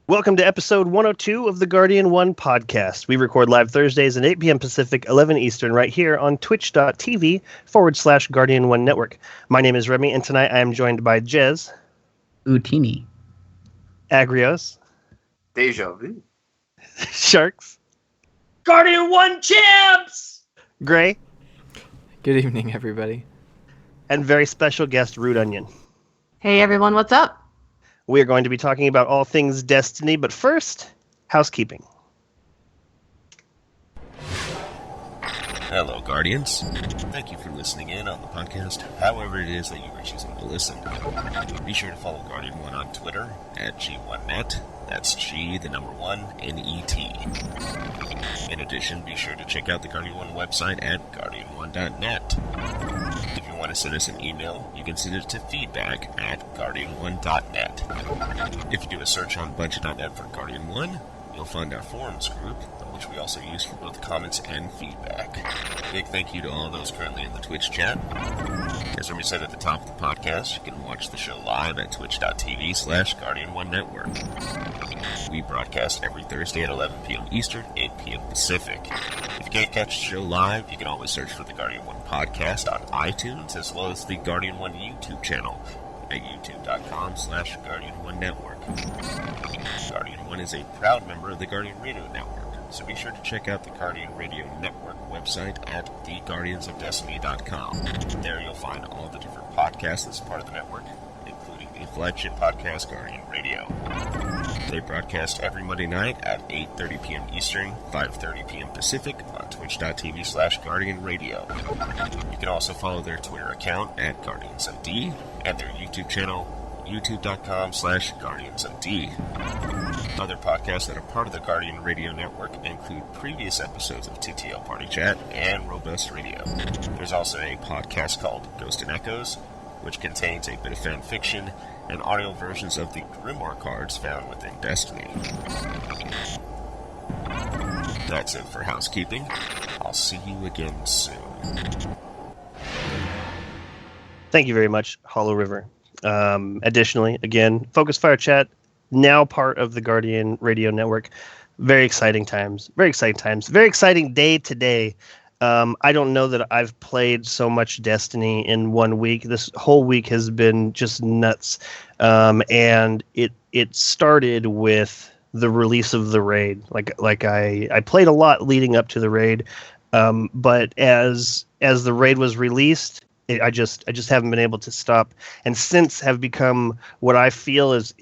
Welcome to episode 102 of the Guardian 1 podcast. We record live Thursdays at 8 p.m. Pacific, 11 Eastern, right here on twitch.tv/Guardian 1 Network. My name is Remy, and tonight I am joined by Jez. Utini. Agrios. Deja vu. Sharks. Guardian 1 champs! Gray. Good evening, everybody. And very special guest, RudeOnion. Hey everyone, what's up? We are going to be talking about all things Destiny, but first, housekeeping. Hello, Guardians. Thank you for listening in on the podcast, however it is that you are choosing to listen. Be sure to follow Guardian 1 on Twitter, at G1Net. That's G, the number 1, N-E-T. In addition, be sure to check out the Guardian 1 website at guardian1.net. If you want to send us an email, you can send it to feedback@guardian1.net. If you do a search on Bungie.net for Guardian 1, you'll find our forums group, which we also use for both comments and feedback. Big thank you to all those currently in the Twitch chat. As Remy said at the top of the podcast, you can watch the show live at twitch.tv/Guardian1Network. We broadcast every Thursday at 11 p.m. Eastern, 8 p.m. Pacific. If you can't catch the show live, you can always search for the Guardian 1 podcast on iTunes, as well as the Guardian 1 YouTube channel at youtube.com/Guardian1Network. Guardian 1 is a proud member of the Guardian Radio Network, so be sure to check out the Guardian Radio Network website at theguardiansofdestiny.com. There you'll find all the different podcasts as part of the network, including the flagship podcast, Guardian Radio. They broadcast every Monday night at 8:30 p.m. Eastern, 5:30 p.m. Pacific on twitch.tv/Guardian Radio. You can also follow their Twitter account at GuardiansOfD and their YouTube channel, youtube.com/GuardiansOfD. Other podcasts that are part of the Guardian Radio Network include previous episodes of TTL Party Chat and Robust Radio. There's also a podcast called Ghost and Echoes, which contains a bit of fan fiction and audio versions of the Grimoire cards found within Destiny. That's it for housekeeping. I'll see you again soon. Thank you very much, Hollow River. Additionally, again, Focus Fire Chat, now part of the Guardian Radio Network. Very exciting times. Very exciting times. Very exciting day today. I don't know that I've played so much Destiny in 1 week. This whole week has been just nuts. And it started with the release of the raid. I played a lot leading up to the raid. But as the raid was released, I just haven't been able to stop, and since have become what I feel is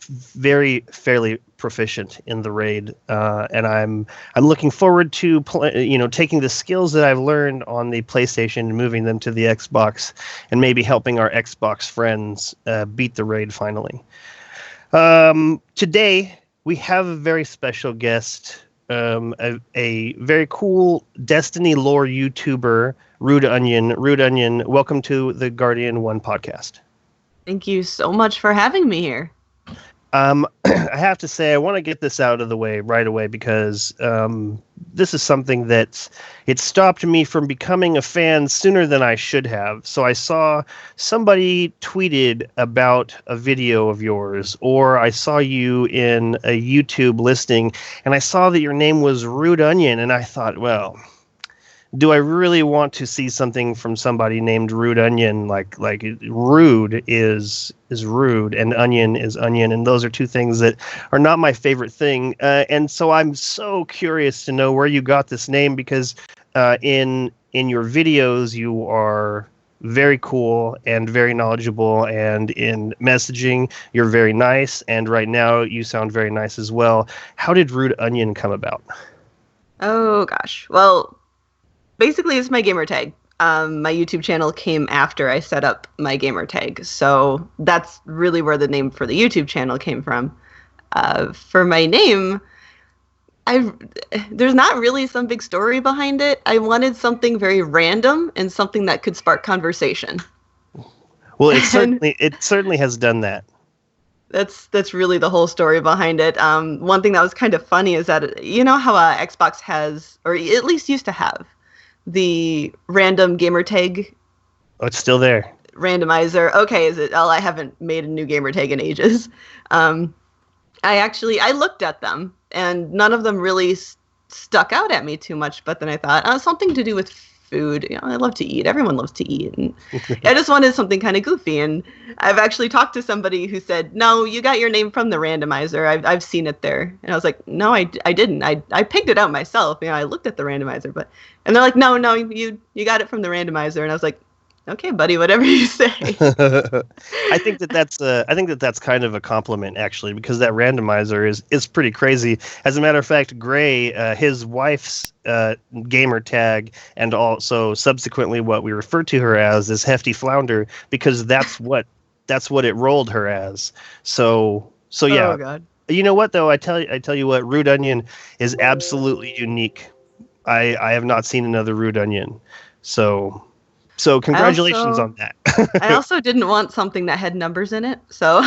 very fairly proficient in the raid, and I'm looking forward to taking the skills that I've learned on the PlayStation and moving them to the Xbox, and maybe helping our Xbox friends beat the raid finally. Today we have a very special guest, a very cool Destiny lore YouTuber, RudeOnion. RudeOnion, welcome to the Guardian 1 podcast. Thank you so much for having me here. I have to say, I want to get this out of the way right away because this is something that it stopped me from becoming a fan sooner than I should have. So I saw somebody tweeted about a video of yours, or I saw you in a YouTube listing, and I saw that your name was RudeOnion, and I thought, well, do I really want to see something from somebody named RudeOnion? Like rude is rude and onion is onion, and those are two things that are not my favorite thing. And so I'm so curious to know where you got this name, because in your videos you are very cool and very knowledgeable, and in messaging you're very nice, and right now you sound very nice as well. How did RudeOnion come about? Oh gosh, well, basically it's my gamer tag. My YouTube channel came after I set up my gamer tag, so that's really where the name for the YouTube channel came from. For my name, there's not really some big story behind it. I wanted something very random and something that could spark conversation. Well, it certainly has done that. That's really the whole story behind it. One thing that was kind of funny is that, you know how Xbox has, or at least used to have, the random gamer tag? Oh, it's still there. Randomizer. Okay, is it? Oh, I haven't made a new gamer tag in ages. I looked at them, and none of them really stuck out at me too much. But then I thought, something to do with food. I love to eat. Everyone loves to eat. And I just wanted something kind of goofy. And I've actually talked to somebody who said, "No, you got your name from the randomizer. I've seen it there." And I was like, "No, I didn't. I picked it out myself. I looked at the randomizer, and they're like, "No, you got it from the randomizer." And I was like, "Okay, buddy, whatever you say." I think that's kind of a compliment, actually, because that randomizer is pretty crazy. As a matter of fact, Gray, his wife's gamer tag, and also subsequently what we refer to her as, is Hefty Flounder, because that's what it rolled her as. So yeah. Oh God. You know what though? I tell you what, RudeOnion is absolutely unique. I have not seen another RudeOnion. So congratulations on that. I also didn't want something that had numbers in it. So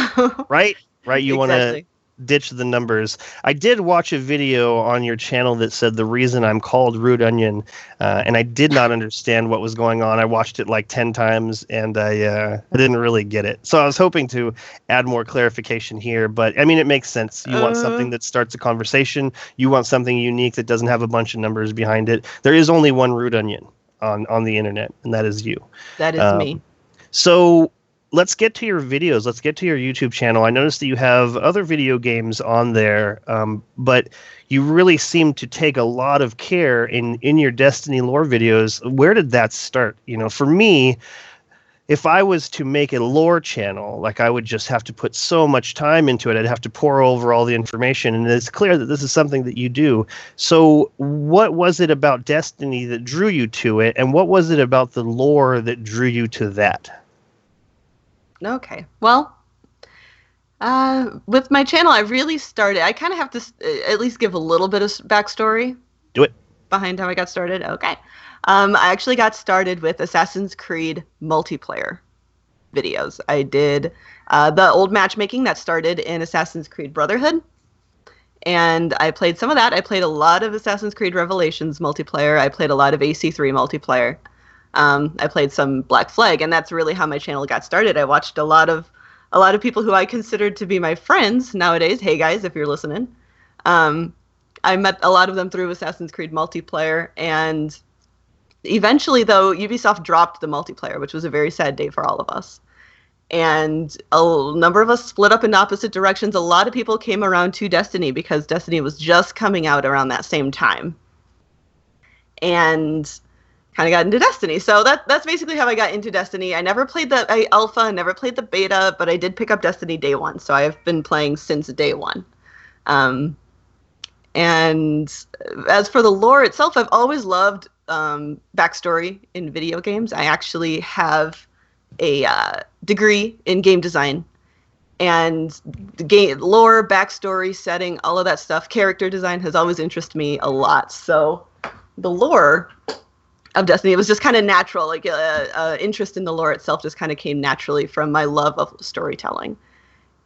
right. You want Exactly. to ditch the numbers. I did watch a video on your channel that said the reason I'm called RudeOnion, and I did not understand what was going on. I watched it like 10 times, and I didn't really get it. So I was hoping to add more clarification here, but I mean, it makes sense. You want something that starts a conversation. You want something unique that doesn't have a bunch of numbers behind it. There is only one RudeOnion on the internet, and that is you. That is me. So let's get to your videos. Let's get to your YouTube channel. I noticed that you have other video games on there, but you really seem to take a lot of care in your Destiny lore videos. Where did that start? For me, if I was to make a lore channel, like, I would just have to put so much time into it. I'd have to pour over all the information, and it's clear that this is something that you do. So what was it about Destiny that drew you to it, and what was it about the lore that drew you to that? Okay. Well, with my channel, I really started. I kind of have to at least give a little bit of backstory. Do it. Behind how I got started. Okay. I actually got started with Assassin's Creed multiplayer videos. I did the old matchmaking that started in Assassin's Creed Brotherhood. And I played some of that. I played a lot of Assassin's Creed Revelations multiplayer. I played a lot of AC3 multiplayer. I played some Black Flag, and that's really how my channel got started. I watched a lot of people who I considered to be my friends nowadays. Hey guys, if you're listening. I met a lot of them through Assassin's Creed multiplayer, and eventually, though, Ubisoft dropped the multiplayer, which was a very sad day for all of us. And a number of us split up in opposite directions. A lot of people came around to Destiny because Destiny was just coming out around that same time. And kind of got into Destiny. So that's basically how I got into Destiny. I never played the alpha, never played the beta, but I did pick up Destiny day one. So I have been playing since day one. And as for the lore itself, I've always loved backstory in video games. I actually have a degree in game design, and the game lore, backstory, setting, all of that stuff, character design has always interested me a lot. So the lore of Destiny, it was just kind of natural. Like interest in the lore itself just kind of came naturally from my love of storytelling.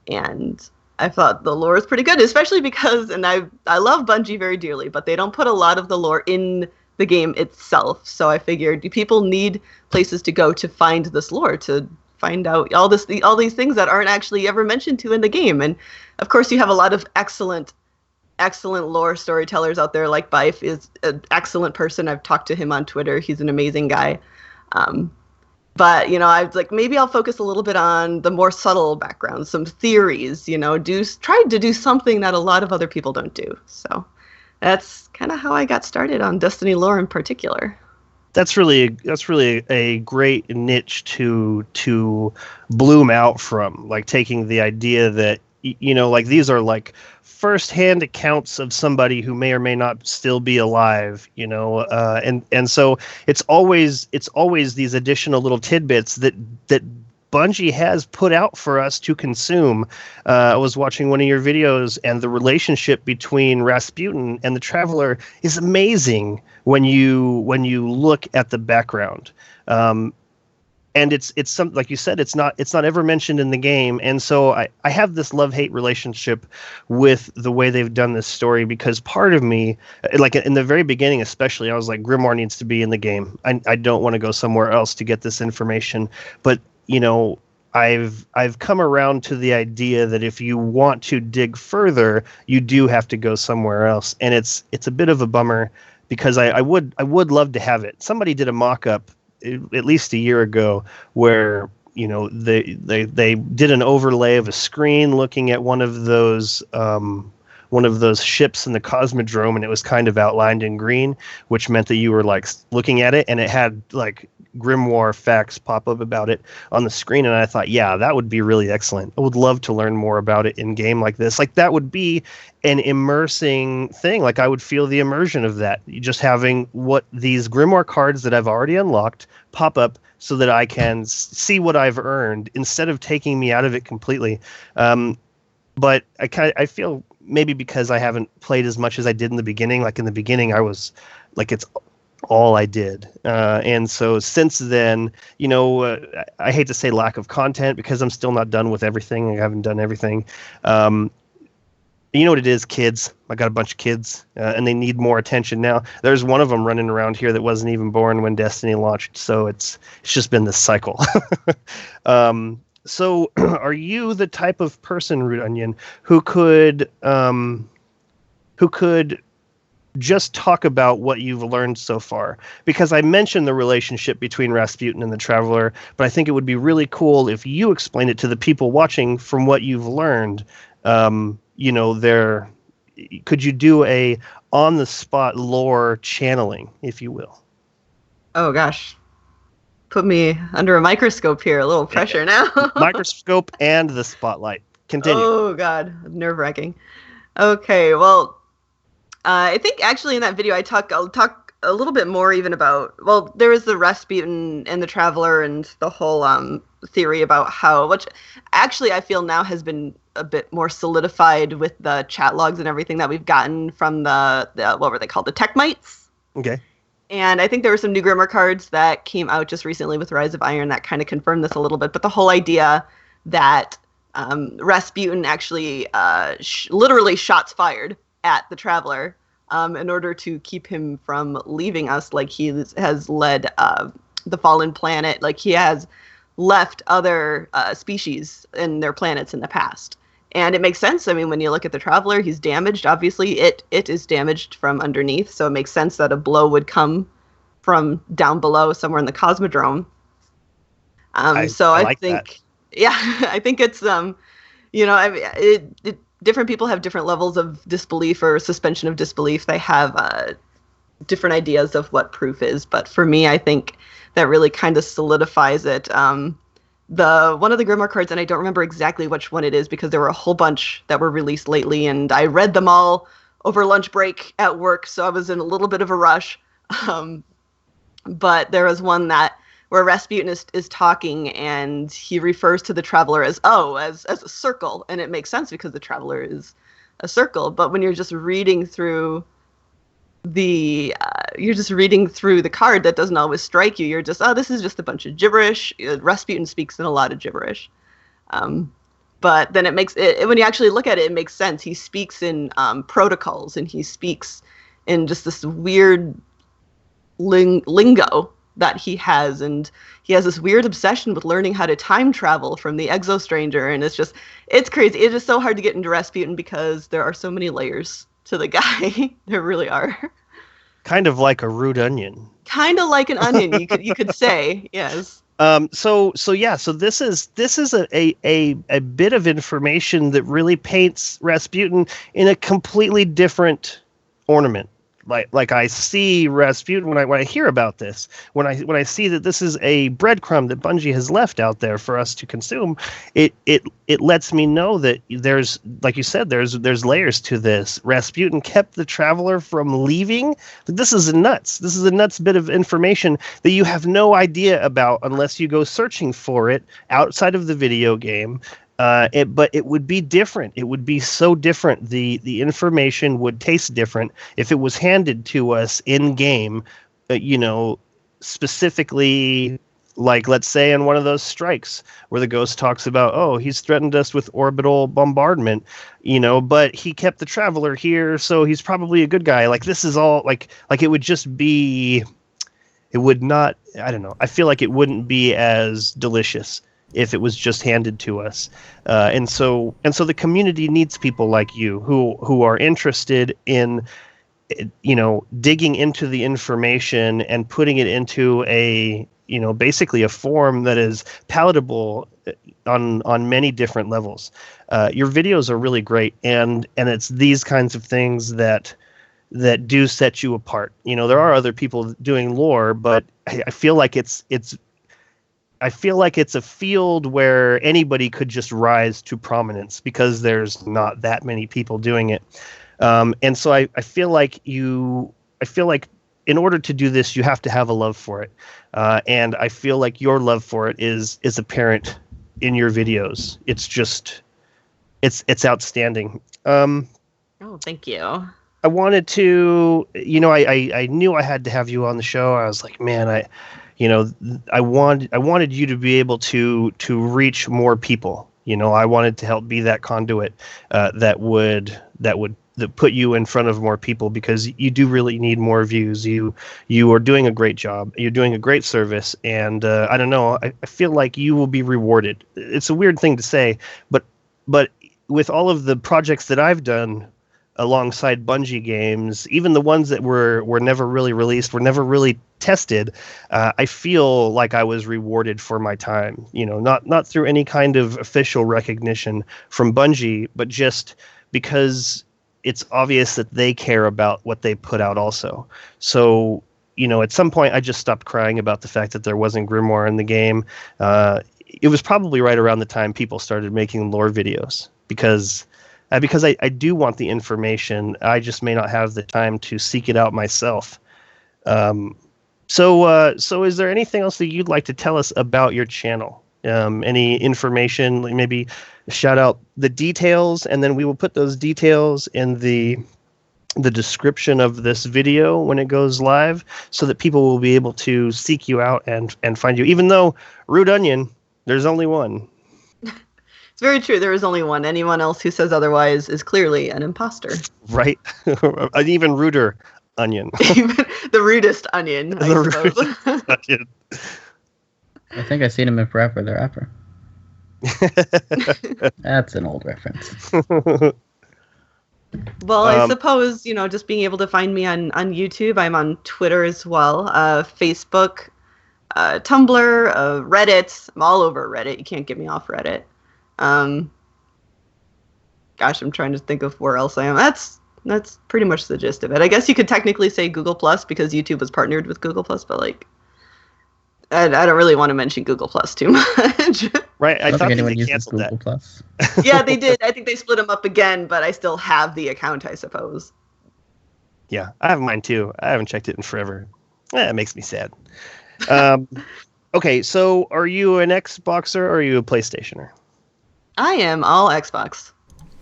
And I thought the lore is pretty good, especially because, and I love Bungie very dearly, but they don't put a lot of the lore in the game itself. So I figured people need places to go to find this lore, to find out all these things that aren't actually ever mentioned to in the game. And of course, you have a lot of excellent lore storytellers out there. Like Bife is an excellent person. I've talked to him on Twitter. He's an amazing guy. But, I was like, maybe I'll focus a little bit on the more subtle background, some theories, tried to do something that a lot of other people don't do. So that's kind of how I got started on Destiny lore in particular. That's really a great niche to bloom out from, like taking the idea that, like these are like first-hand accounts of somebody who may or may not still be alive, and so it's always these additional little tidbits that Bungie has put out for us to consume. I was watching one of your videos, and the relationship between Rasputin and the Traveler is amazing when you look at the background. And it's some, like you said, it's not ever mentioned in the game, and so I have this love-hate relationship with the way they've done this story, because part of me, like in the very beginning especially, I was like, Grimoire needs to be in the game. I don't want to go somewhere else to get this information, but I've come around to the idea that if you want to dig further, you do have to go somewhere else, and it's a bit of a bummer because I would love to have it. Somebody did a mock-up at least a year ago where they did an overlay of a screen looking at one of those ships in the Cosmodrome, and it was kind of outlined in green, which meant that you were like looking at it, and it had like grimoire facts pop up about it on the screen. And I thought, yeah, that would be really excellent. I would love to learn more about it in game like this. Like that would be an immersing thing. Like I would feel the immersion of that, just having what these grimoire cards that I've already unlocked pop up so that I can see what I've earned instead of taking me out of it completely. But I feel maybe because I haven't played as much as I did in the beginning. Like in the beginning, I was like, it's all I did. And so since then, I hate to say lack of content because I'm still not done with everything. I haven't done everything. You know what it is, kids. I got a bunch of kids, and they need more attention now. There's one of them running around here that wasn't even born when Destiny launched. So it's just been this cycle. So are you the type of person, RudeOnion, who could just talk about what you've learned so far? Because I mentioned the relationship between Rasputin and the Traveler, but I think it would be really cool if you explained it to the people watching from what you've learned. Could you do a on-the-spot lore channeling, if you will? Oh, gosh. Put me under a microscope here. A little pressure now. Microscope and the spotlight. Continue. Oh, God. Nerve-wracking. Okay, well, I think actually in that video I'll talk a little bit more even about, well, there was the Rasputin and the Traveler and the whole theory about how, which actually I feel now has been a bit more solidified with the chat logs and everything that we've gotten from the what were they called? The Tech Mites. Okay. And I think there were some new Grimmer cards that came out just recently with Rise of Iron that kind of confirmed this a little bit. But the whole idea that Rasputin actually literally shots fired at the Traveler in order to keep him from leaving us, like he has led the Fallen Planet, like he has left other species in their planets in the past. And it makes sense. I mean, when you look at the Traveler, he's damaged. Obviously, it is damaged from underneath, so it makes sense that a blow would come from down below, somewhere in the Cosmodrome. I think, that. Yeah, I think it's different people have different levels of disbelief or suspension of disbelief. They have different ideas of what proof is, but for me, I think that really kind of solidifies it. One of the Grimoire cards, and I don't remember exactly which one it is because there were a whole bunch that were released lately, and I read them all over lunch break at work, so I was in a little bit of a rush. But there was one where Rasputin is talking, and he refers to the Traveler as a circle, and it makes sense because the Traveler is a circle. But when you're just reading through the card, that doesn't always strike you. You're just, this is just a bunch of gibberish. Rasputin speaks in a lot of gibberish. But then it makes it, when you actually look at it, it makes sense. He speaks in protocols, and he speaks in just this weird lingo that he has, and he has this weird obsession with learning how to time travel from the Exostranger, and it's crazy. It is so hard to get into Rasputin because there are so many layers to the guy. There really are. Kind of like a RudeOnion. Kind of like an onion, you could say, yes. So this is a bit of information that really paints Rasputin in a completely different ornament. Like I see Rasputin when I hear about this, when I see that this is a breadcrumb that Bungie has left out there for us to consume, it lets me know that there's, like you said, there's layers to this. Rasputin kept the Traveler from leaving. This is nuts. This is a nuts bit of information that you have no idea about unless you go searching for it outside of the video game. But it would be different. It would be so different. The information would taste different if it was handed to us in game, specifically, like, let's say in one of those strikes where the Ghost talks about, he's threatened us with orbital bombardment, but he kept the Traveler here, so he's probably a good guy. Like, this is all like it would just be, it would not, I don't know. I feel like it wouldn't be as delicious if it was just handed to us. And so the community needs people like you who are interested in, digging into the information and putting it into a, basically a form that is palatable on many different levels. Your videos are really great, and it's these kinds of things that do set you apart. There are other people doing lore, but I feel like it's a field where anybody could just rise to prominence because there's not that many people doing it. And so I feel like in order to do this, you have to have a love for it. And I feel like your love for it is apparent in your videos. It's just, it's outstanding. Oh, thank you. I wanted to, I knew I had to have you on the show. I was like, man, I wanted you to be able to reach more people. I wanted to help be that conduit that would put you in front of more people, because you do really need more views. You are doing a great job. You're doing a great service, and I don't know. I feel like you will be rewarded. It's a weird thing to say, but with all of the projects that I've done alongside Bungie games, even the ones that were never really released, were never really tested, I feel like I was rewarded for my time. Not through any kind of official recognition from Bungie, but just because it's obvious that they care about what they put out also. So, at some point I just stopped crying about the fact that there wasn't Grimoire in the game. It was probably right around the time people started making lore videos, because I do want the information. I just may not have the time to seek it out myself. So is there anything else that you'd like to tell us about your channel? Any information, like maybe shout out the details, and then we will put those details in the description of this video when it goes live, so that people will be able to seek you out and find you. Even though RudeOnion, there's only one. It's very true. There is only one. Anyone else who says otherwise is clearly an imposter. Right. An even ruder onion. Even the rudest onion, I suppose. Onion. I think I've seen him in Forever the Rapper. That's an old reference. Well, I suppose, just being able to find me on YouTube. I'm on Twitter as well, Facebook, Tumblr, Reddit. I'm all over Reddit. You can't get me off Reddit. Gosh, I'm trying to think of where else I am. That's pretty much the gist of it. I guess you could technically say Google Plus, because YouTube was partnered with Google Plus, but I don't really want to mention Google Plus too much. Right, I don't thought think anyone they uses canceled Google that. Plus. Yeah, they did. I think they split them up again, but I still have the account, I suppose. Yeah, I have mine too. I haven't checked it in forever. It makes me sad. Okay, so are you an Xboxer or are you a PlayStationer? I am all Xbox.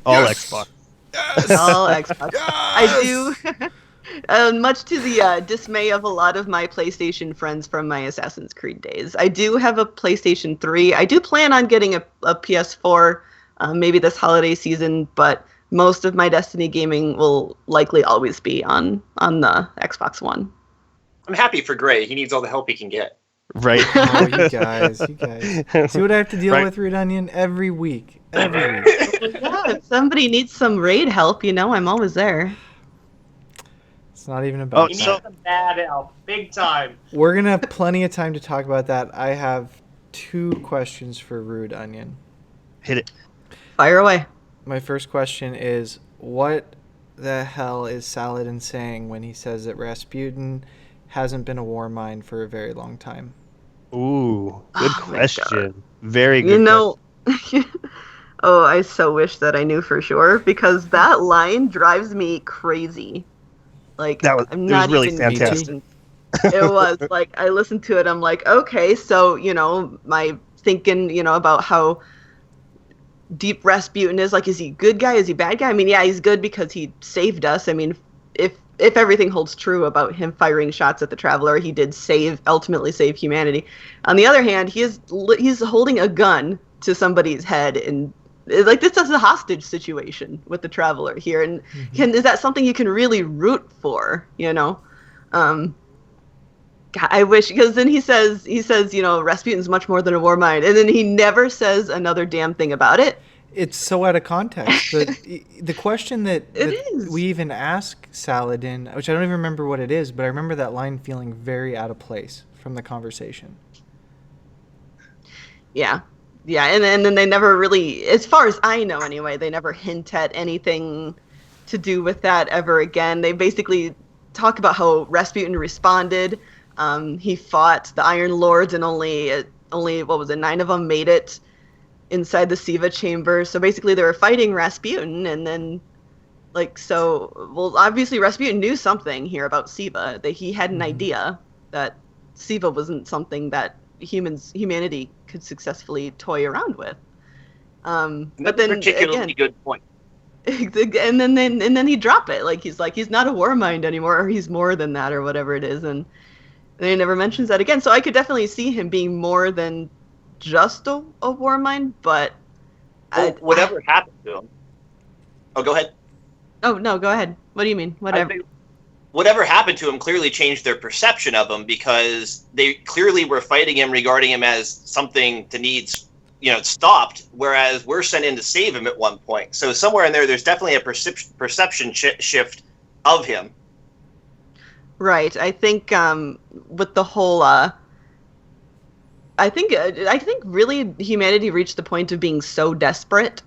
All Yes! Xbox. Yes! All Xbox. Yes! I do. Much to the dismay of a lot of my PlayStation friends from my Assassin's Creed days. I do have a PlayStation 3. I do plan on getting a PS4 maybe this holiday season, but most of my Destiny gaming will likely always be on the Xbox One. I'm happy for Gray. He needs all the help he can get. Right. Oh, you guys. See what I have to deal Right. with, RudeOnion, every week. Every week. Yeah, if somebody needs some raid help, I'm always there. It's not even about He that. needs some bad help. Big time. We're going to have plenty of time to talk about that. I have 2 questions for RudeOnion. Hit it. Fire away. My first question is, what the hell is Saladin saying when he says that Rasputin hasn't been a war mine for a very long time? Ooh, good Oh my question. Very good. Oh, I so wish that I knew for sure, because that line drives me crazy. It was I'm not really even fantastic. It was I listened to it. I'm like, okay, so my thinking, about how deep Rasputin is. Is he good guy? Is he bad guy? I mean, yeah, he's good because he saved us. I mean, if everything holds true about him firing shots at the Traveler, he did ultimately save humanity. On the other hand, he's holding a gun to somebody's head, and this is a hostage situation with the Traveler here. And is that something you can really root for? God, I wish, because then he says, Rasputin's much more than a war mind, and then he never says another damn thing about it. It's so out of context. The question that is. we even ask Saladin, which I don't even remember what it is, but I remember that line feeling very out of place from the conversation. Yeah. Yeah, and then they never really, as far as I know anyway, they never hint at anything to do with that ever again. They basically talk about how Rasputin responded. He fought the Iron Lords, and only what was it, 9 of them made it inside the Siva chamber. So basically they were fighting Rasputin, and then obviously Rasputin knew something here about Siva, that he had an idea that Siva wasn't something that humanity could successfully toy around with. But then particularly again, good point. and then he drop it, he's not a war mind anymore, or he's more than that, or whatever it is, and he never mentions that again. So I could definitely see him being more than just a war mind, but Whatever happened to him. Oh, go ahead. Oh no, go ahead. What do you mean? Whatever. Whatever happened to him clearly changed their perception of him, because they clearly were fighting him, regarding him as something to need, stopped, whereas we're sent in to save him at one point. So somewhere in there's definitely a perception shift of him. Right. I think with the whole I think really humanity reached the point of being so desperate,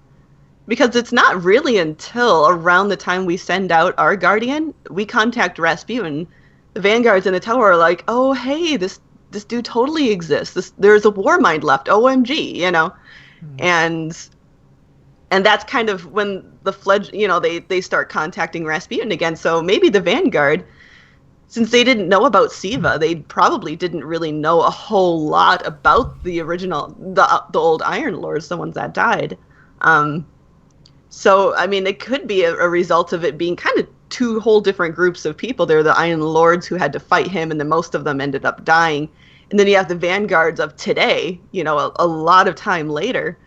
because it's not really until around the time we send out our Guardian, we contact Rasputin. The Vanguards in the tower are like, oh, hey, this dude totally exists. There's a war mind left. OMG, And that's kind of when the they start contacting Rasputin again. So maybe the Vanguard, since they didn't know about Siva, they probably didn't really know a whole lot about the original, the old Iron Lords, the ones that died. So, I mean, it could be a result of it being kind of 2 whole different groups of people. There are the Iron Lords who had to fight him, and then most of them ended up dying. And then you have the Vanguards of today, a lot of time later,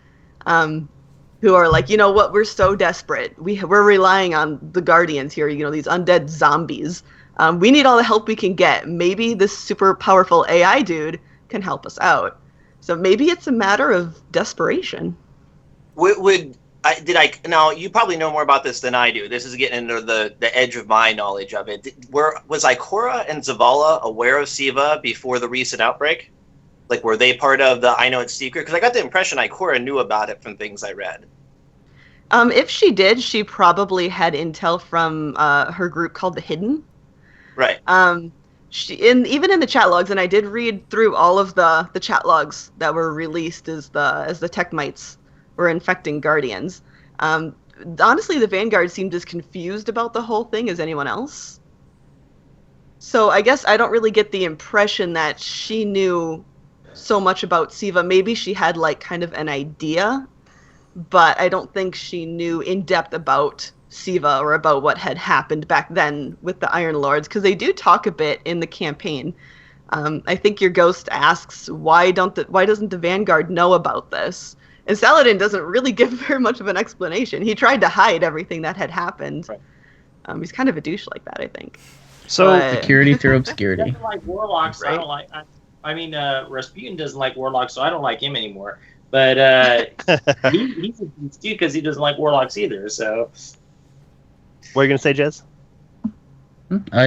who are like, you know what, we're so desperate. We're relying on the Guardians here, these undead zombies. We need all the help we can get. Maybe this super powerful AI dude can help us out. So maybe it's a matter of desperation. Now, you probably know more about this than I do. This is getting into the edge of my knowledge of it. Was Ikora and Zavala aware of Siva before the recent outbreak? Were they part of the I Know It's Secret? Because I got the impression Ikora knew about it from things I read. If she did, she probably had intel from her group called the Hidden. Right. Even in the chat logs, and I did read through all of the chat logs that were released as the tech mites were infecting Guardians. Honestly, the Vanguard seemed as confused about the whole thing as anyone else. So I guess I don't really get the impression that she knew so much about Siva. Maybe she had kind of an idea, but I don't think she knew in depth about Siva or about what had happened back then with the Iron Lords, because they do talk a bit in the campaign. I think your ghost asks, why doesn't the Vanguard know about this? And Saladin doesn't really give very much of an explanation. He tried to hide everything that had happened. Right. He's kind of a douche like that, I think. So security through obscurity. He doesn't like warlocks. Right. I don't like. Rasputin doesn't like warlocks, so I don't like him anymore. But he's a douche too, because he doesn't like warlocks either. So. What are you gonna say, Jez?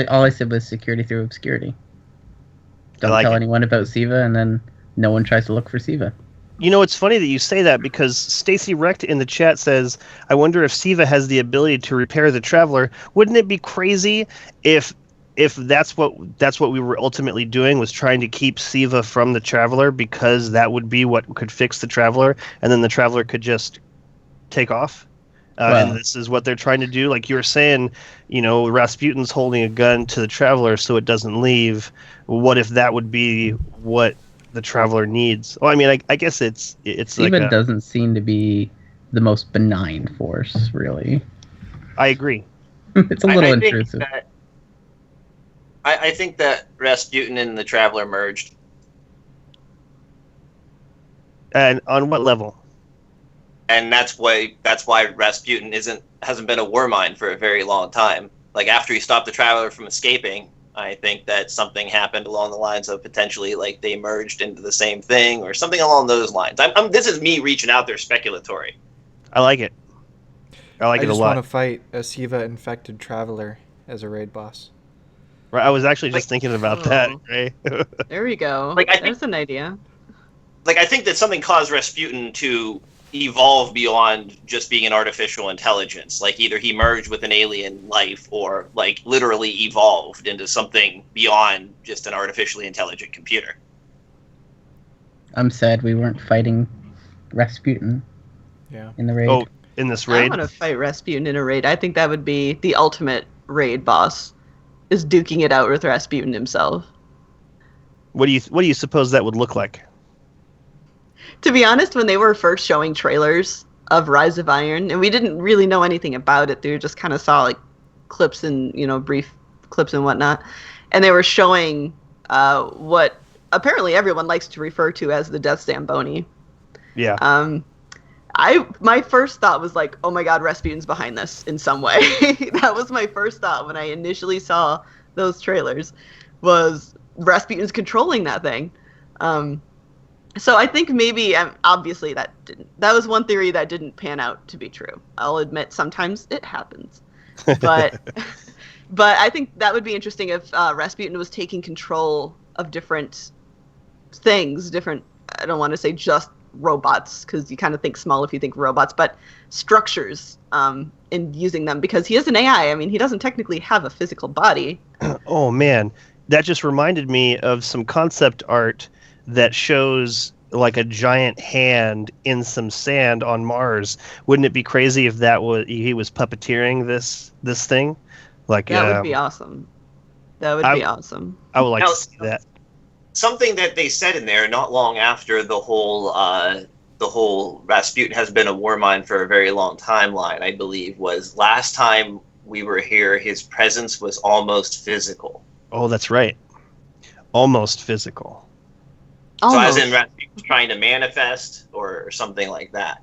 All I said was security through obscurity. Don't tell anyone about Siva, and then no one tries to look for Siva. It's funny that you say that, because Stacy Recht in the chat says, I wonder if Siva has the ability to repair the Traveler. Wouldn't it be crazy if that's what we were ultimately doing, was trying to keep Siva from the Traveler, because that would be what could fix the Traveler, and then the Traveler could just take off? And this is what they're trying to do. Like you were saying, Rasputin's holding a gun to the Traveler so it doesn't leave. What if that would be what the Traveler needs? Well, I mean, I guess it's Siva doesn't seem to be the most benign force, really. I agree. It's a little intrusive. I think that Rasputin and the Traveler merged. And on what level? And that's why Rasputin hasn't been a war mind for a very long time. After he stopped the Traveler from escaping, I think that something happened along the lines of potentially like they merged into the same thing or something along those lines. This is me reaching out there speculatory. I like it. I like I it a just lot. want to fight a Siva infected traveler as a raid boss. Right, I was actually just thinking about that, Ray. There we go. Like, I think- There's an idea. Like, I think that something caused Rasputin to evolve beyond just being an artificial intelligence. Like, either he merged with an alien life or, like, literally evolved into something beyond just an artificially intelligent computer. I'm sad we weren't fighting Rasputin Yeah. in the raid. Oh, in this I raid? want to fight Rasputin in a raid. I think that would be the ultimate raid boss, is duking it out with Rasputin himself. What do you suppose that would look like? To be honest, when they were first showing trailers of Rise of Iron, and we didn't really know anything about it, they just kind of saw like clips and brief clips and whatnot, and they were showing what apparently everyone likes to refer to as the Death Zamboni. Yeah. My first thought was like, oh my god, Rasputin's behind this in some way. That was my first thought when I initially saw those trailers, was Rasputin's controlling that thing. So I think maybe, obviously that was one theory that didn't pan out to be true. I'll admit sometimes it happens. But I think that would be interesting if Rasputin was taking control of different things, I don't want to say just robots, because you kind of think small if you think robots, but structures, and using them, because he is an AI. I mean, he doesn't technically have a physical body. Oh man, that just reminded me of some concept art that shows like a giant hand in some sand on Mars. Wouldn't it be crazy if he was puppeteering this thing? Like That would be awesome. That would be awesome. I would like to see that. Something that they said in there not long after the whole Rasputin has been a war mine for a very long timeline, I believe, was last time we were here, his presence was almost physical. Oh, that's right. Almost physical. So as in Rasputin trying to manifest or something like that,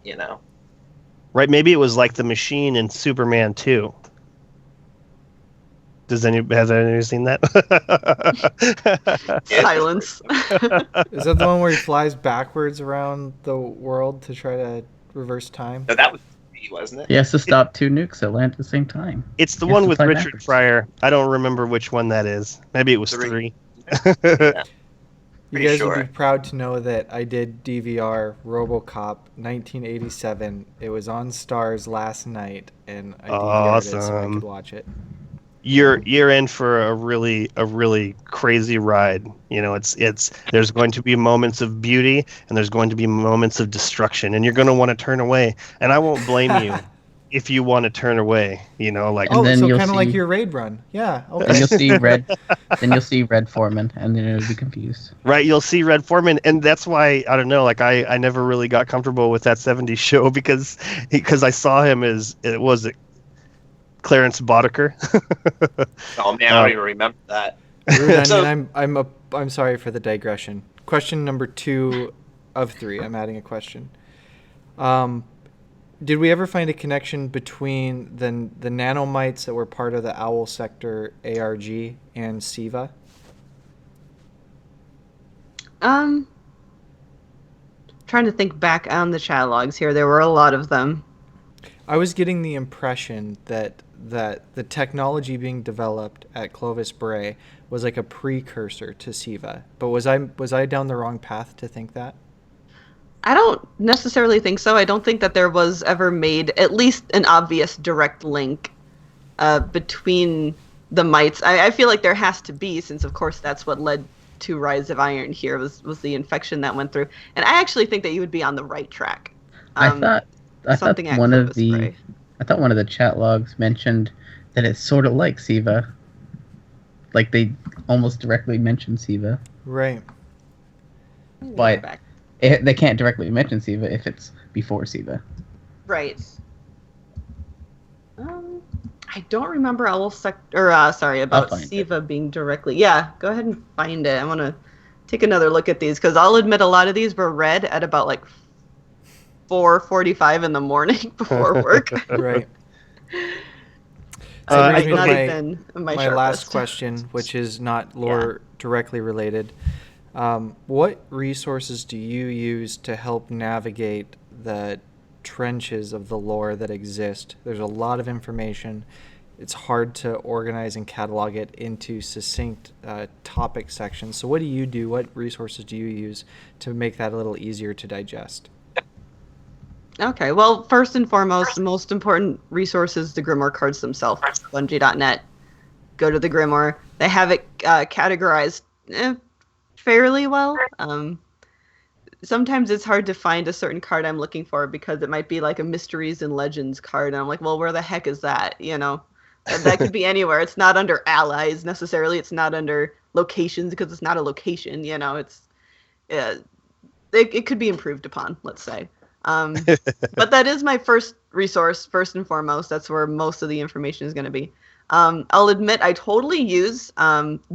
Right, maybe it was like the machine in Superman 2. Has anyone seen that? Silence. Is that the one where he flies backwards around the world to try to reverse time? No, that was me, wasn't it? He has to stop two nukes that land at the same time. It's the He has one to with fly Richard backwards. Pryor. I don't remember which one that is. Maybe it was 3. You Pretty guys sure. would be proud to know that I did DVR RoboCop 1987. It was on Stars last night, and I DVR'd it so I Awesome. could watch it. You're in for a really crazy ride. It's there's going to be moments of beauty and there's going to be moments of destruction, and you're going to want to turn away. And I won't blame you if you want to turn away. Like And then so you'll kind of like see- your raid run. Yeah. Then Okay. you'll see Red. Then you'll see Red Foreman, and then it'll be confused. right, you'll see Red Foreman, and that's why I don't know. Like I never really got comfortable with that '70s show because I saw him as Clarence Boddicker. Oh man, I don't even remember that. RudeOnion, So- I'm sorry for the digression. Question number 2 of 3. I'm adding a question. Did we ever find a connection between the nanomites that were part of the Owl Sector ARG and SIVA? Trying to think back on the chat logs here. There were a lot of them. I was getting the impression that the technology being developed at Clovis Bray was like a precursor to SIVA. But was I down the wrong path to think that? I don't necessarily think so. I don't think that there was ever made at least an obvious direct link between the mites. I feel like there has to be, since of course that's what led to Rise of Iron here was the infection that went through. And I actually think that you would be on the right track. I thought something at one of Clovis the Bray. I thought one of the chat logs mentioned that it's sort of like SIVA. Like they almost directly mention SIVA. Right. But Back. they can't directly mention SIVA if it's before SIVA. Right. I don't remember about find it. SIVA being directly. Yeah, go ahead and find it. I want to take another look at these because I'll admit a lot of these were read at about like 4:45 in the morning before work. Right. So that brings I've me not to even my my last sharpest. question, which is not lore directly related. What resources do you use to help navigate the trenches of the lore that exist? There's a lot of information. It's hard to organize and catalog it into succinct topic sections. So what do you do? What resources do you use to make that a little easier to digest? Okay, well, first and foremost, the most important resource is the Grimoire cards themselves. Bungie.net. Go to the Grimoire. They have it categorized fairly well. Sometimes it's hard to find a certain card I'm looking for because it might be like a Mysteries and Legends card, and I'm like, well, where the heck is that? You know, that could be anywhere. It's not under allies necessarily. It's not under locations because it's not a location. You know, it could be improved upon, let's say. But that is my first resource, first and foremost. That's where most of the information is going to be. I'll admit I totally use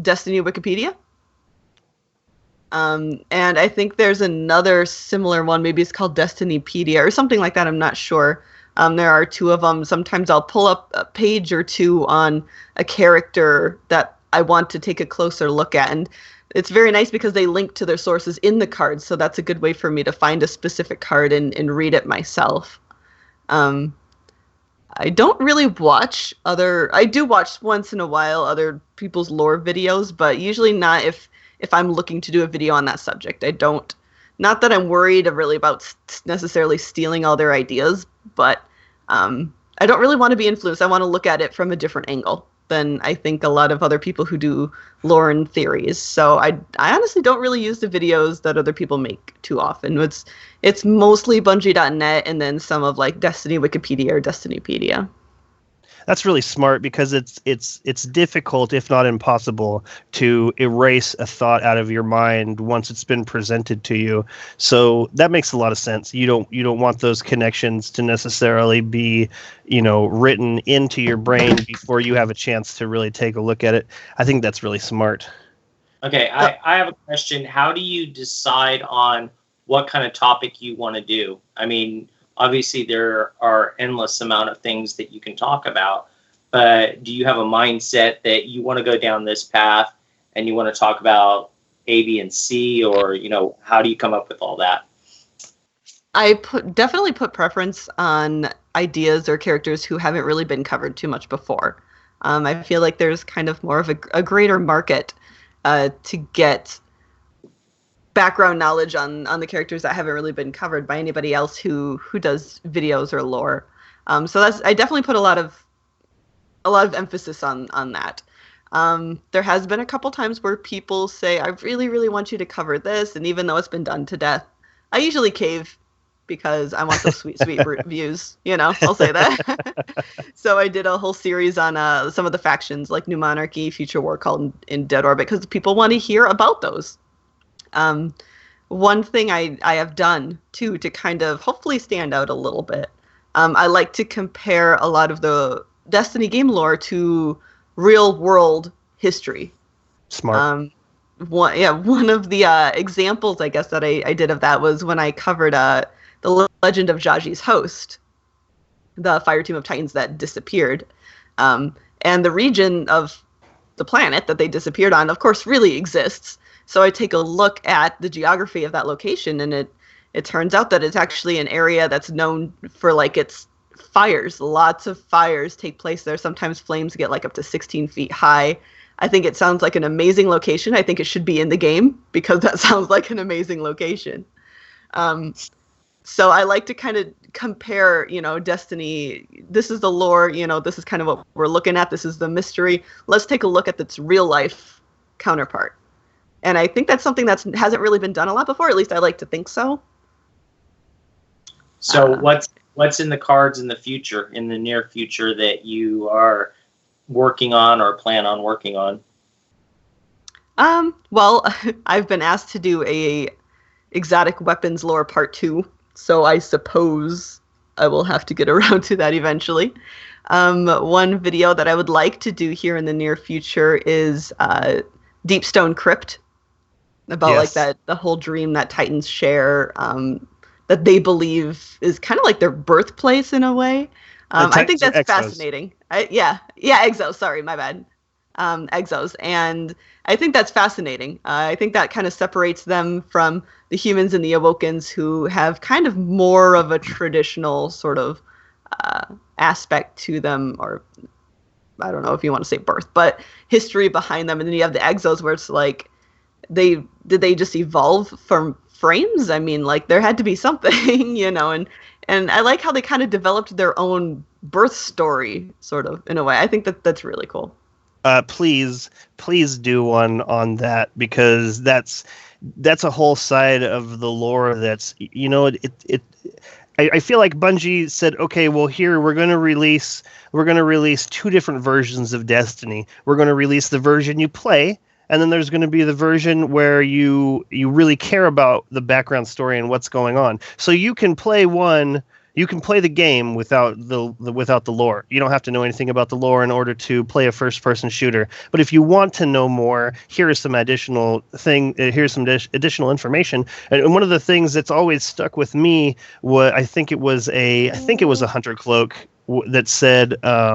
Destiny Wikipedia. And I think there's another similar one. Maybe it's called Destinypedia or something like that. I'm not sure. There are two of them. Sometimes I'll pull up a page or two on a character that I want to take a closer look at. And it's very nice because they link to their sources in the cards. So that's a good way for me to find a specific card and read it myself. I don't really watch I do watch once in a while other people's lore videos, but usually not if I'm looking to do a video on that subject. Not that I'm worried really about necessarily stealing all their ideas, but I don't really want to be influenced. I want to look at it from a different angle than I think a lot of other people who do lore and theories. So I honestly don't really use the videos that other people make too often. It's mostly Bungie.net and then some of like Destiny Wikipedia or Destinypedia. That's really smart because it's difficult, if not impossible, to erase a thought out of your mind once it's been presented to you. So that makes a lot of sense. You don't want those connections to necessarily be, written into your brain before you have a chance to really take a look at it. I think that's really smart. Okay, I have a question. How do you decide on what kind of topic you want to do? I mean, obviously, there are endless amount of things that you can talk about, but do you have a mindset that you want to go down this path and you want to talk about A, B, and C, or, how do you come up with all that? I definitely put preference on ideas or characters who haven't really been covered too much before. I feel like there's kind of more of a greater market to get background knowledge on the characters that haven't really been covered by anybody else who does videos or lore. So I definitely put a lot of emphasis on that. There has been a couple times where people say, I really, really want you to cover this. And even though it's been done to death, I usually cave because I want those sweet, sweet views. I'll say that. So I did a whole series on some of the factions like New Monarchy, Future War Cult, and Dead Orbit because people want to hear about those. One thing I have done too to kind of hopefully stand out a little bit, I like to compare a lot of the Destiny game lore to real world history. Smart. One of the examples I guess that I did of that was when I covered the Legend of Jaji's Host, the fire team of Titans that disappeared, and the region of the planet that they disappeared on, of course, really exists. So I take a look at the geography of that location, and it turns out that it's actually an area that's known for like its fires. Lots of fires take place there. Sometimes flames get like up to 16 feet high. I think it sounds like an amazing location. I think it should be in the game because that sounds like an amazing location. So I like to kind of compare, Destiny. This is the lore, this is kind of what we're looking at. This is the mystery. Let's take a look at its real life counterpart. And I think that's something that hasn't really been done a lot before. At least I like to think so. So what's in the cards in the near future that you are working on or plan on working on? Well, I've been asked to do a exotic weapons lore part 2. So I suppose I will have to get around to that eventually. One video that I would like to do here in the near future is Deepstone Crypt. About like that, the whole dream that Titans share, that they believe is kind of like their birthplace in a way. I think that's fascinating. Exos. Sorry, my bad. Exos, and I think that's fascinating. I think that kind of separates them from the humans and the Awokens, who have kind of more of a traditional sort of aspect to them, or I don't know if you want to say birth, but history behind them. And then you have the Exos, where it's like, did they just evolve from frames? I mean, like, there had to be something, you know. And I like how they kind of developed their own birth story, sort of, in a way. I think that's really cool. Please do one on that, because that's a whole side of the lore that's, you know, I feel like Bungie said, okay, well, here we're going to release 2 different versions of Destiny. We're going to release the version you play, and then there's going to be the version where you really care about the background story and what's going on. So you can play the game without the lore. You don't have to know anything about the lore in order to play a first-person shooter. But if you want to know more, here's some additional information. And one of the things that's always stuck with me was I think it was a hunter cloak that said, I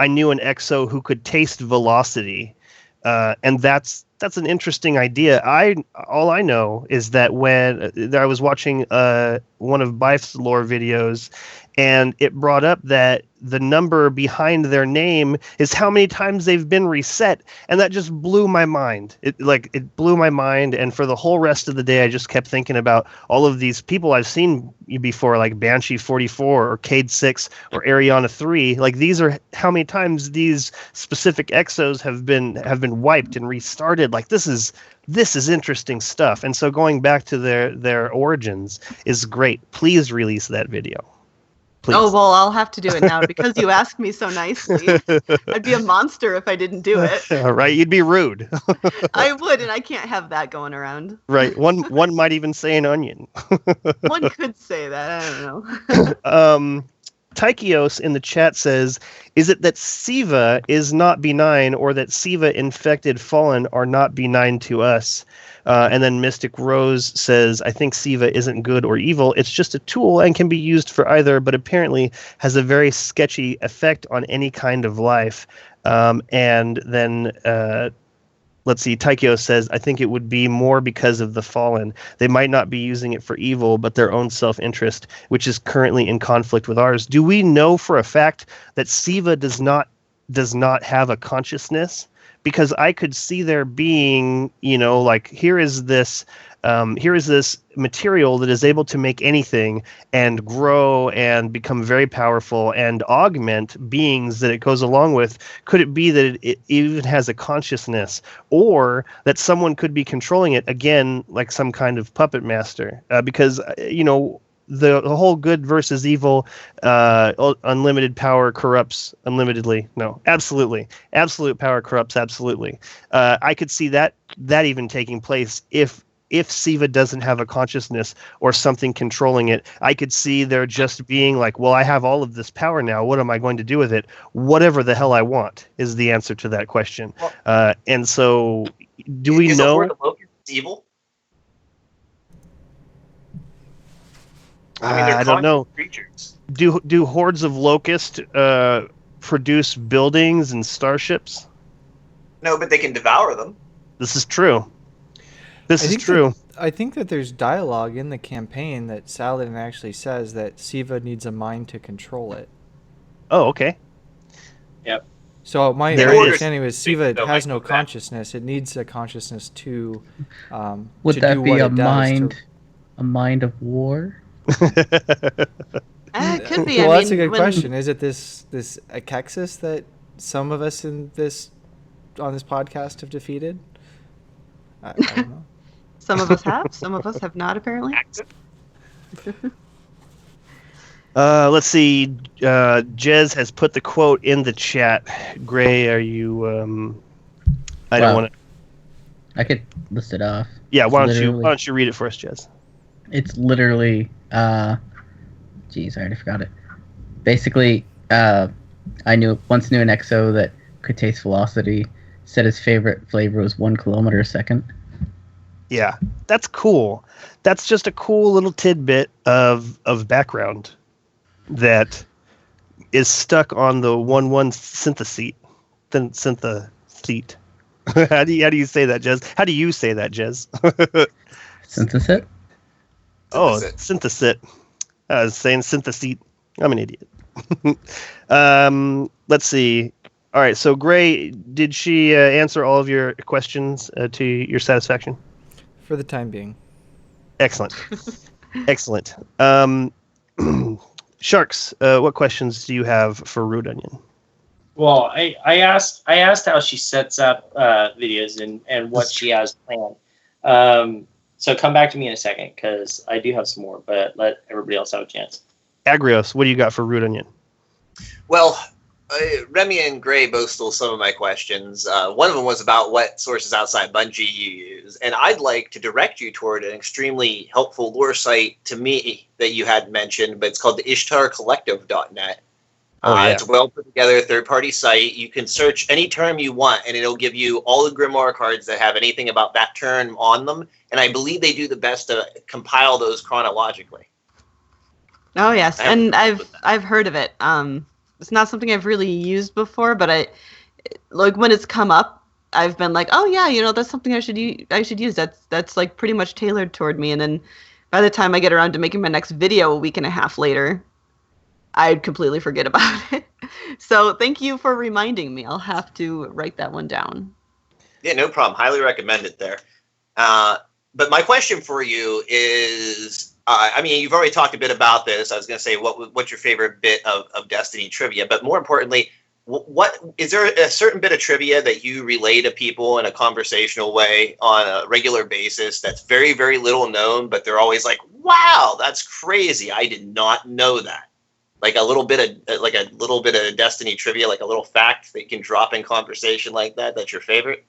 knew an exo who could taste velocity. And that's an interesting idea. All I know is that when I was watching one of Bife's lore videos, and it brought up that the number behind their name is how many times they've been reset, and that just blew my mind. It blew my mind, and for the whole rest of the day, I just kept thinking about all of these people I've seen before, like Banshee 44 or Cade 6 or Ariana 3. Like, these are how many times these specific exos have been wiped and restarted. Like, this is interesting stuff. And so going back to their origins is great. Please release that video. Please. Oh, well, I'll have to do it now because you asked me so nicely. I'd be a monster if I didn't do it. Right, you'd be rude. I would, and I can't have that going around. Right, one might even say an onion. One could say that, I don't know. Tychios in the chat says, is it that Siva is not benign, or that Siva infected Fallen are not benign to us? And then Mystic Rose says, I think Siva isn't good or evil. It's just a tool and can be used for either, but apparently has a very sketchy effect on any kind of life. And then let's see, Tychios says, I think it would be more because of the Fallen. They might not be using it for evil, but their own self-interest, which is currently in conflict with ours. Do we know for a fact that Siva does not have a consciousness? Because I could see there being, you know, like, here is this material that is able to make anything and grow and become very powerful and augment beings that it goes along with. Could it be that it even has a consciousness, or that someone could be controlling it, again, like some kind of puppet master? Because, you know, the whole good versus evil, unlimited power corrupts unlimitedly. No, absolutely. Absolute power corrupts absolutely. I could see that even taking place if Siva doesn't have a consciousness or something controlling it. I could see there just being like, well, I have all of this power now. What am I going to do with it? Whatever the hell I want is the answer to that question. And so, do we know? Horde of Locusts evil? I mean, they're I don't know. Creatures. Do hordes of locusts produce buildings and starships? No, but they can devour them. This is true. I think that there's dialogue in the campaign that Saladin actually says that Siva needs a mind to control it. Oh, okay. Yep. So my understanding was Siva has no consciousness. It needs a consciousness to Would to that do be what a it does a mind of war? It could be. Well, I that's mean, a good question. Is it this Akexis that some of us on this podcast have defeated? I don't know. Some of us have. Some of us have not, apparently. Let's see. Jez has put the quote in the chat. Gray, are you? I don't want to. I could list it off. Yeah, why don't you read it for us, Jez? It's literally, geez, I already forgot it. Basically, I once knew an exo that could taste velocity. Said his favorite flavor was 1 kilometer a second. Yeah, that's cool. That's just a cool little tidbit of background that is stuck on the 1-1 synthesite. Synthesite. How do you say that, Jez? How do you say that, Jez? Synthesit? Oh, synthesite. I was saying synthesite. I'm an idiot. Let's see. All right, so Gray, did she answer all of your questions to your satisfaction? For the time being. Excellent. Excellent. Sharks, what questions do you have for RudeOnion? Well, I asked how she sets up videos and what she has planned. So come back to me in a second because I do have some more, but let everybody else have a chance. Agrios, what do you got for RudeOnion? Well, Remy and Gray both stole some of my questions. One of them was about what sources outside Bungie you use, and I'd like to direct you toward an extremely helpful lore site to me that you had mentioned, but it's called the IshtarCollective.net. It's a well put together third-party site. You can search any term you want, and it'll give you all the Grimoire cards that have anything about that term on them. And I believe they do the best to compile those chronologically. Oh yes, and I've heard of it. It's not something I've really used before, but like when it's come up, I've been like, oh yeah, that's something I should use. That's like pretty much tailored toward me. And then by the time I get around to making my next video a week and a half later, I'd completely forget about it. So thank you for reminding me. I'll have to write that one down. Yeah, no problem. Highly recommend it there. But my question for you is, you've already talked a bit about this. I was going to say, what's your favorite bit of Destiny trivia? But more importantly, what is there a certain bit of trivia that you relay to people in a conversational way on a regular basis that's very, very little known, but they're always like, wow, that's crazy. I did not know that. Like a little bit of Destiny trivia, like a little fact that you can drop in conversation like that. That's your favorite?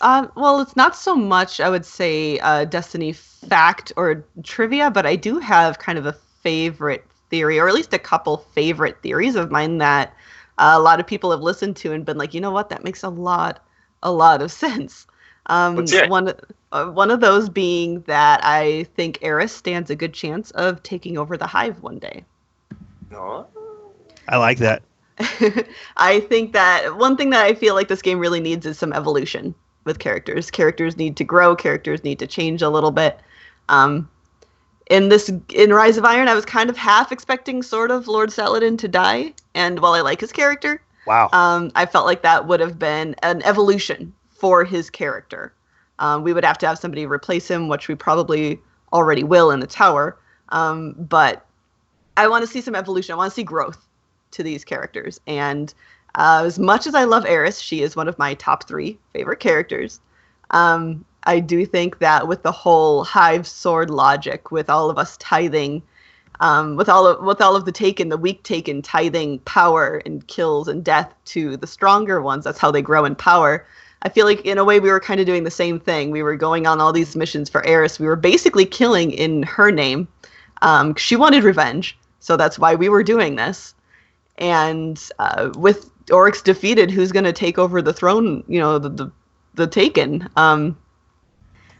Well, it's not so much, I would say, Destiny fact or trivia, but I do have kind of a favorite theory, or at least a couple favorite theories of mine that a lot of people have listened to and been like, you know what, that makes a lot of sense. One of those being that I think Eris stands a good chance of taking over the Hive one day. Oh. I like that. I think that one thing that I feel like this game really needs is some evolution with characters. Characters need to grow. Characters need to change a little bit. In Rise of Iron, I was kind of half expecting sort of Lord Saladin to die. And while I like his character, wow, I felt like that would have been an evolution for his character. We would have to have somebody replace him, which we probably already will in the tower. But I want to see some evolution. I want to see growth to these characters. And as much as I love Eris, she is one of my top 3 favorite characters. I do think that with the whole Hive sword logic, with all of us tithing, with all of the Taken, the weak Taken tithing power and kills and death to the stronger ones, that's how they grow in power. I feel like in a way we were kind of doing the same thing. We were going on all these missions for Eris. We were basically killing in her name. She wanted revenge, so that's why we were doing this. And with Oryx defeated, who's going to take over the throne, the Taken?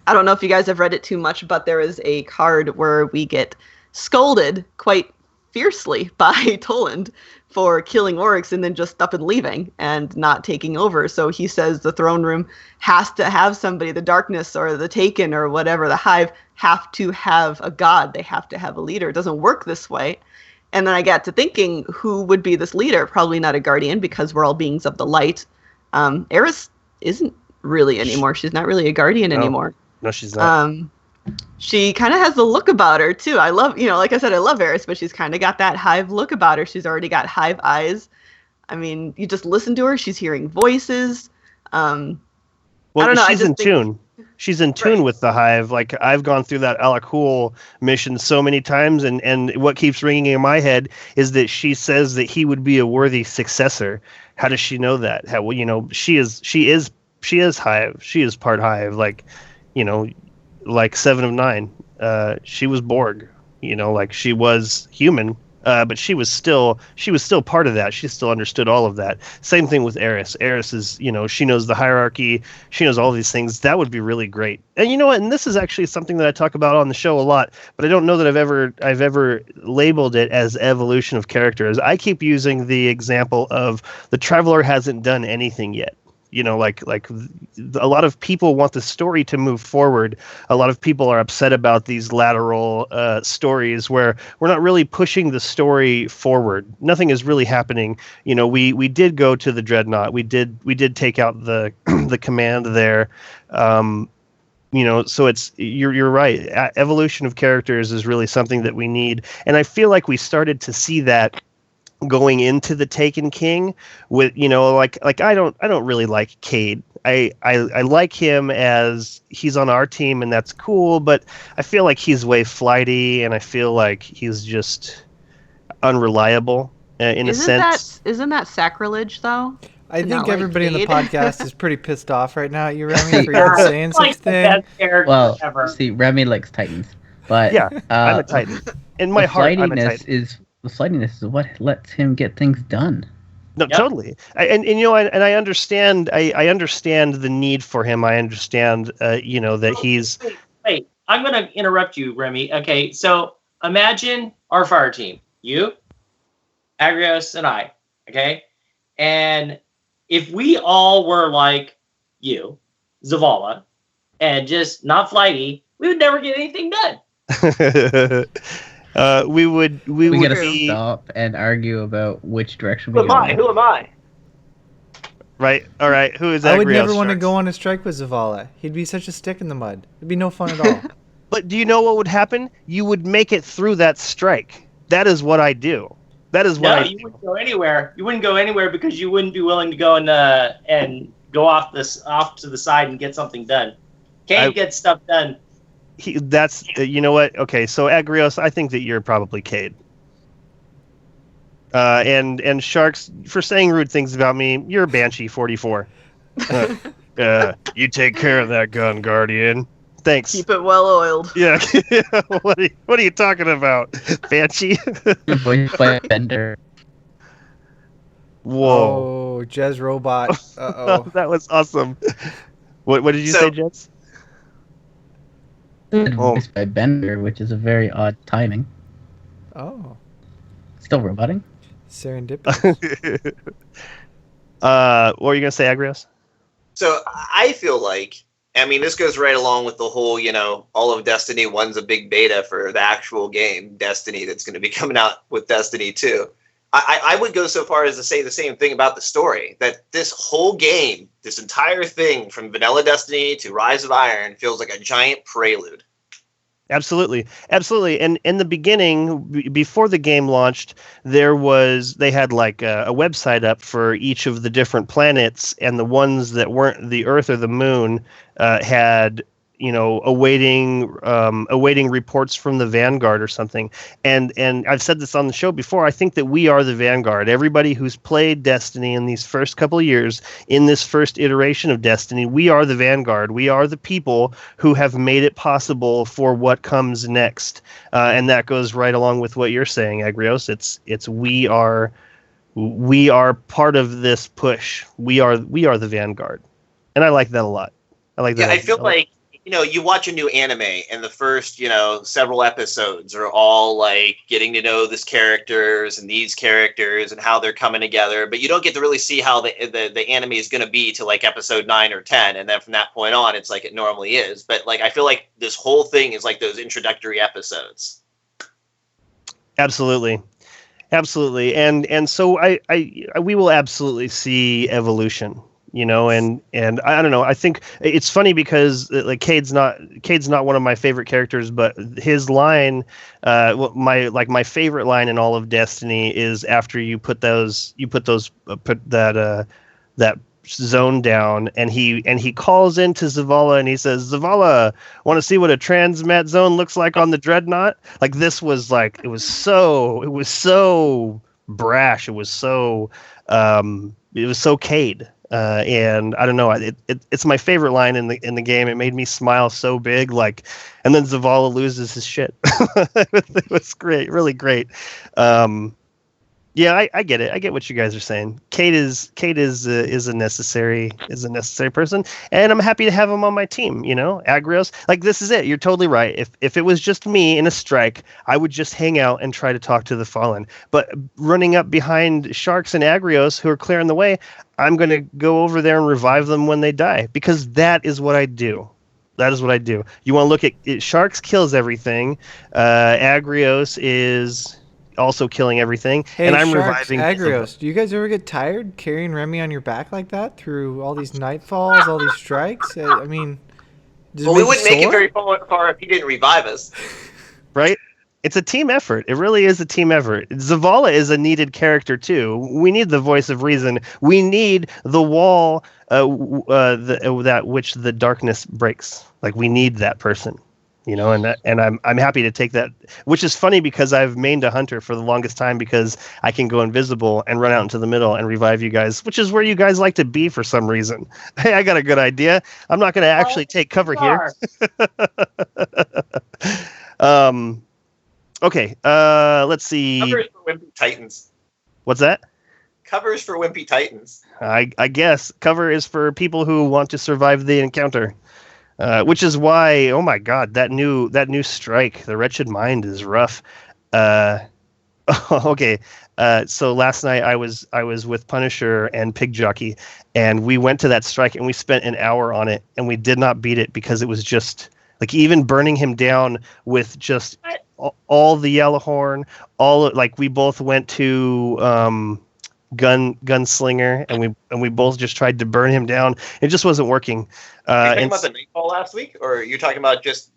I don't know if you guys have read it too much, but there is a card where we get scolded quite fiercely by Toland for killing Oryx and then just up and leaving and not taking over. So he says the throne room has to have somebody, the darkness or the Taken or whatever, the Hive have to have a god. They have to have a leader. It doesn't work this way. And then I got to thinking, who would be this leader? Probably not a guardian because we're all beings of the light. Eris isn't really anymore. She's not really a guardian anymore. No, she's not. She kind of has the look about her too. I love, like I said, I love Eris, but she's kind of got that Hive look about her. She's already got Hive eyes. I mean, you just listen to her. She's hearing voices. Well, I don't know. She's in tune. She's in tune with the Hive. Like, I've gone through that Alakul mission so many times, and what keeps ringing in my head is that she says that he would be a worthy successor. How does she know that? How, she is Hive. She is part Hive. Like, like 7 of 9. She was Borg. Like she was human, But she was still part of that. She still understood all of that. Same thing with Eris. Eris is, she knows the hierarchy. She knows all these things. That would be really great. And you know what? And this is actually something that I talk about on the show a lot, but I don't know that I've ever labeled it as evolution of characters. I keep using the example of the Traveler hasn't done anything yet. Like a lot of people want the story to move forward. A lot of people are upset about these lateral stories where we're not really pushing the story forward. Nothing is really happening. We did go to the Dreadnought. We did take out the the command there. So you're right. Evolution of characters is really something that we need, and I feel like we started to see that going into the Taken King with I don't really like Cade. I like him as he's on our team and that's cool, but I feel like he's way flighty and I feel like he's just unreliable in a sense. Isn't that sacrilege though? I think everybody in the Cade? podcast is pretty pissed off right now at you, Remy, for even saying such thing. Well, ever. see, Remy likes Titans, but Yeah, I'm a Titan. In my heart, I'm a Titan. The flightiness is what lets him get things done. No, Yep. totally. I understand. I understand the need for him. I understand. That he's. Wait, I'm going to interrupt you, Remy. Okay, so imagine our fire team. You, Agrios, and I. Okay? And if we all were like you, Zavala, and just not flighty, we would never get anything done. We would gotta stop and argue about which direction we Who go. am I? Right. All right. Who is I would Agrios, never want to Sharks? go on a strike with Zavala. He'd be such a stick in the mud. It'd be no fun at all. But do you know what would happen? You would make it through that strike. That is what I do. That is what No, I you do. wouldn't go anywhere. You wouldn't go anywhere because you wouldn't be willing to go and go off to the side and get something done. Cade gets stuff done. That's you know what? Okay, so Agrios, I think that you're probably Cade. And Sharks, for saying rude things about me, you're Banshee 44. You take care of that gun, Guardian. Thanks. Keep it well oiled. Yeah. What are you talking about, Banshee? Voiced by Bender. Whoa. Oh, Jez Robot. Uh-oh. That was awesome. What did you say, Jets? Voiced by Bender, which is a very odd timing. Oh. Still roboting. Serendipitous. What were you gonna say, Agrios? So I feel like, this goes right along with the whole, all of Destiny 1's a big beta for the actual game, Destiny, that's going to be coming out with Destiny 2. I would go so far as to say the same thing about the story, that this whole game, this entire thing from Vanilla Destiny to Rise of Iron feels like a giant prelude. Absolutely. And in the beginning, before the game launched, they had like a website up for each of the different planets, and the ones that weren't the Earth or the Moon had awaiting reports from the Vanguard or something. And I've said this on the show before. I think that we are the Vanguard. Everybody who's played Destiny in these first couple of years, in this first iteration of Destiny, we are the Vanguard. We are the people who have made it possible for what comes next. And that goes right along with what you're saying, Agrios. It's we are part of this push. We are the Vanguard. And I like that a lot. Yeah, I feel like, you watch a new anime and the first, several episodes are all like getting to know this characters and these characters and how they're coming together, but you don't get to really see how the anime is going to be to like episode 9 or 10. And then from that point on, it's like it normally is. But like, I feel like this whole thing is like those introductory episodes. Absolutely. And so we will absolutely see evolution. And I don't know. I think it's funny because like Cade's not one of my favorite characters, but his line, my favorite line in all of Destiny is after you put that zone down, and he calls into Zavala and he says, "Zavala, want to see what a transmat zone looks like on the Dreadnought?" Like this was like it was so brash. It was so Cade. and I don't know, it's my favorite line in the game. It made me smile so big, like, and then Zavala loses his shit. It was great, really great. Yeah, I get it. I get what you guys are saying. Kate is a necessary person, and I'm happy to have him on my team. You know, Agrios. Like, this is it. You're totally right. If it was just me in a strike, I would just hang out and try to talk to the fallen. But running up behind Sharks and Agrios, who are clearing the way, I'm going to go over there and revive them when they die, because that is what I do. That is what I do. You want to look at it, Sharks kills everything. Agrios is also killing everything, Hey, and I'm Sharks, reviving Agrios, do you guys ever get tired carrying Remy on your back like that through all these nightfalls, all these strikes? I mean, does Well, it we make wouldn't you make it sore? very far if he didn't revive us. right? It's a team effort. It really is a team effort. Zavala is a needed character too. We need the voice of reason. We need the wall that which the darkness breaks. Like, we need that person. You know, and I'm happy to take that, which is funny because I've mained a hunter for the longest time, because I can go invisible and run out into the middle and revive you guys, which is where you guys like to be for some reason. Hey, I got a good idea. I'm not going to actually take cover here. Okay, let's see. Covers for Wimpy Titans. What's that? Covers for Wimpy Titans. I guess cover is for people who want to survive the encounter. Which is why, oh my God, that new strike, the Wretched Mind, is rough. Okay, so last night I was with Punisher and Pig Jockey, and we went to that strike and we spent an hour on it, and we did not beat it because it was just like, even burning him down with just all the yellow horn, like, we both went to Gunslinger, and we both just tried to burn him down. It just wasn't working. Are you talking about the Nightfall last week, or you're talking about just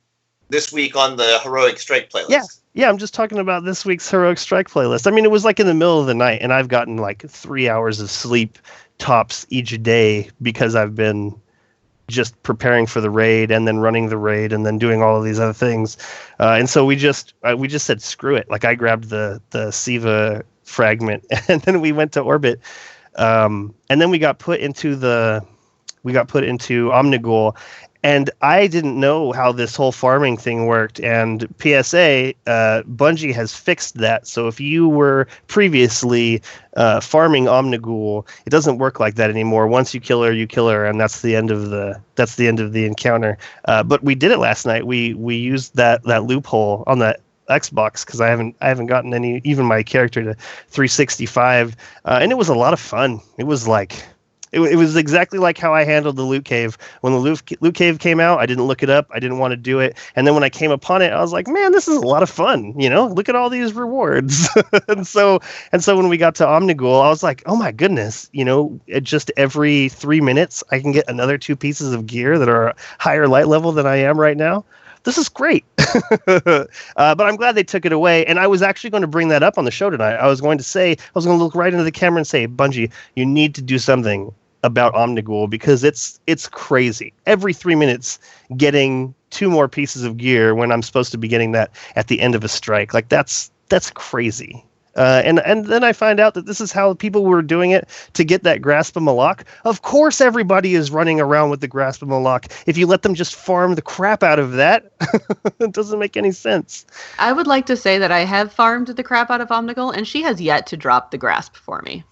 this week on the Heroic Strike playlist? Yeah, I'm just talking about this week's Heroic Strike playlist. I mean, it was like in the middle of the night, and I've gotten like 3 hours of sleep tops each day because I've been just preparing for the raid and then running the raid and then doing all of these other things. And so we just said, screw it. Like, I grabbed the Siva fragment and then we went to orbit. And then we got put into Omnigul, and I didn't know how this whole farming thing worked. And PSA, Bungie has fixed that. So if you were previously farming Omnigul, it doesn't work like that anymore. Once you kill her, and that's the end of the encounter. But we did it last night. We used that loophole on that Xbox, because I haven't gotten any, even my character, to 365, and it was a lot of fun. It was like, it was exactly like how I handled the loot cave. When the loot cave came out, I didn't look it up. I didn't want to do it. And then when I came upon it, I was like, man, this is a lot of fun. You know, look at all these rewards. and so when we got to Omnigul, I was like, oh my goodness, you know, just every 3 minutes, I can get another 2 pieces of gear that are higher light level than I am right now. This is great. But I'm glad they took it away. And I was actually going to bring that up on the show tonight. I was going to look right into the camera and say, Bungie, you need to do something about Omnigul, because it's crazy. Every 3 minutes, getting 2 more pieces of gear when I'm supposed to be getting that at the end of a strike. Like, that's crazy. And then I find out that this is how people were doing it to get that Grasp of Malak. Of course, everybody is running around with the Grasp of Malak. If you let them just farm the crap out of that, it doesn't make any sense. I would like to say that I have farmed the crap out of Omnigul, and she has yet to drop the Grasp for me.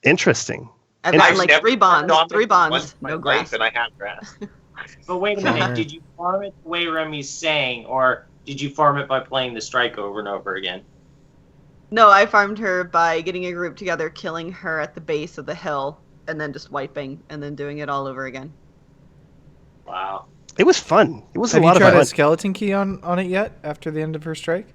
Interesting. I've gotten like 3 bonds, no Grasp. And I have Grasp. But wait a minute, did you farm it the way Remy's saying, or did you farm it by playing the strike over and over again? No, I farmed her by getting a group together, killing her at the base of the hill, and then just wiping, and then doing it all over again. Wow. It was fun. It was a lot of fun. Have you tried a skeleton key on it yet after the end of her strike?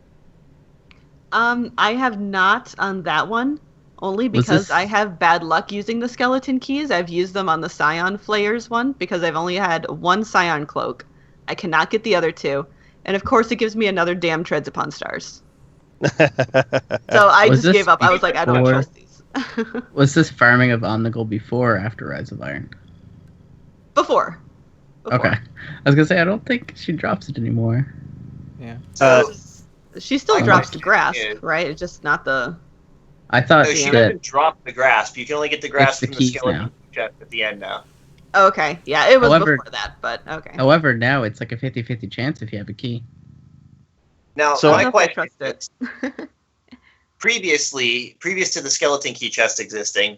I have not on that one, only because I have bad luck using the skeleton keys. I've used them on the Scion Flayers one, because I've only had 1 Scion Cloak. I cannot get the other 2. And of course it gives me another damn Treads Upon Stars. So I just gave up. I was like, I don't trust these. Was this farming of Omnigul before or after Rise of Iron? Before. Okay. I was going to say, I don't think she drops it anymore. Yeah. She still drops the Grasp, right? It's just not the I thought No, she Yeah. doesn't drop the grasp. You can only get the grasp the from the keys skeleton now. chest at the end now. Okay, yeah, it was However- before that, but okay. However, now it's like a 50-50 chance if you have a key. Now, So- I my don't know if I question trust is, previous to the skeleton key chest existing,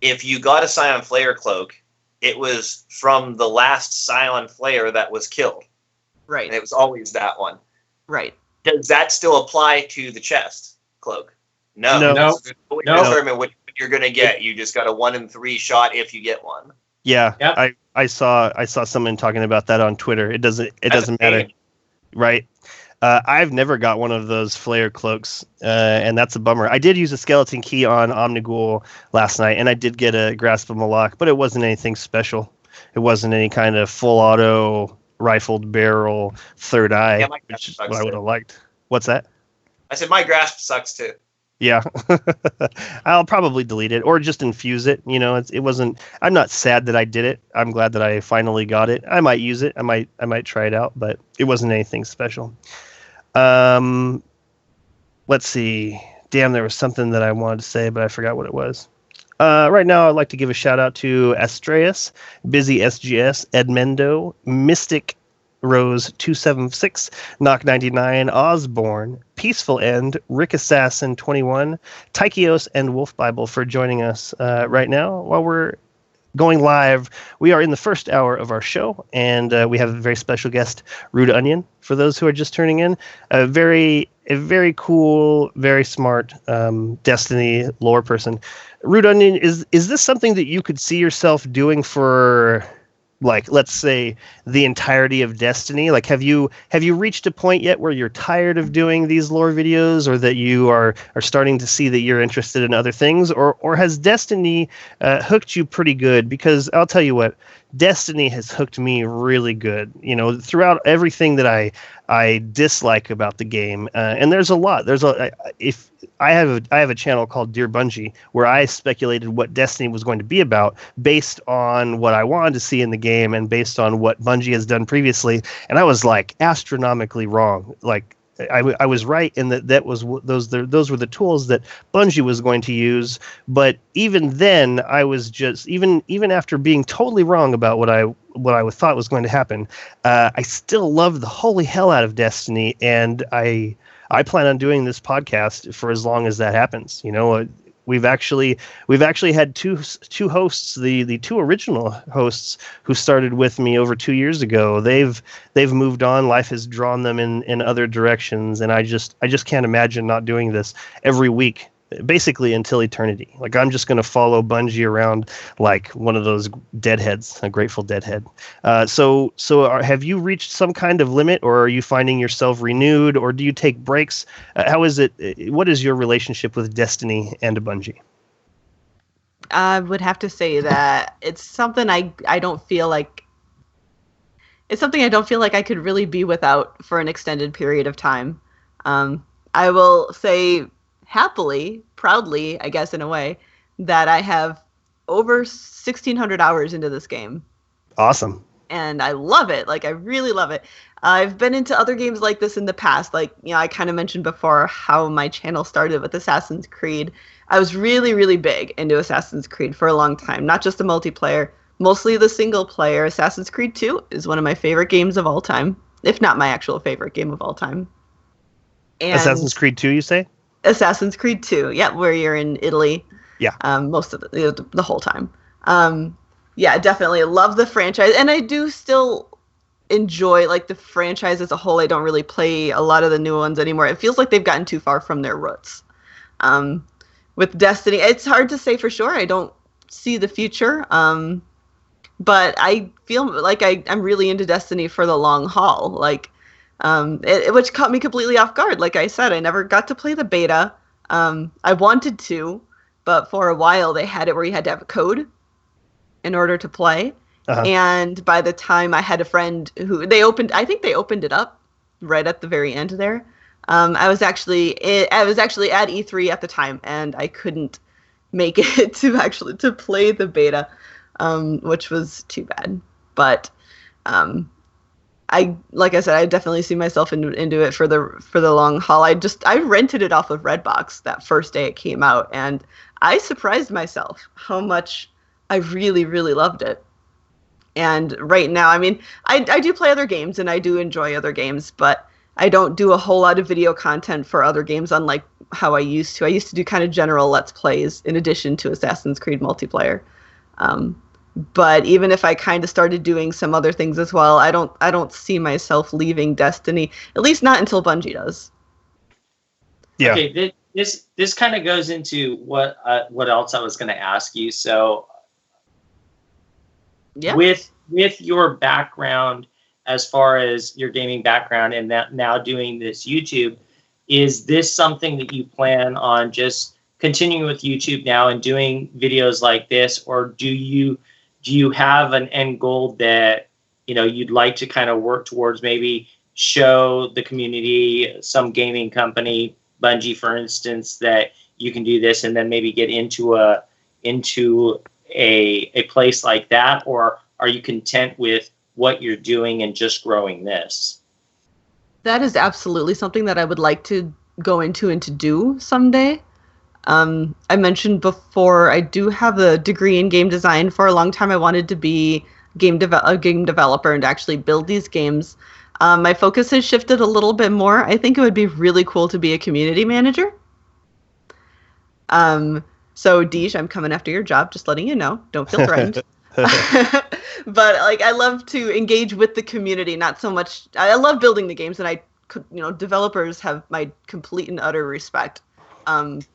if you got a Scion Flayer cloak, it was from the last Scion Flayer that was killed, and Right, it was always that one. right. Does that still apply to the chest cloak? No. No. No. You No. determine what you're going to get. You just got a 1 in 3 shot if you get one. Yeah, Yep. I saw someone talking about that on Twitter. It doesn't That's matter, insane. right? I've never got one of those flare cloaks, and that's a bummer. I did use a skeleton key on Omnigul last night, and I did get a grasp of Malak, but it wasn't anything special. It wasn't any kind of full auto rifled barrel third eye, Yeah, my which is grasp what I sucks would too. have liked. What's that? I said my grasp sucks too. Yeah, I'll probably delete it or just infuse it. You know, it wasn't. I'm not sad that I did it. I'm glad that I finally got it. I might use it. I might try it out, but it wasn't anything special. Let's see. Damn, there was something that I wanted to say, but I forgot what it was. Right now, I'd like to give a shout out to Astreus, Busy SGS, Edmendo, Mystic Rose 276, Knock 99, Osborne, Peaceful End, Rick Assassin 21, Tychios, and Wolf Bible for joining us right now while we're going live. We are in the first hour of our show, and we have a very special guest, RudeOnion, for those who are just turning in. A very cool, very smart Destiny lore person. RudeOnion, is this something that you could see yourself doing for, like, let's say, the entirety of Destiny? Like, have you reached a point yet where you're tired of doing these lore videos, or that you are starting to see that you're interested in other things, or has Destiny hooked you pretty good? Because I'll tell you what, Destiny has hooked me really good. You know, throughout everything that I dislike about the game, and there's a lot. If I have a channel called Dear Bungie where I speculated what Destiny was going to be about based on what I wanted to see in the game and based on what Bungie has done previously, and I was like astronomically wrong. Like I was right in that was those were the tools that Bungie was going to use. But even then, I was just even after being totally wrong about what I thought was going to happen, I still love the holy hell out of Destiny, and I plan on doing this podcast for as long as that happens. You know, we've actually had two hosts, the two original hosts who started with me over 2 years ago. They've moved on. Life has drawn them in other directions, and I just can't imagine not doing this every week, basically until eternity. Like, I'm just going to follow Bungie around like one of those deadheads, a Grateful Deadhead. So have you reached some kind of limit, or are you finding yourself renewed, or do you take breaks? How is it? What is your relationship with Destiny and Bungie? I would have to say that it's something I don't feel like I could really be without for an extended period of time. I will say happily, proudly, I guess in a way, that I have over 1,600 hours into this game. Awesome. And I love it. Like, I really love it. I've been into other games like this in the past. Like, you know, I kind of mentioned before how my channel started with Assassin's Creed. I was really, really big into Assassin's Creed for a long time. Not just the multiplayer, mostly the single player. Assassin's Creed 2 is one of my favorite games of all time, if not my actual favorite game of all time. And Assassin's Creed 2, you say? Assassin's Creed 2, yeah, where you're in Italy. Yeah. Most of the whole time. Yeah, definitely love the franchise, and I do still enjoy like the franchise as a whole. I don't really play a lot of the new ones anymore. It feels like they've gotten too far from their roots. With Destiny, it's hard to say for sure. I don't see the future, but I feel like I'm really into Destiny for the long haul. Like, which caught me completely off guard. Like I said, I never got to play the beta. I wanted to, but for a while they had it where you had to have a code in order to play. Uh-huh. And by the time I had a friend who I think they opened it up right at the very end there. I was actually at E3 at the time, and I couldn't make it to play the beta, which was too bad. But like I said, I definitely see myself into it for the long haul. I rented it off of Redbox that first day it came out, and I surprised myself how much I really, really loved it. And right now, I mean, I do play other games and I do enjoy other games, but I don't do a whole lot of video content for other games, unlike how I used to. I used to do kind of general Let's Plays in addition to Assassin's Creed multiplayer. But even if I kind of started doing some other things as well, I don't see myself leaving Destiny, at least not until Bungie does. Yeah. Okay, this kind of goes into what else I was going to ask you. So, Yeah. with your background, as far as your gaming background, and that now doing this YouTube, is this something that you plan on just continuing with YouTube now and doing videos like this, or do you have an end goal that you'd like to kind of work towards, maybe show the community, some gaming company, Bungie for instance, that you can do this, and then maybe get into a place like that? Or are you content with what you're doing and just growing this? That is absolutely something that I would like to go into and to do someday. I mentioned before, I do have a degree in game design. For a long time, I wanted to be a game developer and actually build these games. My focus has shifted a little bit more. I think it would be really cool to be a community manager. So, Deej, I'm coming after your job, just letting you know. Don't feel threatened. But I love to engage with the community, not so much. I love building the games, and developers have my complete and utter respect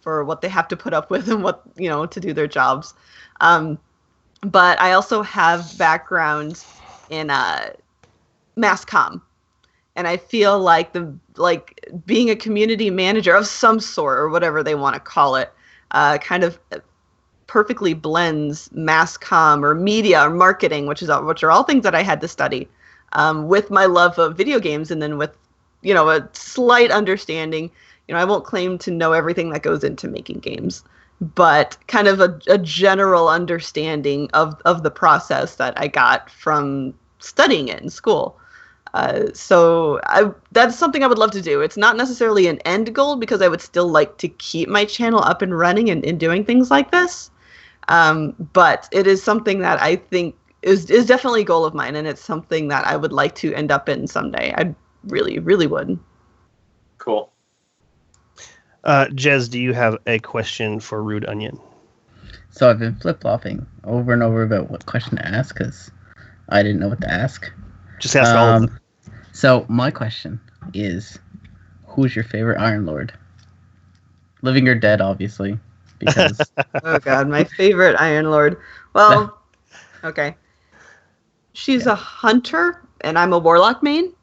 for what they have to put up with and what to do their jobs. But I also have background in mass comm, and I feel like being a community manager of some sort, or whatever they want to call it, kind of perfectly blends mass comm or media or marketing, which are all things that I had to study, with my love of video games, and then with a slight understanding. I won't claim to know everything that goes into making games, but kind of a general understanding of the process that I got from studying it in school. So that's something I would love to do. It's not necessarily an end goal, because I would still like to keep my channel up and running and doing things like this. But it is something that I think is definitely a goal of mine, and it's something that I would like to end up in someday. I really, really would. Cool. Jez, do you have a question for RudeOnion? So I've been flip-flopping over and over about what question to ask, because I didn't know what to ask. Just ask all of them. So my question is, who's your favorite Iron Lord? Living or dead, obviously, because... Oh god, my favorite Iron Lord. Well, okay. She's a hunter, and I'm a warlock main.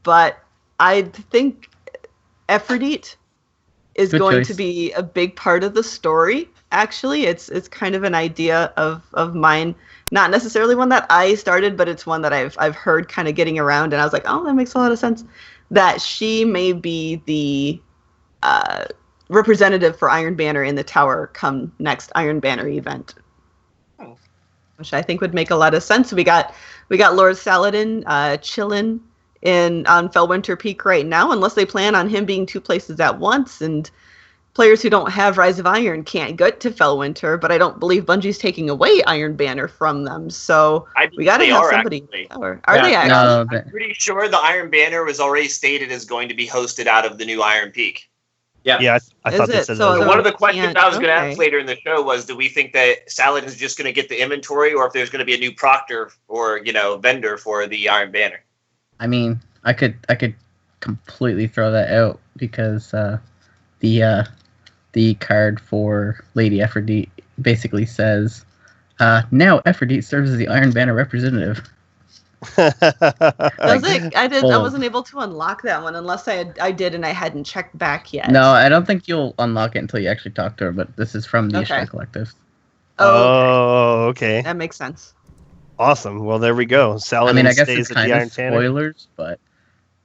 But I think Aphrodite is Good going choice. to be a big part of the story. Actually, it's kind of an idea of mine, not necessarily one that I started, but it's one that I've heard kind of getting around, and I was like, oh, that makes a lot of sense. That she may be the representative for Iron Banner in the tower come next Iron Banner event, which I think would make a lot of sense. We got Lord Saladin chilling on Fellwinter Peak right now, unless they plan on him being two places at once, and players who don't have Rise of Iron can't get to Fellwinter, but I don't believe Bungie's taking away Iron Banner from them, so we gotta have somebody. Are they actually? No, I'm pretty sure the Iron Banner was already stated as going to be hosted out of the new Iron Peak. Yeah, I thought Is they it? said So that. One of the questions I was going to okay. ask later in the show was, do we think that Saladin's just going to get the inventory, or if there's going to be a new proctor or vendor for the Iron Banner? I mean, I could completely throw that out, because the card for Lady Aphrodite basically says, now Aphrodite serves as the Iron Banner representative. Does it? I Well, wasn't able to unlock that one unless I did and I hadn't checked back yet. No, I don't think you'll unlock it until you actually talk to her, but this is from the Okay. Ishtar Collective. Oh, okay. that makes sense. Awesome. Well, there we go. I Saladin mean, I guess stays it's at the kind Iron of Banner. spoilers, but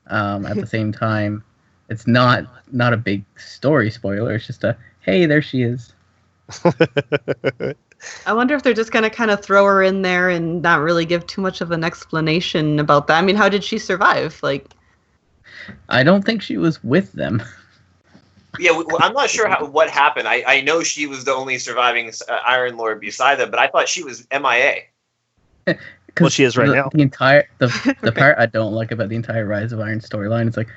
at the same time, it's not a big story spoiler. It's just hey, there she is. I wonder if they're just going to kind of throw her in there and not really give too much of an explanation about that. I mean, how did she survive? Like, I don't think she was with them. Yeah, I'm not sure what happened. I know she was the only surviving Iron Lord beside them, but I thought she was MIA. Well, she is right now. The part I don't like about the entire Rise of Iron storyline is like,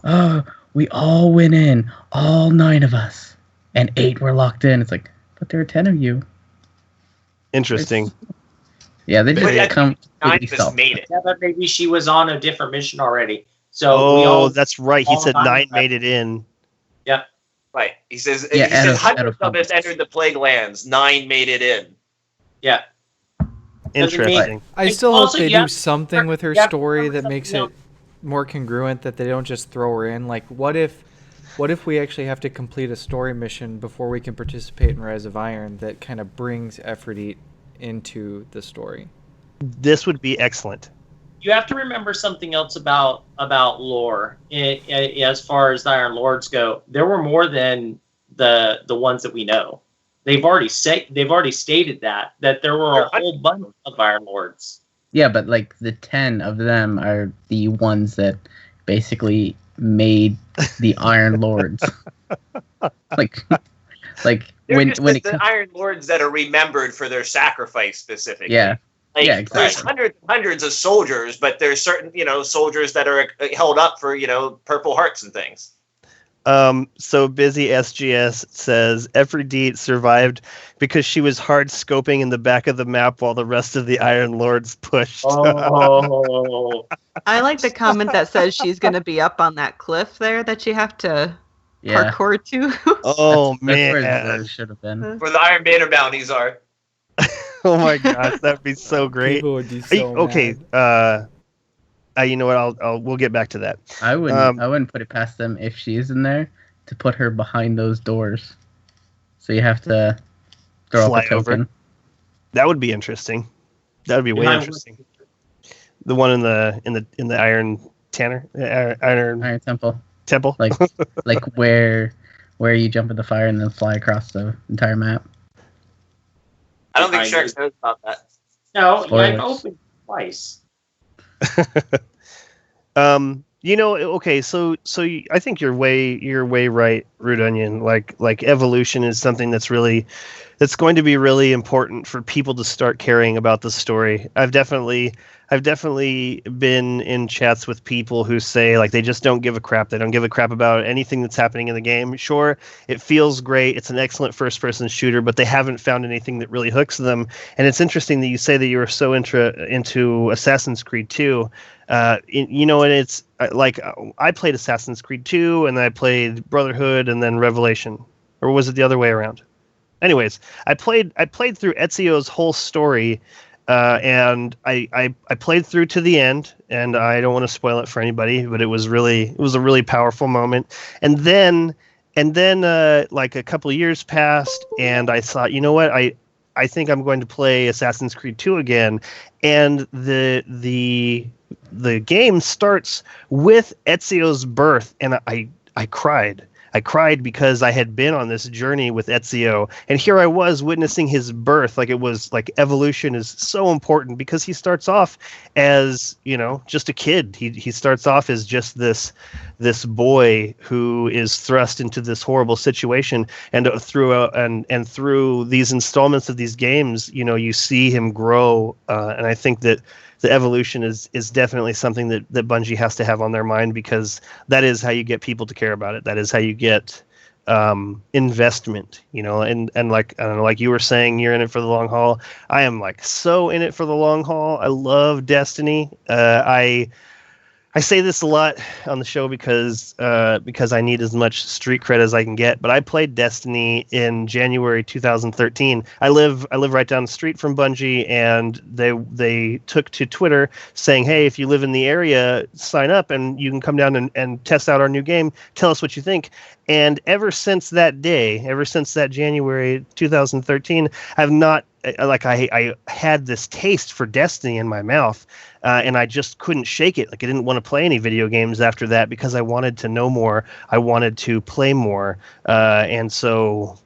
oh, we all went in, all 9 of us, and 8 were locked in. It's like, but there are 10 of you. Interesting. Yeah, they just come. 9 of us made it. Yeah, but maybe she was on a different mission already. So we all. That's right. He all said 9 9 made it in. Yep. Right. He says Yeah, he says out hundreds of us entered the Plague Lands. 9 made it in. Yeah. Interesting. I still Also, hope they you do have- something with her you have to story remember that makes it something more congruent, that they don't just throw her in. Like, what if we actually have to complete a story mission before we can participate in Rise of Iron that kind of brings Aphrodite into the story? This would be excellent. You have to remember something else about lore. As far as the Iron Lords go, there were more than the ones that we know. They've already stated that there were a whole bunch of Iron Lords. Yeah, but like the 10 of them are the ones that basically made the Iron Lords. like They're when just when the, it the comes, Iron Lords that are remembered for their sacrifice specifically. yeah. Like, Yeah, exactly. There's hundreds of soldiers, but there's certain, soldiers that are held up for, Purple Hearts and things. So Busy SGS says Aphrodite survived because she was hard scoping in the back of the map while the rest of the Iron Lords pushed. Oh. I like the comment that says she's going to be up on that cliff there that you have to Yeah. parkour to. Oh That's where man! it should have been. Where the Iron Banner bounties are. Oh my gosh, that'd be so great. People would be Are you- so okay, mad. you know what? We'll get back to that. I wouldn't put it past them if she is in there to put her behind those doors. So you have to throw Fly up a token. over. That would be interesting. That would be way I would- interesting. The one in the Iron Tanner, Iron Iron Temple. Temple. Like where you jump in the fire and then fly across the entire map. I don't think I Sharks do. knows about that. No, I've Spoilers. opened twice. Okay, so I think you're way right, RudeOnion. Like evolution is something that's going to be really important for people to start caring about the story. I've definitely been in chats with people who say like they just don't give a crap. They don't give a crap about anything that's happening in the game. Sure, it feels great. It's an excellent first-person shooter, but they haven't found anything that really hooks them. And it's interesting that you say that you were so into Assassin's Creed 2. And it's like I played Assassin's Creed 2 and I played Brotherhood and then Revelation, or was it the other way around? Anyways, I played through Ezio's whole story, and I played through to the end, and I don't want to spoil it for anybody, but it was a really powerful moment. And then like a couple of years passed, and I thought, you know what, I think I'm going to play Assassin's Creed 2 again, and the game starts with Ezio's birth, and I cried. I cried because I had been on this journey with Ezio, and here I was witnessing his birth. Like, it was like evolution is so important because he starts off as, just a kid. He starts off as just this boy who is thrust into this horrible situation, and through these installments of these games, you see him grow, and I think that the evolution is definitely something that Bungie has to have on their mind, because that is how you get people to care about it. That is how you get investment, and like, I don't know, like you were saying, you're in it for the long haul. I am like so in it for the long haul. I love Destiny. I say this a lot on the show because I need as much street cred as I can get. But I played Destiny in January 2013. I live right down the street from Bungie, and they took to Twitter saying, "Hey, if you live in the area, sign up and you can come down and test out our new game. Tell us what you think." And ever since that January 2013, I've not I had this taste for Destiny in my mouth. And I just couldn't shake it. Like, I didn't want to play any video games after that because I wanted to know more. I wanted to play more. And so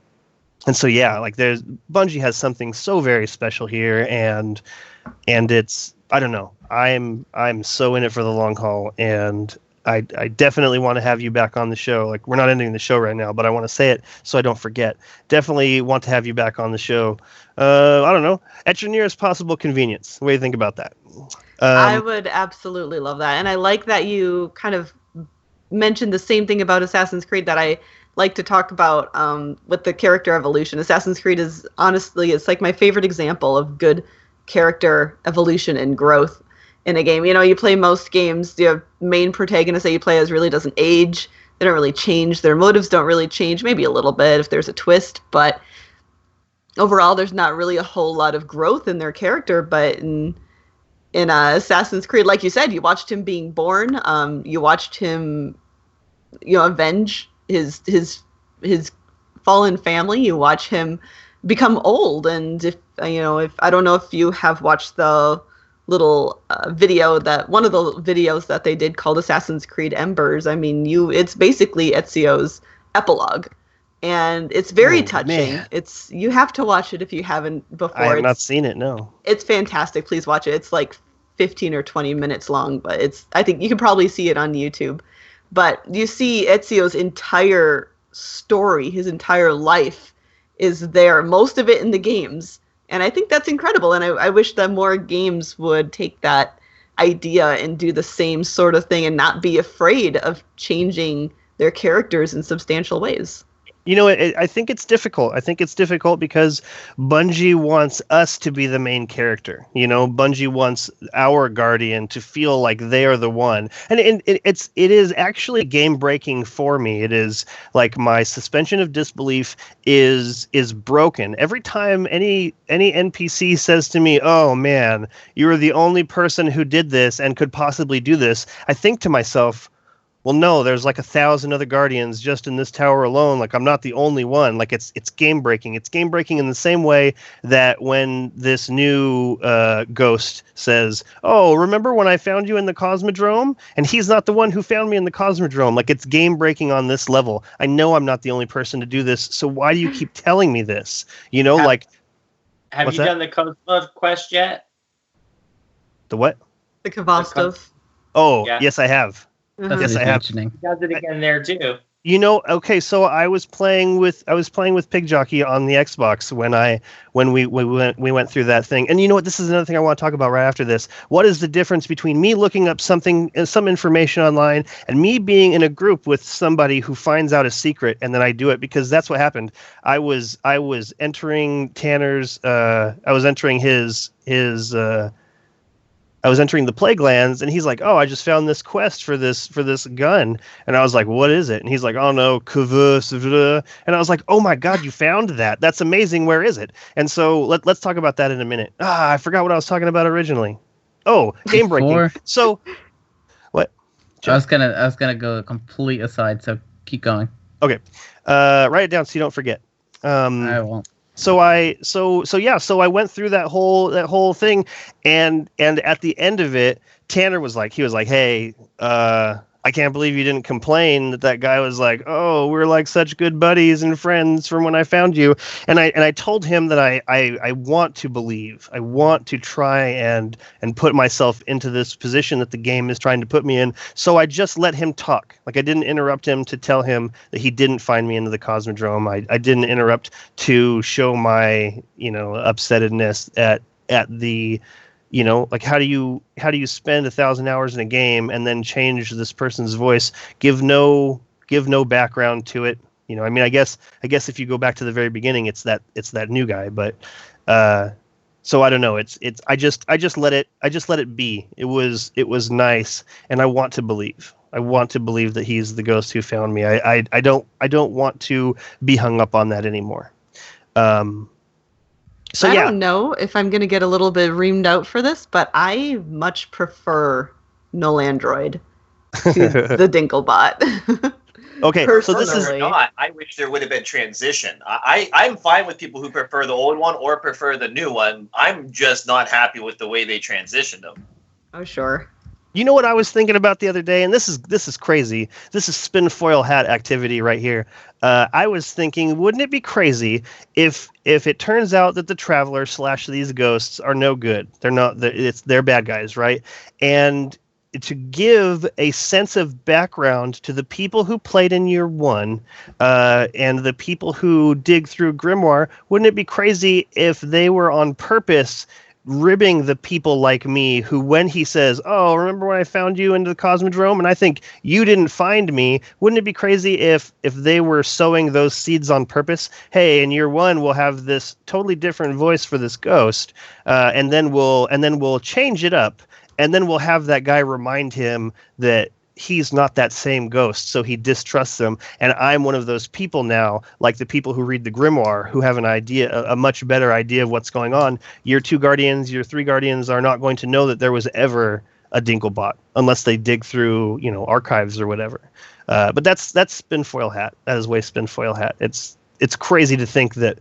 so yeah, like there's Bungie has something so very special here, and it's, I don't know, I'm so in it for the long haul, and I definitely want to have you back on the show. Like, we're not ending the show right now, but I want to say it so I don't forget. Definitely want to have you back on the show. I don't know, at your nearest possible convenience. What do you think about that? I would absolutely love that. And I like that you kind of mentioned the same thing about Assassin's Creed that I like to talk about with the character evolution. Assassin's Creed is, honestly, it's like my favorite example of good character evolution and growth in a game. You know, you play most games, the main protagonist that you play as really doesn't age. They don't really change. Their motives don't really change. Maybe a little bit if there's a twist, but overall, there's not really a whole lot of growth in their character. But in Assassin's Creed, like you said, you watched him being born. You watched him, avenge his fallen family. You watch him become old, and if I don't know if you have watched the little one of the videos that they did called Assassin's Creed Embers. I mean, it's basically Ezio's epilogue, and it's very touching. Man. You have to watch it if you haven't before. I have not seen it. No, it's fantastic. Please watch it. It's like 15 or 20 minutes long, but I think you can probably see it on YouTube. But you see Ezio's entire story, his entire life is there, most of it in the games. And I think that's incredible. And I wish that more games would take that idea and do the same sort of thing and not be afraid of changing their characters in substantial ways. I think it's difficult. I think it's difficult because Bungie wants us to be the main character. Bungie wants our Guardian to feel like they are the one. And it is actually game breaking for me. It is like my suspension of disbelief is broken. Every time any NPC says to me, "Oh man, you are the only person who did this and could possibly do this," I think to myself, well, no, there's like 1,000 other Guardians just in this tower alone. Like, I'm not the only one. Like, it's game breaking. It's game breaking in the same way that when this new ghost says, "Oh, remember when I found you in the Cosmodrome?" And he's not the one who found me in the Cosmodrome. Like, it's game breaking on this level. I know I'm not the only person to do this. So why do you keep telling me this? Have you done the Cosmod quest yet? The what? The Kavastov. Oh, yeah. Yes, I have. That's Yes, I have. He does it again there too. Okay, so I was playing with Pig Jockey on the Xbox when we went through that thing. And you know what? This is another thing I want to talk about right after this. What is the difference between me looking up some information online and me being in a group with somebody who finds out a secret and then I do it? Because that's what happened. I was entering Tanner's. I was entering his. I was entering the Plague Lands, and he's like, "Oh, I just found this quest for this gun," and I was like, "What is it?" And he's like, "Oh no, and I was like, "Oh my God, you found that? That's amazing. Where is it?" And so let's talk about that in a minute. I forgot what I was talking about originally. Oh, game breaking. So, what? I was gonna go a complete aside, so keep going. Okay, write it down so you don't forget. I won't. So I went through that whole thing, and at the end of it, Tanner was like, "Hey, I can't believe you didn't complain that guy was like, oh, we're like such good buddies and friends from when I found you." And I told him that I want to believe, I want to try and put myself into this position that the game is trying to put me in. So I just let him talk. Like, I didn't interrupt him to tell him that he didn't find me into the Cosmodrome. I didn't interrupt to show my, upsettedness at the, like, how do you spend 1,000 hours in a game and then change this person's voice, give no background to it? I guess if you go back to the very beginning, it's that new guy, but so I don't know. I just let it be. It was nice, and I want to believe. I want to believe that he's the ghost who found me. I don't want to be hung up on that anymore. So I yeah. don't know if I'm going to get a little bit reamed out for this, but I much prefer Null Android to the Dinklebot. Okay, so this is not. I wish there would have been transition. I'm fine with people who prefer the old one or prefer the new one. I'm just not happy with the way they transitioned them. Oh, sure. You know what I was thinking about the other day, and this is crazy. This is spin foil hat activity right here. I was thinking, wouldn't it be crazy if it turns out that the traveler / these ghosts are no good? They're not. They're bad guys, right? And to give a sense of background to the people who played in year one, and the people who dig through Grimoire, wouldn't it be crazy if they were on purpose ribbing the people like me who, when he says, oh, remember when I found you into the Cosmodrome and I think you didn't find me, wouldn't it be crazy if they were sowing those seeds on purpose? Hey, in year one we'll have this totally different voice for this ghost, and then we'll change it up, and then we'll have that guy remind him that he's not that same ghost, so he distrusts them. And I'm one of those people now, like the people who read the Grimoire, who have an idea, a much better idea of what's going on. Year 2 Guardians, Year 3 Guardians are not going to know that there was ever a Dinklebot unless they dig through, archives or whatever. But that's spin foil hat. That is way spin foil hat. It's crazy to think that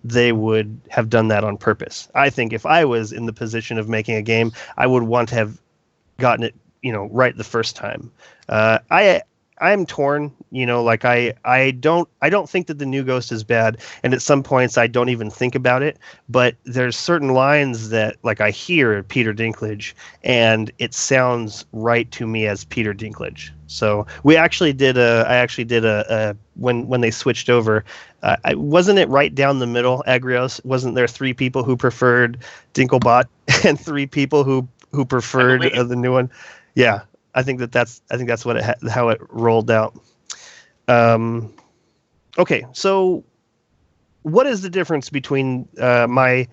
they would have done that on purpose. I think if I was in the position of making a game, I would want to have gotten it right the first time. I'm torn, I don't think that the new Ghost is bad, and at some points I don't even think about it, but there's certain lines that I hear Peter Dinklage and it sounds right to me as Peter Dinklage. So I actually did a when they switched over, wasn't it right down the middle, Agrios? Wasn't there 3 people who preferred Dinklebot and 3 people who preferred the new one? Yeah, I think that's what how it rolled out. Okay, so what is the difference between my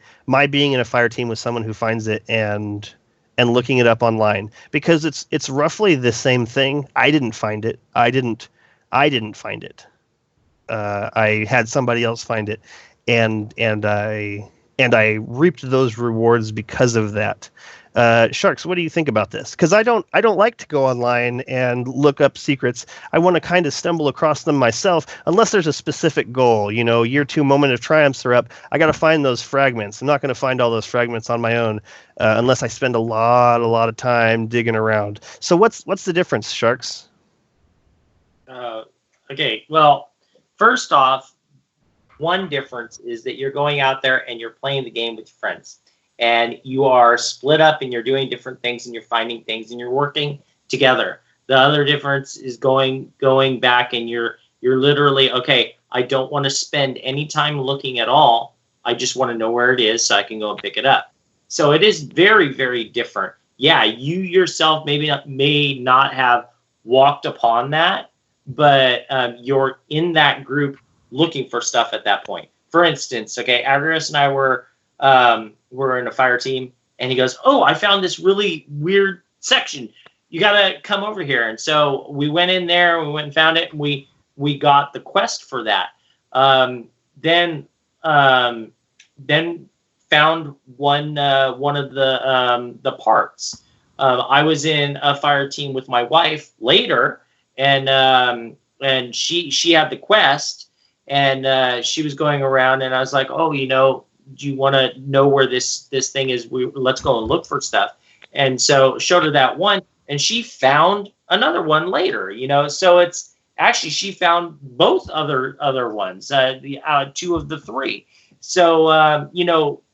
being in a fire team with someone who finds it and looking it up online? Because it's roughly the same thing. I didn't find it. I didn't find it. I had somebody else find it, and I reaped those rewards because of that. Sharks, what do you think about this? Because I don't like to go online and look up secrets. I want to kind of stumble across them myself, unless there's a specific goal. Year 2 Moment of Triumphs are up. I got to find those fragments. I'm not going to find all those fragments on my own unless I spend a lot of time digging around. So what's the difference, Sharks? Okay, well, first off, one difference is that you're going out there and you're playing the game with your friends. And you are split up and you're doing different things and you're finding things and you're working together. The other difference is going back and you're literally, okay, I don't want to spend any time looking at all. I just want to know where it is so I can go and pick it up. So it is very, very different. Yeah, you yourself may not have walked upon that, but you're in that group looking for stuff at that point. For instance, okay, Agrios and I were in a fire team, and he goes, oh, I found this really weird section. You got to come over here. And so we went in there, we went and found it, and we got the quest for that. Then found one of the parts. I was in a fire team with my wife later, and she had the quest, and she was going around, and I was like, oh, do you want to know where this thing is? Let's go and look for stuff. And so showed her that one, and she found another one later, so it's actually, she found both other ones, the 2 of the 3. So,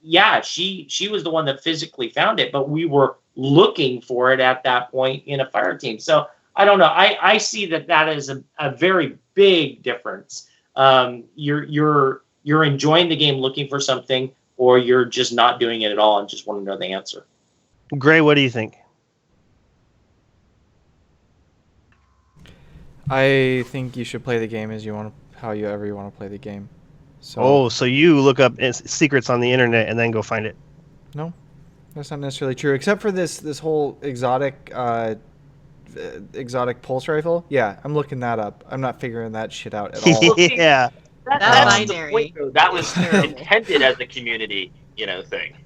yeah, she was the one that physically found it, but we were looking for it at that point in a fire team. So I don't know. I see that is a very big difference. You're enjoying the game looking for something, or you're just not doing it at all and just want to know the answer. Gray, what do you think? I think you should play the game however you want to play the game. So, so you look up secrets on the internet and then go find it? No, that's not necessarily true. Except for this whole exotic pulse rifle. Yeah, I'm looking that up. I'm not figuring that shit out at all. Yeah. That's the binary. point, though. That was intended as a community, thing.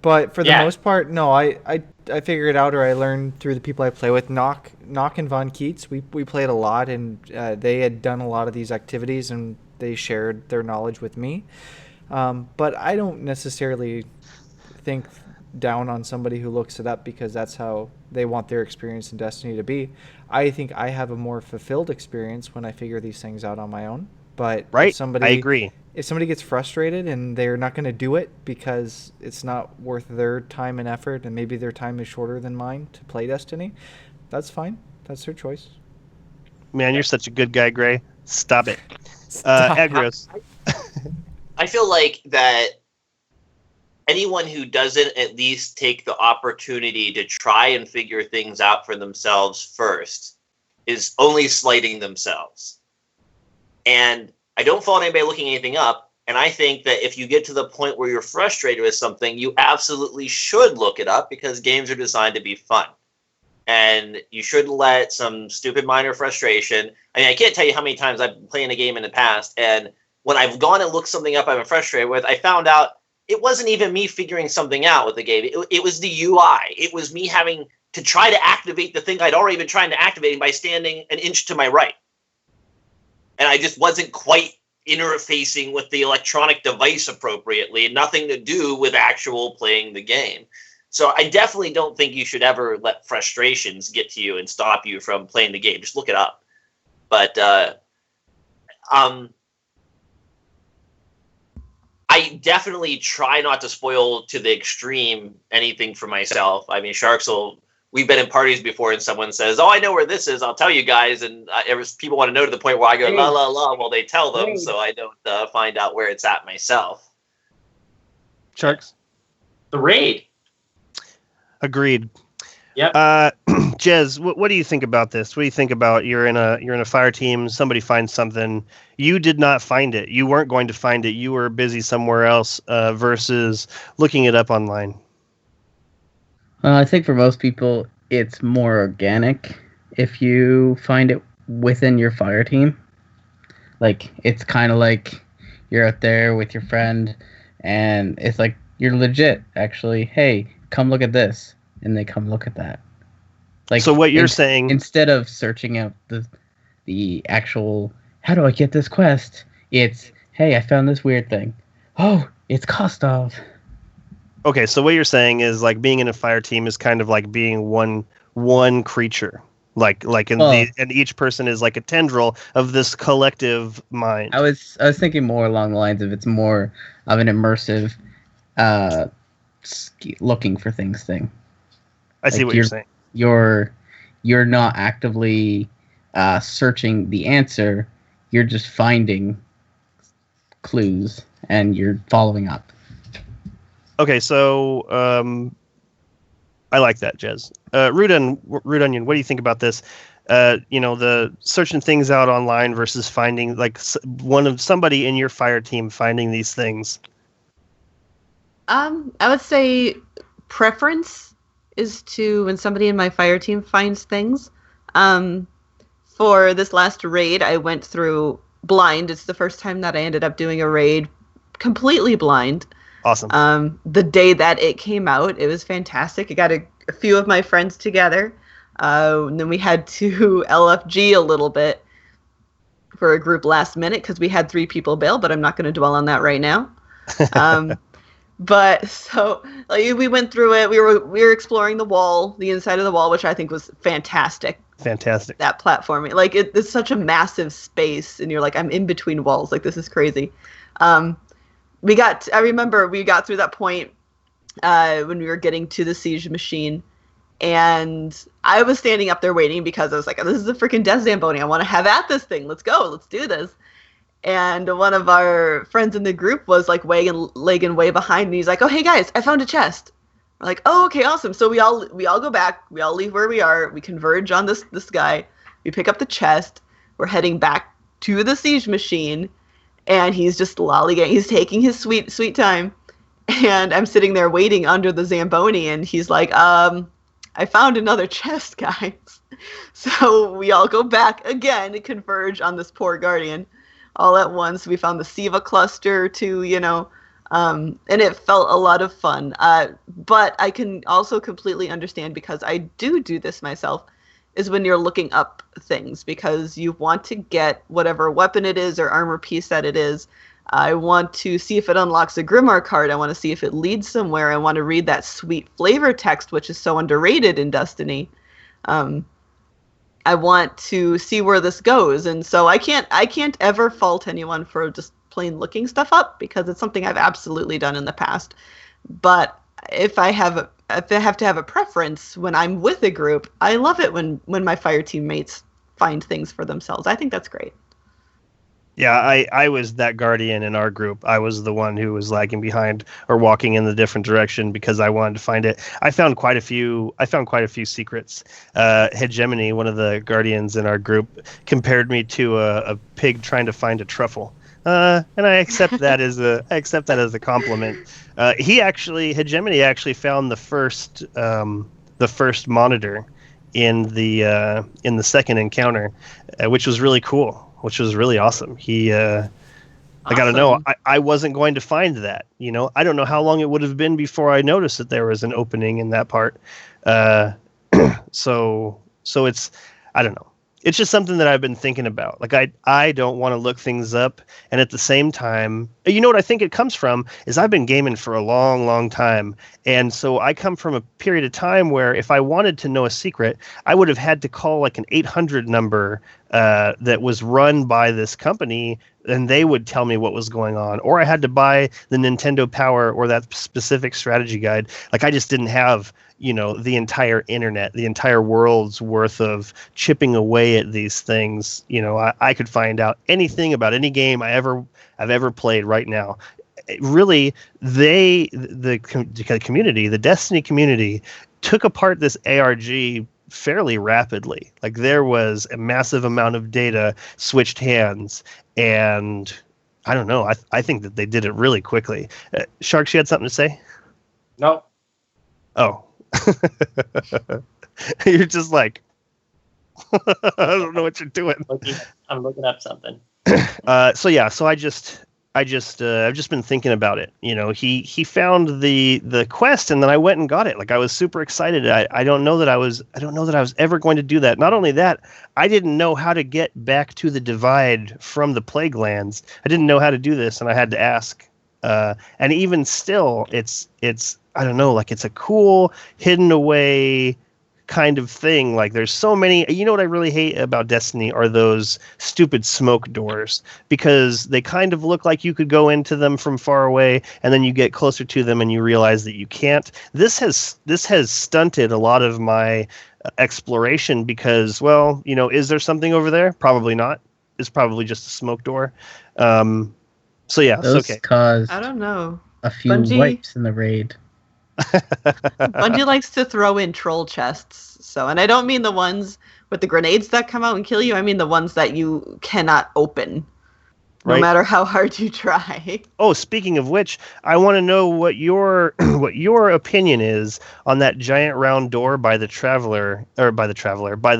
But for the most part, no. I figure it out, or I learn through the people I play with. Knock and Von Keats, we played a lot, and they had done a lot of these activities, and they shared their knowledge with me. But I don't necessarily think down on somebody who looks it up, because that's how they want their experience in Destiny to be. I think I have a more fulfilled experience when I figure these things out on my own. But Right. I agree. If somebody gets frustrated and they're not going to do it because it's not worth their time and effort, and maybe their time is shorter than mine to play Destiny, that's fine. That's their choice. Man, you're such a good guy, Gray. Stop it. Stop. Agrios. I feel like that anyone who doesn't at least take the opportunity to try and figure things out for themselves first is only slighting themselves. And I don't fault anybody looking anything up. And I think that if you get to the point where you're frustrated with something, you absolutely should look it up, because games are designed to be fun. And you shouldn't let some stupid minor frustration. I mean, I can't tell you how many times I've been playing a game in the past, and when I've gone and looked something up I've been frustrated with, I found out it wasn't even me figuring something out with the game. It was the UI. It was me having to try to activate the thing I'd already been trying to activate by standing an inch to my right. And I just wasn't quite interfacing with the electronic device appropriately, and nothing to do with actual playing the game. So I definitely don't think you should ever let frustrations get to you and stop you from playing the game. Just look it up. But I definitely try not to spoil to the extreme anything for myself. I mean, we've been in parties before and someone says, "Oh, I know where this is. I'll tell you guys." And people want to know to the point where I go, "La, la, la." Well, they tell them, so I don't find out where it's at myself. Sharks? The raid. Agreed. Yep. Jez, what do you think about this? What do you think about you're in a fire team, somebody finds something, you did not find it, you weren't going to find it, you were busy somewhere else, versus looking it up online? I think for most people, it's more organic if you find it within your fire team. Like, it's kind of like you're out there with your friend, and it's like you're legit, actually. Hey, come look at this, and they come look at that. Like, so what you're saying, instead of searching out the actual, how do I get this quest? It's, hey, I found this weird thing. Oh, it's Kostov. okay, so what you're saying is, like, being in a fire team is kind of like being one creature, and each person is like a tendril of this collective mind. I was thinking more along the lines of it's more of an immersive, looking for things thing. I see what you're saying. You're not actively searching the answer. You're just finding clues and you're following up. Okay, so I like that, Jez. RudeOnion, what do you think about this? The searching things out online versus finding, like, somebody in your fire team finding these things. I would say preference is to when somebody in my fire team finds things. For this last raid, I went through blind. It's the first time that I ended up doing a raid completely blind. Awesome. The day that it came out, it was fantastic. I got a few of my friends together, and then we had to LFG a little bit for a group last minute because we had 3 people bail, but I'm not going to dwell on that right now. But so, like, we went through it. We were exploring the inside of the wall, which I think was fantastic. Fantastic. That platforming, like, it's such a massive space, and you're like, I'm in between walls. Like, this is crazy. I remember we got through that point when we were getting to the siege machine, and I was standing up there waiting because I was like, this is a freaking Death Zamboni. I want to have at this thing. Let's go. Let's do this. And one of our friends in the group was like lagging way behind me. He's like, "Oh, hey guys, I found a chest." We're like, "Oh, okay, awesome." So we all go back. We all leave where we are. We converge on this guy. We pick up the chest. We're heading back to the siege machine, and he's just lollygagging. He's taking his sweet time, and I'm sitting there waiting under the Zamboni, and he's like, "I found another chest, guys." So we all go back again and converge on this poor Guardian. All at once. We found the Siva cluster too, and it felt a lot of fun. But I can also completely understand, because I do this myself, is when you're looking up things because you want to get whatever weapon it is or armor piece that it is. I want to see if it unlocks a Grimoire card. I want to see if it leads somewhere. I want to read that sweet flavor text, which is so underrated in Destiny. I want to see where this goes, and so I can't ever fault anyone for just plain looking stuff up, because it's something I've absolutely done in the past. But if I have to have a preference when I'm with a group, I love it when my fire teammates find things for themselves. I think that's great. Yeah, I was that guardian in our group. I was the one who was lagging behind or walking in the different direction because I wanted to find it. I found quite a few secrets. Hegemony, one of the guardians in our group, compared me to a pig trying to find a truffle. And I accept that as a compliment. Hegemony actually found the first monitor in the second encounter, which was really cool. Which was really awesome. I gotta know. I wasn't going to find that. I don't know how long it would have been before I noticed that there was an opening in that part. So it's, I don't know. It's just something that I've been thinking about. Like I don't want to look things up, and at the same time, what I think it comes from is I've been gaming for a long, long time, and so I come from a period of time where if I wanted to know a secret, I would have had to call like an 800 number that was run by this company, and they would tell me what was going on, or I had to buy the Nintendo Power or that specific strategy guide. Like I just didn't have the entire internet, the entire world's worth of chipping away at these things. I could find out anything about any game I've ever played right now. Really, the community, the Destiny community, took apart this ARG fairly rapidly. Like there was a massive amount of data switched hands, and I don't know. I think that they did it really quickly. Sharks, you had something to say? No. Oh. You're just like, I don't know what you're doing. I'm looking up something. So I've just been thinking about it. He found the quest, and then I went and got it. Like I was super excited. I don't know that I was ever going to do that. Not only that, I didn't know how to get back to the divide from the plague lands. I didn't know how to do this, and I had to ask. And even still, it's I don't know, like it's a cool hidden away kind of thing. Like there's so many. What I really hate about Destiny are those stupid smoke doors, because they kind of look like you could go into them from far away, and then you get closer to them and you realize that you can't. This has stunted a lot of my exploration because, well, is there something over there? Probably not. It's probably just a smoke door. So yeah, those okay. Caused I don't know. a few Bungie- wipes in the raid. Bungie likes to throw in troll chests. And I don't mean the ones with the grenades that come out and kill you. I mean the ones that you cannot open, no matter how hard you try. Oh, speaking of which, I want to know what your opinion is on that giant round door by the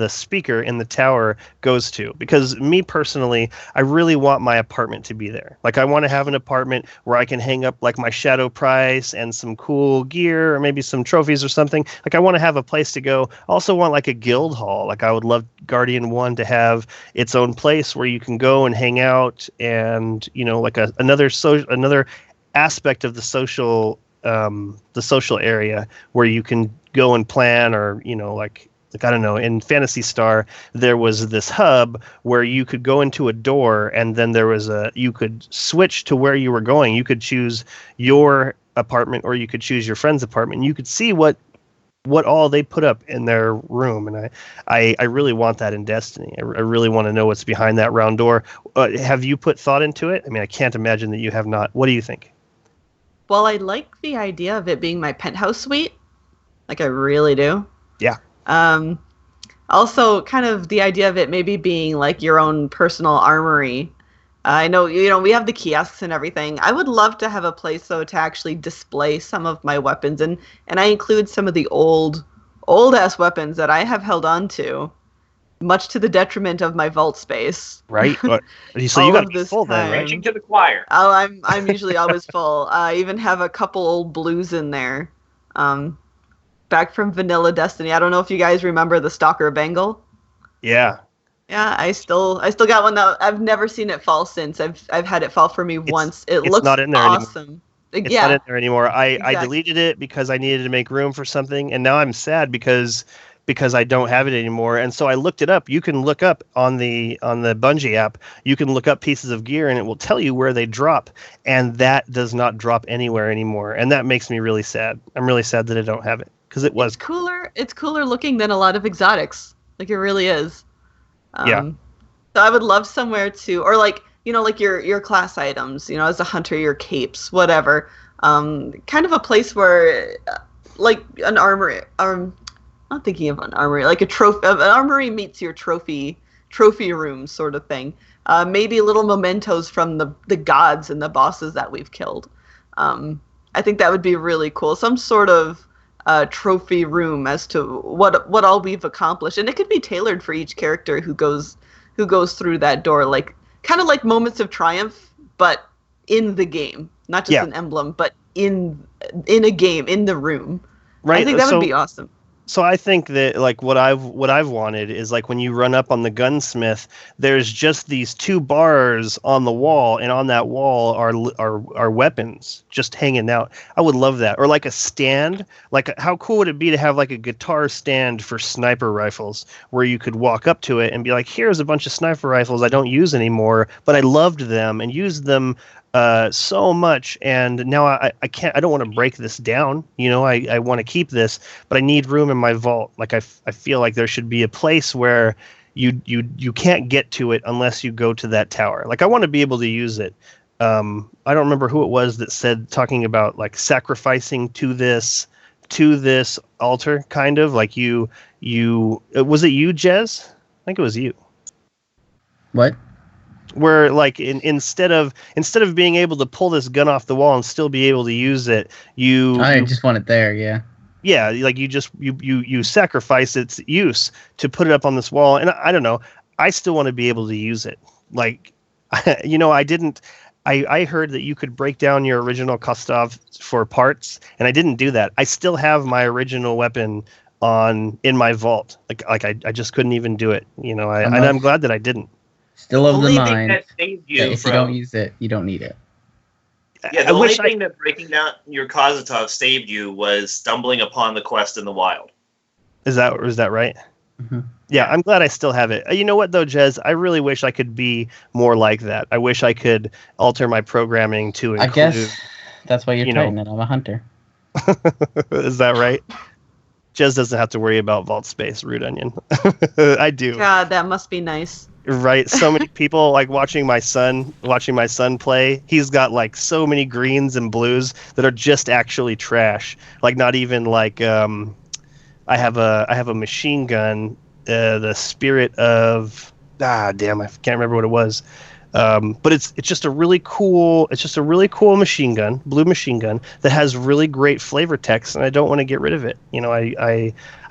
speaker in the tower goes to. Because me personally, I really want my apartment to be there. Like I want to have an apartment where I can hang up like my Shadow Price and some cool gear or maybe some trophies or something. Like I want to have a place to go. I also want like a guild hall. Like I would love Guardian 1 to have its own place where you can go and hang out, and like another aspect of the social area where you can go and plan, or like I don't know, in Phantasy Star there was this hub where you could go into a door, and then you could switch to where you were going. You could choose your apartment or you could choose your friend's apartment, and you could see what all they put up in their room. And I really want that in Destiny. I really want to know what's behind that round door. Have you put thought into it? I mean, I can't imagine that you have not. What do you think? Well, I like the idea of it being my penthouse suite. Like, I really do. Yeah. Also, kind of the idea of it maybe being like your own personal armory. I know, we have the kiosks and everything. I would love to have a place, though, to actually display some of my weapons. And I include some of the old-ass weapons that I have held on to, much to the detriment of my vault space. Right. So you got to be full then, right? Preaching to the choir. Oh, I'm usually always full. I even have a couple old blues in there. Back from Vanilla Destiny. I don't know if you guys remember the Stalker Bangle. Yeah. Yeah, I still got one that I've never seen it fall since. I've had it fall for me once. It it's looks not in there anymore. awesome. It's Yeah, not in there anymore. I exactly. deleted it because I needed to make room for something, and now I'm sad because I don't have it anymore. And so I looked it up. You can look up on the Bungie app. You can look up pieces of gear, and it will tell you where they drop. And that does not drop anywhere anymore, and that makes me really sad. I'm really sad that I don't have it because it was It's cooler. It's cooler looking than a lot of exotics. Like it really is. Yeah. So I would love somewhere to, or like, like your class items, as a hunter, your capes, whatever. Kind of a place where, like an armory. I'm thinking of an armory, like an armory meets your trophy room sort of thing. Maybe little mementos from the gods and the bosses that we've killed. I think that would be really cool. Some sort of trophy room as to what all we've accomplished, and it could be tailored for each character who goes through that door, like kind of like moments of triumph, but in the game, not just an emblem, but in a game, in the room. Right. I think that would be awesome. So I think that like what I've wanted is like when you run up on the gunsmith, there's just these 2 bars on the wall, and on that wall are weapons just hanging out. I would love that. Or like a stand. Like how cool would it be to have like a guitar stand for sniper rifles where you could walk up to it and be like, here's a bunch of sniper rifles I don't use anymore, but I loved them and used them so much, and now I don't want to break this down. I want to keep this, but I need room in my vault. Like I feel like there should be a place where you can't get to it unless you go to that tower. Like I want to be able to use it. I don't remember who it was that said, talking about like sacrificing to this altar, kind of like you was it you, Jez? I think it was you. What? Where like instead of being able to pull this gun off the wall and still be able to use it, I just want it there. Yeah, like you sacrifice its use to put it up on this wall. And I don't know, I still want to be able to use it. Like I heard that you could break down your original Kostov for parts, and I didn't do that. I still have my original weapon in my vault. Like I just couldn't even do it. And I'm glad that I didn't. Still of the only thing mind that saved you that if you don't use it, you don't need it. Yeah, the only thing that breaking down your Kozatov saved you was stumbling upon the quest in the wild. Is that right? Mm-hmm. Yeah, I'm glad I still have it. You know what though, Jez? I really wish I could be more like that. I wish I could alter my programming to include. I guess that's why you're Titan and I'm a hunter. Is that right? Jez doesn't have to worry about vault space, RudeOnion. I do. God, that must be nice. Right, so many people like watching my son play. He's got like so many greens and blues that are just actually trash. Like not even like I have a machine gun, the Spirit of I can't remember what it was. But it's just a really cool machine gun, blue machine gun that has really great flavor text, and I don't want to get rid of it.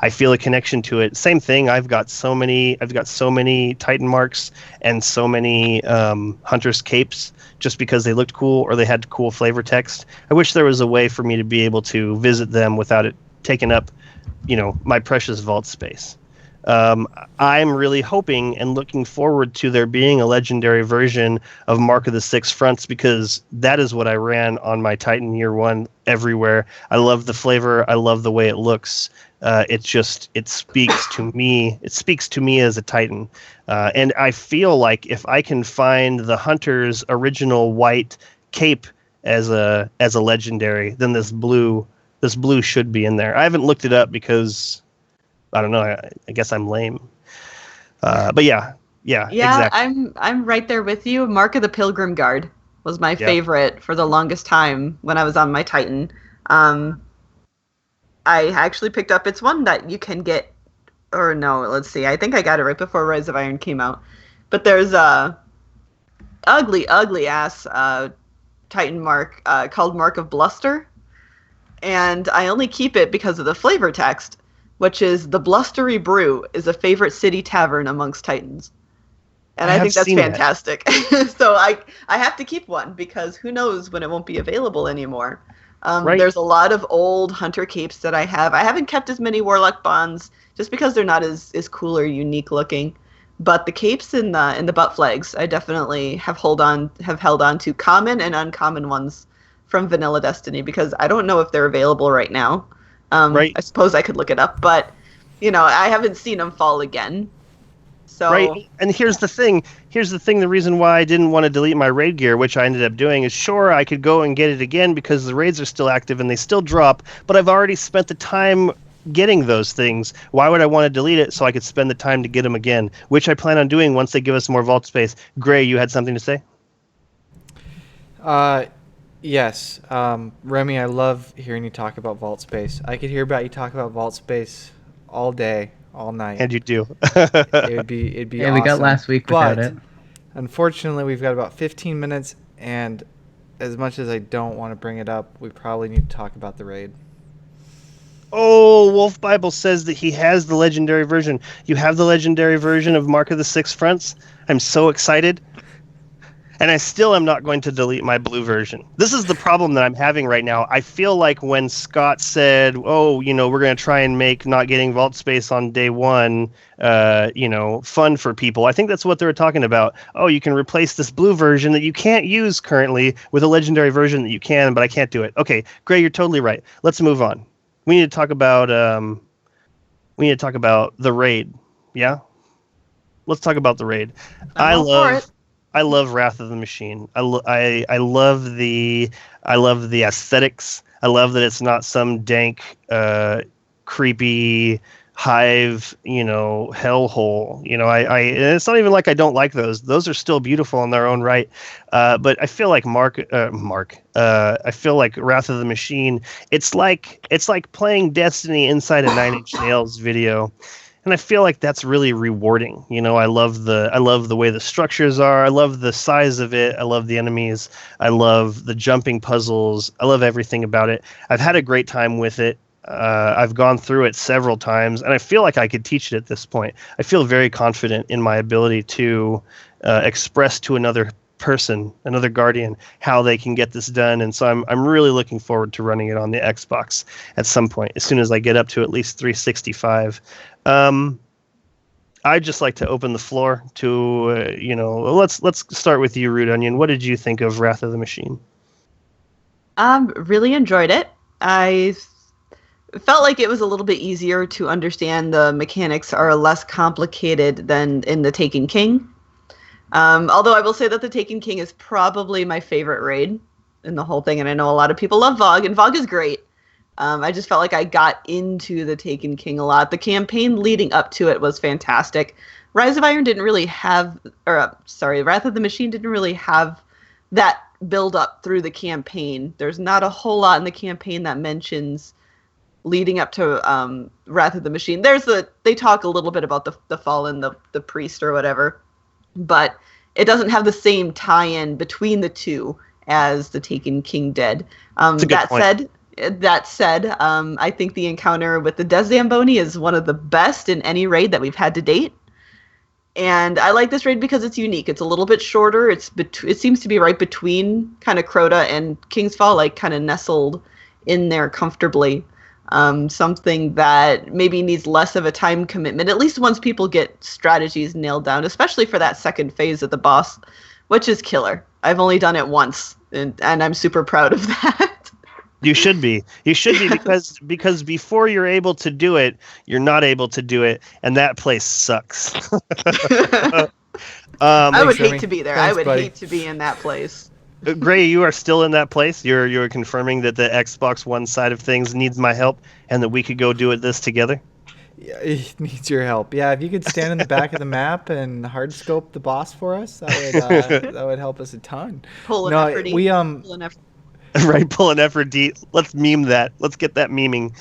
I feel a connection to it. Same thing. I've got so many Titan marks and so many Hunter's capes just because they looked cool or they had cool flavor text. I wish there was a way for me to be able to visit them without it taking up, my precious vault space. I'm really hoping and looking forward to there being a legendary version of Mark of the Six Fronts, because that is what I ran on my Titan Year 1 everywhere. I love the flavor. I love the way it looks. It speaks to me. It speaks to me as a Titan. And I feel like if I can find the Hunter's original white cape as a legendary, then this blue should be in there. I haven't looked it up because I don't know. I guess I'm lame. But yeah, exactly. I'm right there with you. Mark of the Pilgrim Guard was my favorite for the longest time when I was on my Titan. I actually picked up, it's one that you can get, or no, let's see. I think I got it right before Rise of Iron came out. But there's a ugly ass Titan mark called Mark of Bluster. And I only keep it because of the flavor text, which is the Blustery Brew is a favorite city tavern amongst Titans. And I think that's fantastic. So I have to keep one because who knows when it won't be available anymore. Right. There's a lot of old hunter capes that I have. I haven't kept as many Warlock Bonds just because they're not as cool or unique looking. But the capes and the butt flags, I definitely have held on to common and uncommon ones from Vanilla Destiny, because I don't know if they're available right now. Right. I suppose I could look it up, but I haven't seen them fall again. So Right, and here's the thing. The reason why I didn't want to delete my raid gear, which I ended up doing, is sure I could go and get it again because the raids are still active and they still drop. But I've already spent the time getting those things. Why would I want to delete it so I could spend the time to get them again? Which I plan on doing once they give us more vault space. Gray, you had something to say? Yes, Remy, I love hearing you talk about vault space. I could hear about you talk about vault space all day, all night. And you do. It'd be Yeah, awesome. we got last week without it. Unfortunately, we've got about 15 minutes, and as much as I don't want to bring it up, we probably need to talk about the raid. Oh, Wolf Bible says that he has the legendary version. You have the legendary version of Mark of the Six Fronts? I'm so excited. And I still am not going to delete my blue version. This is the problem that I'm having right now. I feel like when Scott said, oh, we're going to try and make not getting vault space on day one, fun for people. I think that's what they were talking about. Oh, you can replace this blue version that you can't use currently with a legendary version that you can, but I can't do it. Okay, Gray, you're totally right. Let's move on. We need to talk about the raid. Yeah? Let's talk about the raid. I love Wrath of the Machine. I love the aesthetics. I love that it's not some dank, creepy hive, hellhole. And it's not even like I don't like those. Those are still beautiful in their own right. But I feel like I feel like Wrath of the Machine. It's like playing Destiny inside a Nine Inch Nails video. And I feel like that's really rewarding. I love the way the structures are. I love the size of it. I love the enemies. I love the jumping puzzles. I love everything about it. I've had a great time with it. I've gone through it several times, and I feel like I could teach it at this point. I feel very confident in my ability to express to another person, another Guardian, how they can get this done. And so I'm really looking forward to running it on the Xbox at some point, as soon as I get up to at least 365. I'd just like to open the floor to, let's start with you, RudeOnion. What did you think of Wrath of the Machine? Really enjoyed it. I felt like it was a little bit easier to understand. The mechanics are less complicated than in the Taken King. Although I will say that the Taken King is probably my favorite raid in the whole thing, and I know a lot of people love VoG, and VoG is great. I just felt like I got into the Taken King a lot. The campaign leading up to it was fantastic. Rise of Iron didn't really have, Wrath of the Machine didn't really have that build up through the campaign. There's not a whole lot in the campaign that mentions leading up to Wrath of the Machine. They talk a little bit about the fallen, the priest or whatever, but it doesn't have the same tie-in between the two as the Taken King did. That said, I think the encounter with the Des Zamboni is one of the best in any raid that we've had to date. And I like this raid because it's unique. It's a little bit shorter. It seems to be right between kind of Crota and King's Fall, like kind of nestled in there comfortably. Something that maybe needs less of a time commitment, at least once people get strategies nailed down, especially for that second phase of the boss, which is killer. I've only done it once, and I'm super proud of that. You should be because before you're able to do it, you're not able to do it, and that place sucks. I would hate to be there. Thanks, I would buddy. hate to be in that place. Gray, you are still in that place. You're confirming that the Xbox One side of things needs my help, and that we could go do this together. Yeah, it needs your help. Yeah, if you could stand in the back of the map and hard scope the boss for us, that would help us a ton. Pull an effort. Right, pull an effort. Let's meme that. Let's get that memeing.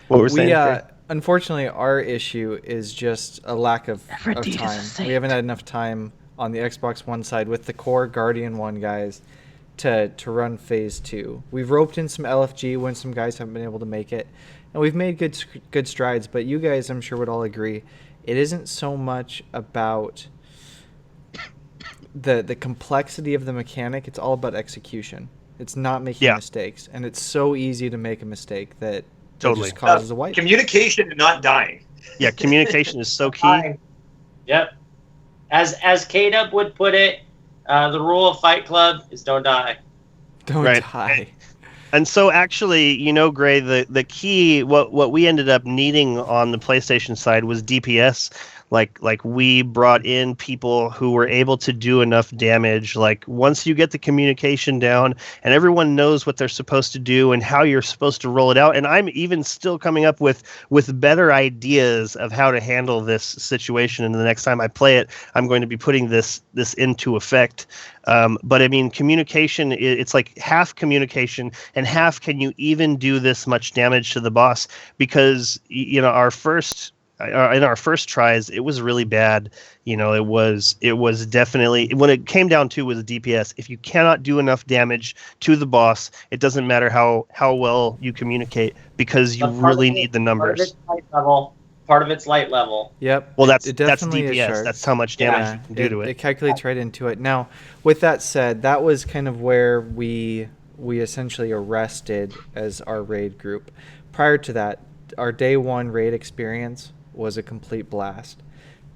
What we're saying. Unfortunately, our issue is just a lack of time. We haven't had enough time on the Xbox One side with the core Guardian 1 guys to run Phase 2. We've roped in some LFG when some guys haven't been able to make it, and we've made good strides. But you guys, I'm sure, would all agree, it isn't so much about the complexity of the mechanic. It's all about execution. It's not making mistakes, and it's so easy to make a mistake that just causes a wipe. Communication and not dying. Yeah, communication is so key. Yep. As K-Dub would put it, the rule of Fight Club is don't die. Don't Right. die. And so actually, Gray, the key, what we ended up needing on the PlayStation side was DPS. Like we brought in people who were able to do enough damage. Like once you get the communication down and everyone knows what they're supposed to do and how you're supposed to roll it out. And I'm even still coming up with better ideas of how to handle this situation. And the next time I play it, I'm going to be putting this into effect. But I mean, communication, it's like half communication and half can you even do this much damage to the boss? Because, in our first tries, it was really bad. It was definitely, when it came down to was DPS. If you cannot do enough damage to the boss, it doesn't matter how well you communicate because you really need the numbers. Part of it's light level. Yep. Well, that's definitely is DPS. sharp. That's how much damage you can do to it. It calculates right into it. Now, with that said, that was kind of where we essentially arrested as our raid group. Prior to that, our day one raid experience was a complete blast.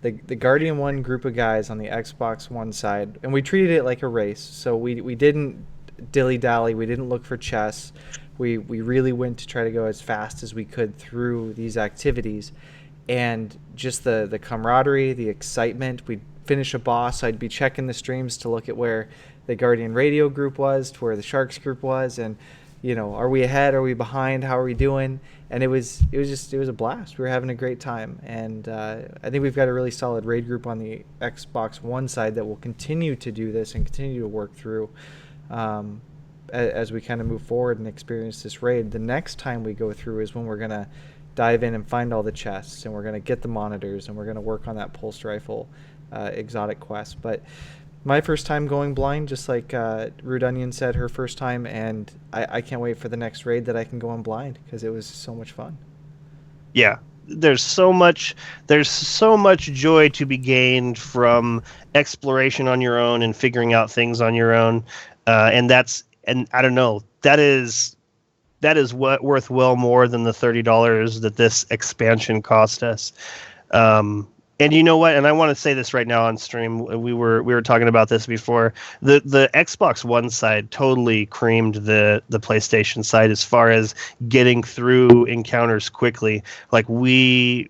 The Guardian 1 group of guys on the Xbox One side, and we treated it like a race. So we didn't dilly-dally. We didn't look for chests. We really went to try to go as fast as we could through these activities. And just the camaraderie, the excitement. We'd finish a boss. I'd be checking the streams to look at where the Guardian Radio group was, to where the Sharks group was, and are we ahead? Are we behind? How are we doing? And it was a blast. We were having a great time, and I think we've got a really solid raid group on the Xbox One side that will continue to do this and continue to work through as we kind of move forward and experience this raid. The next time we go through is when we're gonna dive in and find all the chests, and we're gonna get the monitors, and we're gonna work on that pulse rifle exotic quest. But my first time going blind, just like RudeOnion said, her first time, and I can't wait for the next raid that I can go on blind because it was so much fun. Yeah, there's so much joy to be gained from exploration on your own and figuring out things on your own, and I don't know, that is worth well more than the $30 that this expansion cost us. And you know what? And I want to say this right now on stream. We were talking about this before. The Xbox One side totally creamed the PlayStation side as far as getting through encounters quickly. Like we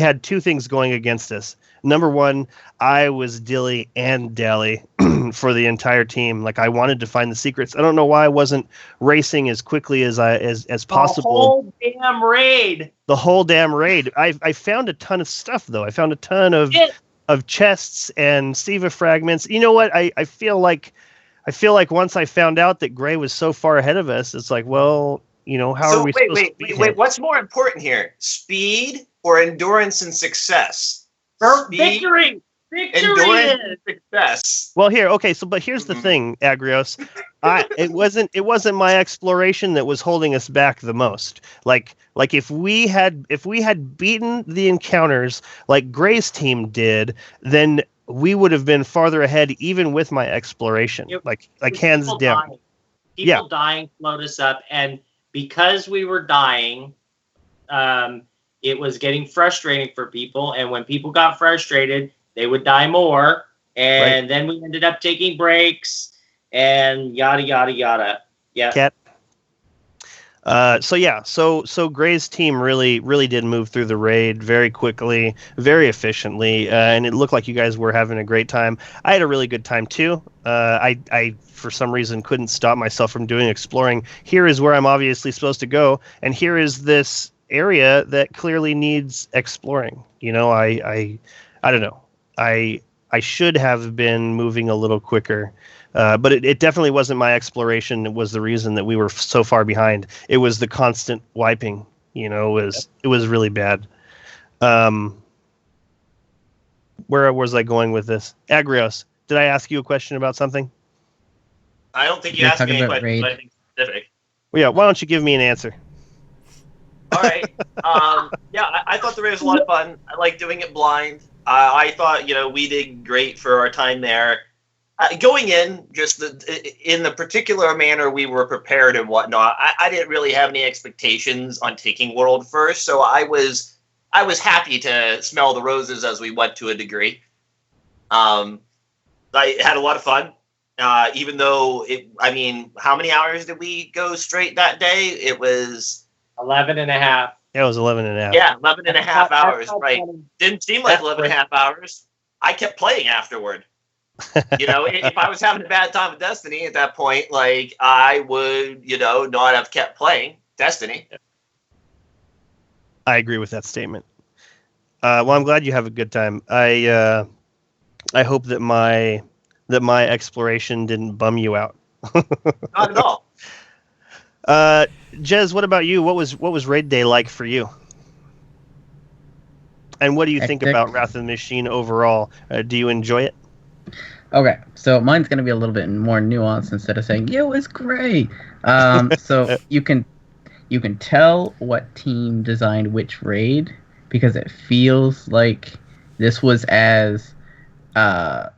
had two things going against us. Number one, I was dilly and dally for the entire team. Like I wanted to find the secrets. I don't know why I wasn't racing as quickly as possible. The whole damn raid. I found a ton of stuff though. I found a ton of chests and Siva fragments. You know what? I feel like once I found out that Gray was so far ahead of us, it's like, well, how are we supposed to beat him? Wait, what's more important here? Speed or endurance and success? Victory! Endurance and success. Well, but here's the thing, Agrios. It wasn't my exploration that was holding us back the most. Like if we had beaten the encounters like Gray's team did, then we would have been farther ahead even with my exploration. Like hands down. People dying slowed us up, and because we were dying, it was getting frustrating for people, and when people got frustrated, they would die more, and then we ended up taking breaks, and yada, yada, yada. Yeah. Cat. So Gray's team really did move through the raid very quickly, very efficiently, and it looked like you guys were having a great time. I had a really good time too. I for some reason couldn't stop myself from doing exploring. Here is where I'm obviously supposed to go, and here is this area that clearly needs exploring. I don't know. I should have been moving a little quicker, but it definitely wasn't my exploration. It was the reason that we were so far behind. It was the constant wiping. It was really bad. Where was I going with this? Agrios, did I ask you a question about something? I don't think you asked me any questions, but I think specific. Well, yeah. Why don't you give me an answer? All right. I thought the raid was a lot of fun. I like doing it blind. I thought, we did great for our time there. Going in, just in the particular manner we were prepared and whatnot, I didn't really have any expectations on taking World first, so I was happy to smell the roses as we went to a degree. I had a lot of fun. Even though how many hours did we go straight that day? It was 11 and a half. Yeah, it was 11 and a half. Yeah, 11 and a half That's hours, not right. funny. Didn't seem like That's 11 and a half hours. I kept playing afterward. If I was having a bad time with Destiny at that point, like, I would, not have kept playing Destiny. I agree with that statement. Well, I'm glad you have a good time. I hope that my exploration didn't bum you out. Not at all. Jez, what about you? What was raid day like for you? And what do you think Hectic. about Wrath of the Machine overall? Do you enjoy it? Okay, so mine's gonna be a little bit more nuanced instead of saying "Yo, it's great." So you can tell what team designed which raid because it feels like this was as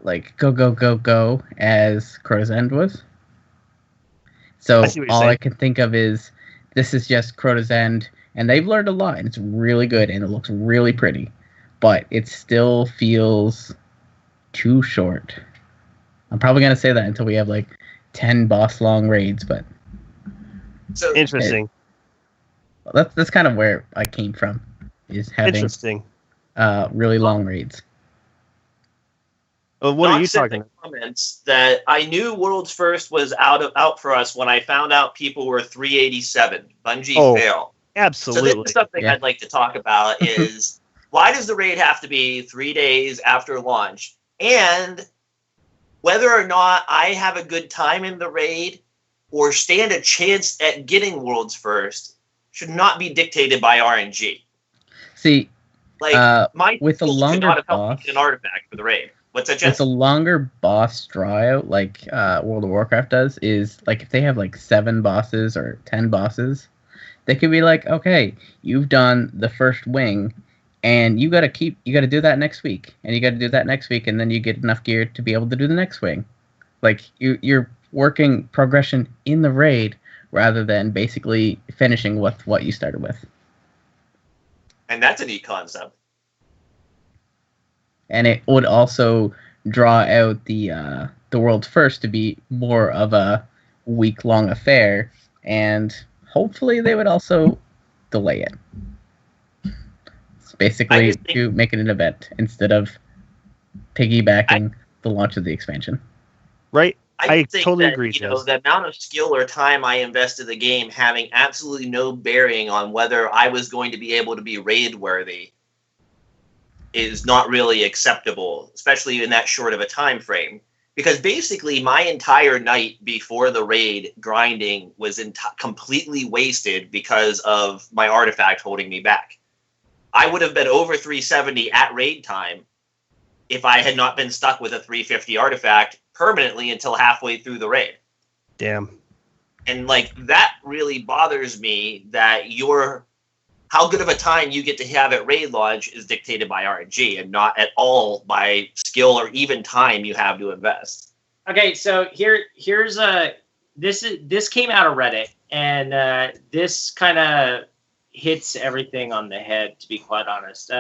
like go as Crow's End was. So I see what you're all saying. I can think of is this is just Crow's End, and they've learned a lot, and it's really good, and it looks really pretty, but it still feels too short. I'm probably gonna say that until we have like 10 boss long raids, but So Interesting. that's kind of where I came from, is having Interesting. really long raids. Well, what are you Knox said talking in about? the comments that I knew World's First was out for us when I found out people were 387. Bungie Oh, fail. So Absolutely. this is something Yeah. I'd like to talk about is why does the raid have to be 3 days after launch? And whether or not I have a good time in the raid or stand a chance at getting World's First should not be dictated by RNG. See, Like, my with the tools could longer not have helped me boss- get an artifact for the raid. What's that, with Jess? the longer boss tryout, like World of Warcraft does, is like if they have like 7 bosses or 10 bosses, they could be like, okay, you've done the first wing, and you gotta do that next week, and you gotta do that next week, and then you get enough gear to be able to do the next wing. Like you're working progression in the raid rather than basically finishing with what you started with. And that's a neat concept. And it would also draw out the World's First to be more of a week-long affair, and hopefully they would also delay it. It's I basically just think- to make it an event instead of piggybacking the launch of the expansion. Right? I think totally that, agree, Jez. the amount of skill or time I invested in the game having absolutely no bearing on whether I was going to be able to be raid worthy is not really acceptable, especially in that short of a time frame. Because basically my entire night before the raid grinding was completely wasted because of my artifact holding me back. I would have been over 370 at raid time if I had not been stuck with a 350 artifact permanently until halfway through the raid. Damn. And like that really bothers me that how good of a time you get to have at raid launch is dictated by RNG and not at all by skill or even time you have to invest. Okay, so here's this came out of Reddit, and this kind of hits everything on the head, to be quite honest.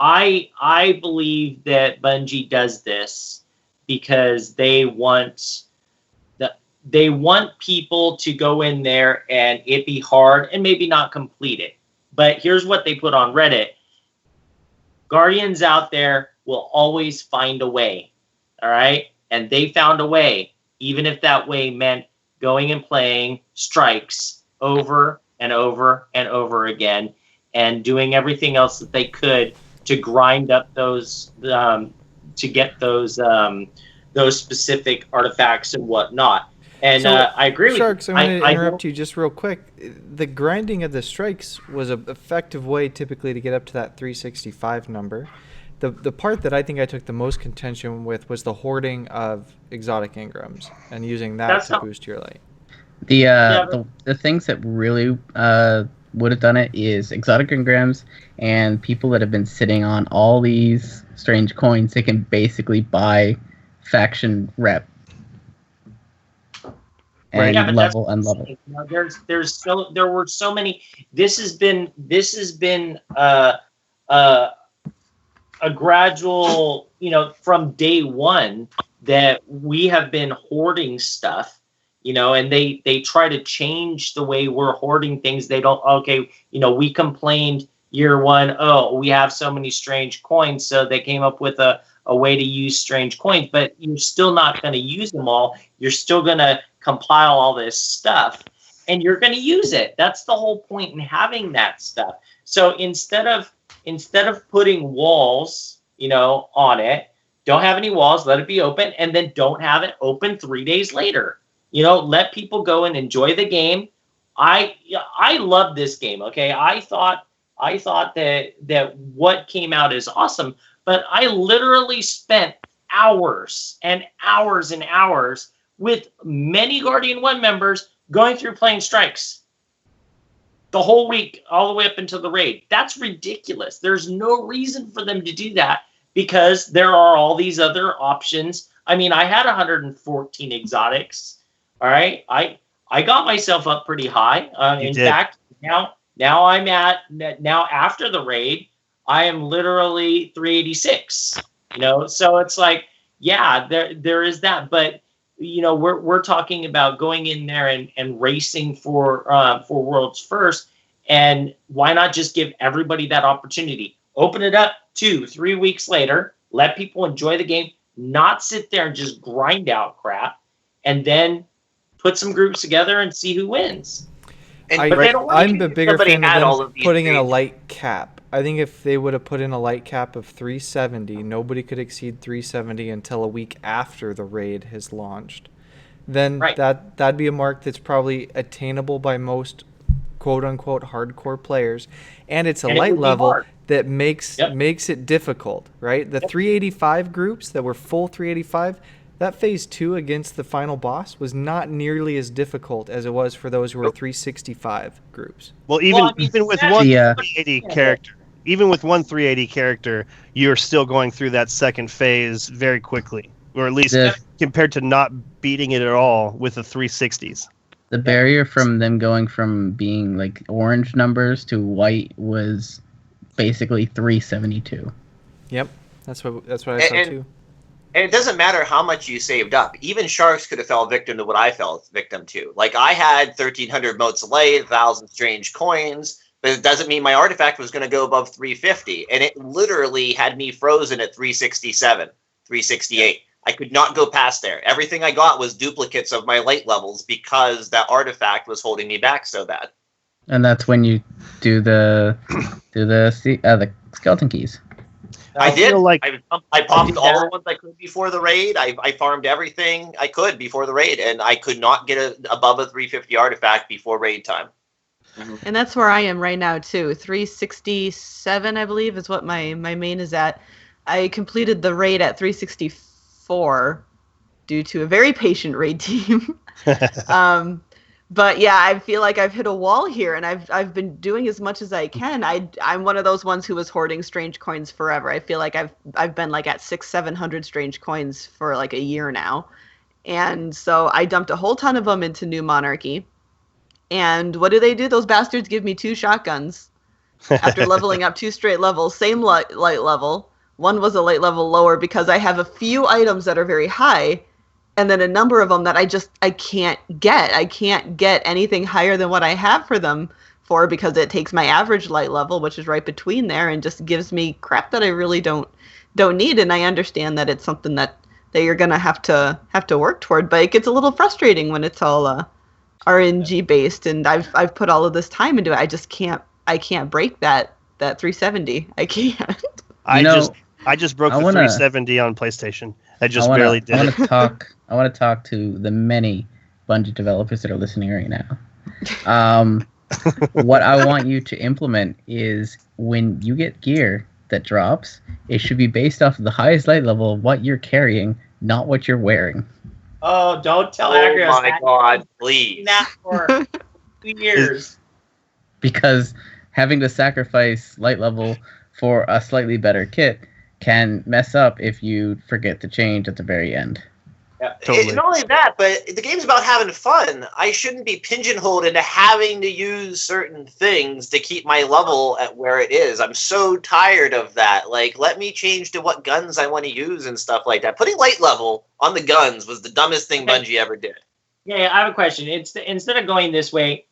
I believe that Bungie does this because they want people to go in there and it be hard and maybe not complete it. But here's what they put on Reddit. Guardians out there will always find a way. All right? And they found a way, even if that way meant going and playing strikes over and over and over again and doing everything else that they could to grind up those to get those specific artifacts and whatnot. And So, I agree with Sharks, you. I'm going to I interrupt you just real quick. The grinding of the strikes was an effective way typically to get up to that 365 number. The part that I think I took the most contention with was the hoarding of exotic engrams and using that That's to not- boost your light. The things that really would have done it is exotic engrams and people that have been sitting on all these strange coins. They can basically buy faction rep and Yeah, but that's level and level. You know, there were so many. This has been a gradual, from day one that we have been hoarding stuff, and they try to change the way we're hoarding things. They don't, okay, we complained year one, oh, we have so many strange coins, so they came up with a way to use strange coins, but you're still not going to use them all. You're still going to compile all this stuff, and you're going to use it. That's the whole point in having that stuff. So instead of putting walls, on it, don't have any walls, let it be open, and then don't have it open 3 days later. Let people go and enjoy the game. I love this game. Okay, I thought that what came out is awesome, but I literally spent hours and hours and hours with many Guardian 1 members going through playing strikes the whole week, all the way up until the raid. That's ridiculous. There's no reason for them to do that because there are all these other options. I mean, I had 114 exotics. All right, I got myself up pretty high. In fact, now I'm now after the raid, I am literally 386. So it's like, yeah, there is that, but we're talking about going in there and racing for worlds first, and why not just give everybody that opportunity? Open it up 2-3 weeks later, let people enjoy the game, not sit there and just grind out crap, and then put some groups together and see who wins. I'm a bigger fan of them putting in a light cap. I think if they would have put in a light cap of 370, nobody could exceed 370 until a week after the raid has launched. Then that'd be a mark that's probably attainable by most quote-unquote hardcore players, and it's a light level that makes it difficult, right? The 385 groups that were full 385, that phase 2 against the final boss was not nearly as difficult as it was for those who were 365 groups. Well, even with one 380 character, even with one 380 character, you're still going through that second phase very quickly, or at least compared to not beating it at all with the 360s. The barrier from them going from being like orange numbers to white was basically 372. Yep, that's what I saw too. And it doesn't matter how much you saved up. Even Sharks could have fell victim to what I fell victim to. Like, I had 1,300 motes of light, 1,000 strange coins, but it doesn't mean my artifact was going to go above 350. And it literally had me frozen at 367, 368. I could not go past there. Everything I got was duplicates of my light levels because that artifact was holding me back so bad. And that's when you do the skeleton keys. I did. I popped all the ones I could before the raid. I farmed everything I could before the raid, and I could not get above a 350 artifact before raid time. And that's where I am right now too. 367, I believe, is what my main is at. I completed the raid at 364 due to a very patient raid team. But yeah, I feel like I've hit a wall here, and I've been doing as much as I can. I'm one of those ones who was hoarding strange coins forever. I feel like I've been like at 600-700 strange coins for like a year now, and so I dumped a whole ton of them into New Monarchy. And what do? Those bastards give me 2 shotguns after leveling up 2 straight levels, same light level. One was a light level lower because I have a few items that are very high. And then a number of them that I can't get. I can't get anything higher than what I have for them for, because it takes my average light level, which is right between there, and just gives me crap that I really don't need. And I understand that it's something that you're gonna have to work toward, but it gets a little frustrating when it's all RNG based, and I've put all of this time into it. I can't break that 370. I can't. I just broke the 370 on PlayStation. I barely did. I want to talk to the many Bungie developers that are listening right now. What I want you to implement is when you get gear that drops, it should be based off of the highest light level of what you're carrying, not what you're wearing. Oh, don't tell Agrios. Oh my God, please. That for 2 years. Because having to sacrifice light level for a slightly better kit can mess up if you forget to change at the very end. Totally. Not only that, but the game's about having fun. I shouldn't be pigeonholed into having to use certain things to keep my level at where it is. I'm so tired of that. Like, let me change to what guns I want to use and stuff like that. Putting light level on the guns was the dumbest thing Bungie ever did. Yeah, I have a question. Instead of going this way,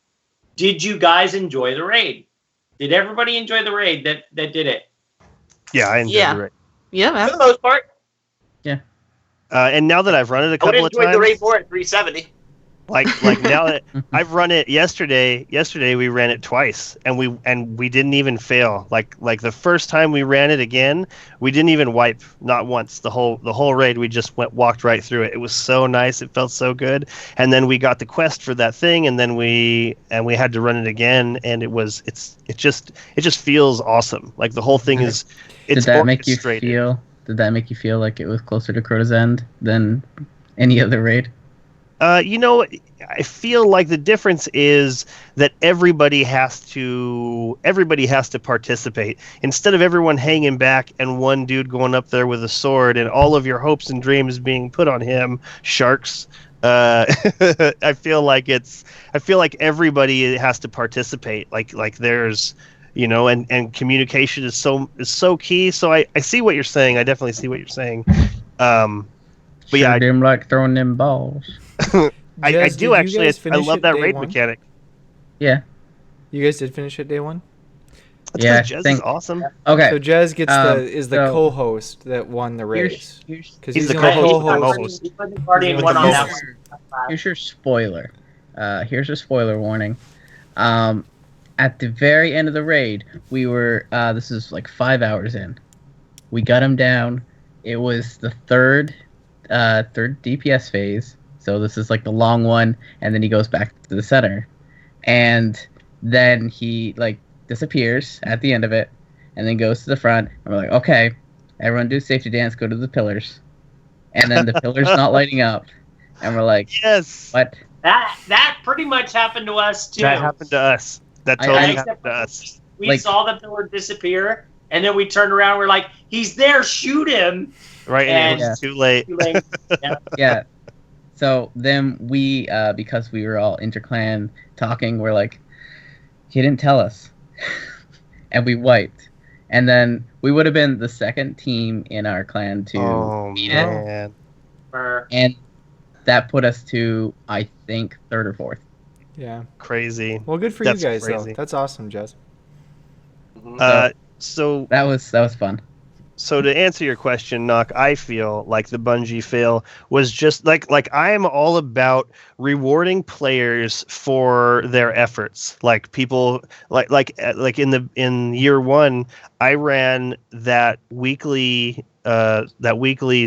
did you guys enjoy the raid? Did everybody enjoy the raid that did it? Yeah, I enjoyed the raid. Yeah, For the most part. And now that I've run it a I would couple of enjoy times, the raid for at 370. like now that I've run it yesterday we ran it twice and we didn't even fail. Like the first time we ran it again, we didn't even wipe, not once. The whole raid we just walked right through it. It was so nice. It felt so good. And then we got the quest for that thing, and then we had to run it again, and it just feels awesome. Like the whole thing is it's Did that make you orchestrated. feel like it was closer to Crota's End than any other raid? I feel like the difference is that everybody has to participate. Instead of everyone hanging back and one dude going up there with a sword and all of your hopes and dreams being put on him, Sharks. I feel like everybody has to participate. Like there's, and communication is so key. So I see what you're saying. I definitely see what you're saying. But yeah, them like throwing them balls. I Jez, do did you actually. guys I finish love it that day raid one? mechanic. Yeah. You guys did finish it day one? That's Yeah, 'cause Jez is awesome. Okay. So Jez gets the so- co-host that won the race. Because He's the only co-host. co-host. He put the Guardian He's one on the that host. one. Here's your spoiler. Here's your spoiler warning. At the very end of the raid, we were. This is like 5 hours in. We got him down. It was the third DPS phase. So this is like the long one, and then he goes back to the center, and then he like disappears at the end of it, and then goes to the front. And we're like, okay, everyone do safety dance, go to the pillars, and then the pillars not lighting up, and we're like, Yes. what? That pretty much happened to us too. That happened to us. That I- totally I- happened to us. We Like- saw the pillar disappear, and then we turned around. We're like, "He's there! Shoot him!" Right, and it And- was too late. Too late. Yeah. So then we, because we were all interclan talking, we're like, he didn't tell us. And we wiped. And then we would have been the second team in our clan to Oh beat it. man. And that put us to, I think, third or fourth. Yeah. Crazy. Well, good for That's you guys, crazy. though. That's awesome, Jez. So That was fun. So to answer your question, Knock, I feel like the Bungie fail was just like I am all about rewarding players for their efforts. Like people like in year one, I ran that weekly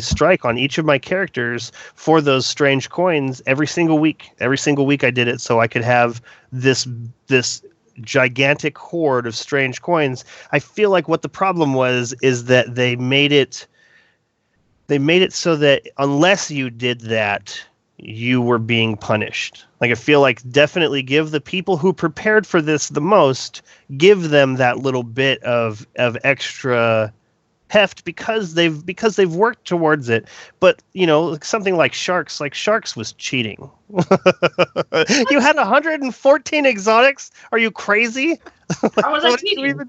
strike on each of my characters for those strange coins every single week. Every single week I did it so I could have this gigantic hoard of strange coins. I feel like what the problem was is that they made it so that unless you did that, you were being punished. Like I feel like definitely give the people who prepared for this the most, give them that little bit of extra heft because they've worked towards it. But something like Sharks was cheating. You had 114 exotics. Are you crazy? How was I cheating?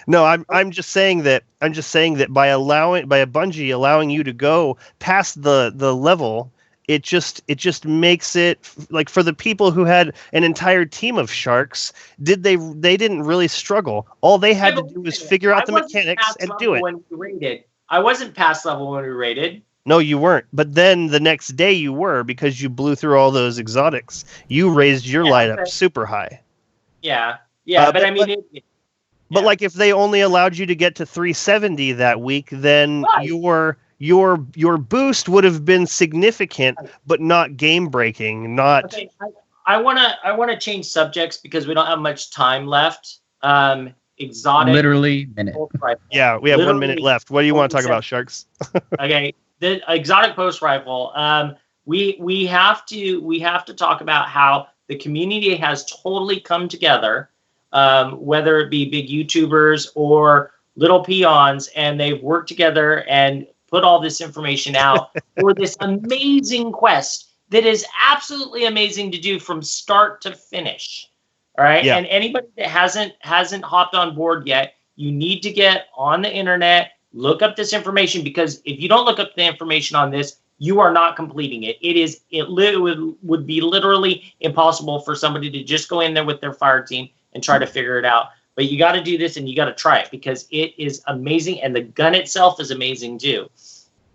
No, I'm just saying that by a Bungie allowing you to go past the level, it just makes it like for the people who had an entire team of Sharks, they didn't really struggle. All they had to do was figure out the mechanics and do it. When we raided, I wasn't past level when we raided. No, you weren't. But then the next day you were, because you blew through all those exotics. You raised your light up super high. Yeah, but I mean, but like if they only allowed you to get to 370 that week, then Right. your boost would have been significant, but not game breaking. Not. Okay, I wanna change subjects because we don't have much time left. Exotic. Literally minute. pulse rifle. Yeah, we have 1 minute Literally, left. What do you want to talk 47. about, Sharks? Okay, the exotic post rifle. We have to talk about how the community has totally come together, whether it be big YouTubers or little peons, and they've worked together and put all this information out for this amazing quest that is absolutely amazing to do from start to finish. All right. Yeah. And anybody that hasn't hopped on board yet, you need to get on the internet, look up this information, because if you don't look up the information on this, you are not completing it. It would be literally impossible for somebody to just go in there with their fire team and try to figure it out. But you got to do this and you got to try it because it is amazing. And the gun itself is amazing too.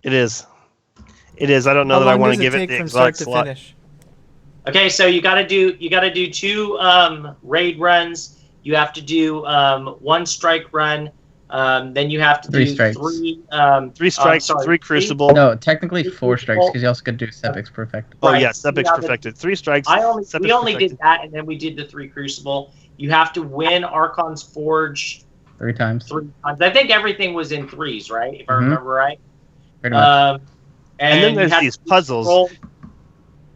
It is. It is. I don't know How that I long want does to it give it take the from start exact to slot. finish? Okay, so you got to do 2 raid runs. You have to do 1 strike run. Then you have to Three do strikes. 3. 3 strikes, 3 crucible. No, technically 4 strikes because you also could do Sepix Perfect. Oh Right. yes, Sepix Yeah, but perfected. 3 strikes. We only Sepix did that, and then we did the 3 crucible. You have to win Archon's Forge 3 times. 3 times. I think everything was in 3s, right? If I Mhm. remember right. Pretty much. And then you there's had these to do puzzles. patrols.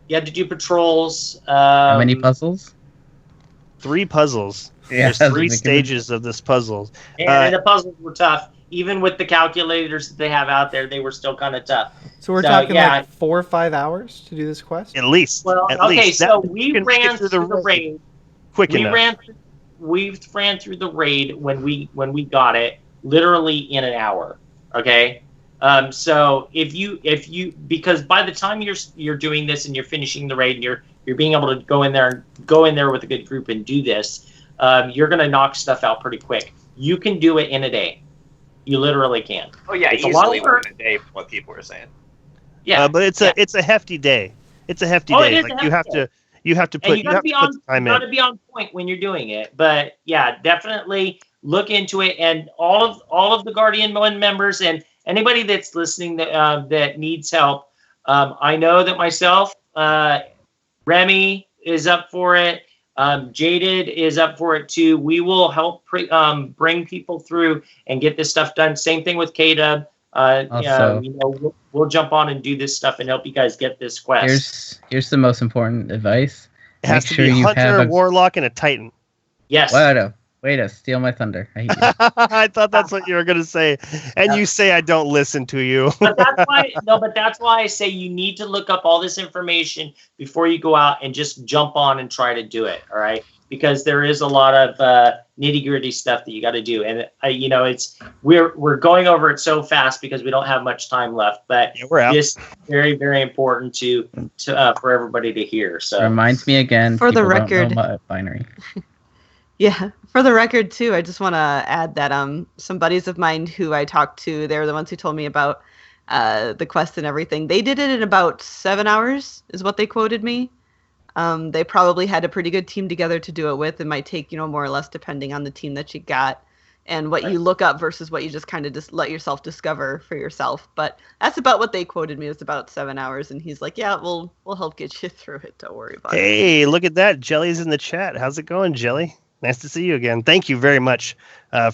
You had to do patrols. How many puzzles? 3 puzzles. Yeah, There's 3 stages of this puzzle. And the puzzles were tough. Even with the calculators that they have out there, they were still kind of tough. So we're So, talking yeah. like 4 or 5 hours to do this quest? At least. Well, At okay, least. so That- we you can ran get through the raid. quick We enough. ran through the raid when we got it literally in an hour. Okay. So if you because by the time you're doing this and you're finishing the raid and you're being able to go in there with a good group and do this, you're gonna knock stuff out pretty quick. You can do it in a day. You literally can. Oh yeah, It's a lot of easily work. within a day from what people were saying. Yeah. But it's a hefty day. It's a hefty Oh, it day. is a Like hefty you have day. to put And you gotta be on. the time You gotta in. be on point when you're doing it. But yeah, definitely look into it. And all of the Guardian One members and anybody that's listening that needs help. I know that myself, Remy is up for it. Jaded is up for it too. We will help bring people through and get this stuff done. Same thing with K-Dub. Also- We'll jump on and do this stuff and help you guys get this quest. Here's the most important advice. It has Make to sure be you Hunter, have a- Warlock, and a Titan. Yes. Way to steal my thunder. I hate you. I thought that's what you were gonna say, and you say I don't listen to you. But that's why I say you need to look up all this information before you go out and just jump on and try to do it. All right, because there is a lot of nitty gritty stuff that you got to do, and we're going over it so fast because we don't have much time left. But Yeah, we're out. this is very, very important to for everybody to hear. So Reminds me again. For the people don't record- know about binary. Yeah, for the record too, I just want to add that some buddies of mine who I talked to, they're the ones who told me about the quest and everything. They did it in about 7 hours, is what they quoted me. They probably had a pretty good team together to do it with. It might take more or less depending on the team that you got and what you look up versus what you just kind of just let yourself discover for yourself. But that's about what they quoted me. It was about 7 hours, and he's like, "Yeah, we'll help get you through it. Don't worry about it." Hey, look at that. Jelly's in the chat. How's it going, Jelly? Nice to see you again. Thank you very much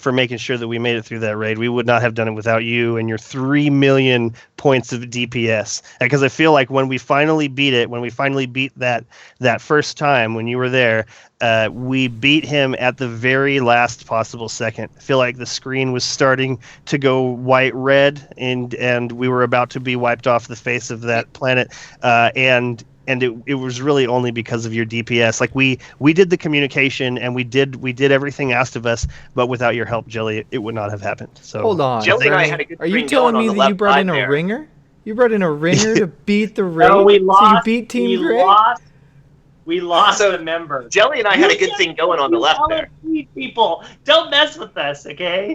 for making sure that we made it through that raid. We would not have done it without you and your 3 million points of DPS. Because I feel like when we finally beat it, when we finally beat that first time when you were there, we beat him at the very last possible second. I feel like the screen was starting to go white-red, and we were about to be wiped off the face of that planet. And it was really only because of your DPS. Like we did the communication and we did everything asked of us, but without your help, Jelly, it would not have happened. So Hold on. Jelly and I Remy, had a good are you thing telling going me on the that you left brought side in a there. ringer? You brought in a ringer to beat the raid? No, we So lost. you beat Team we Gray? lost. We lost So, a member. Jelly and I had a good thing going on the left there. People, don't mess with us, okay?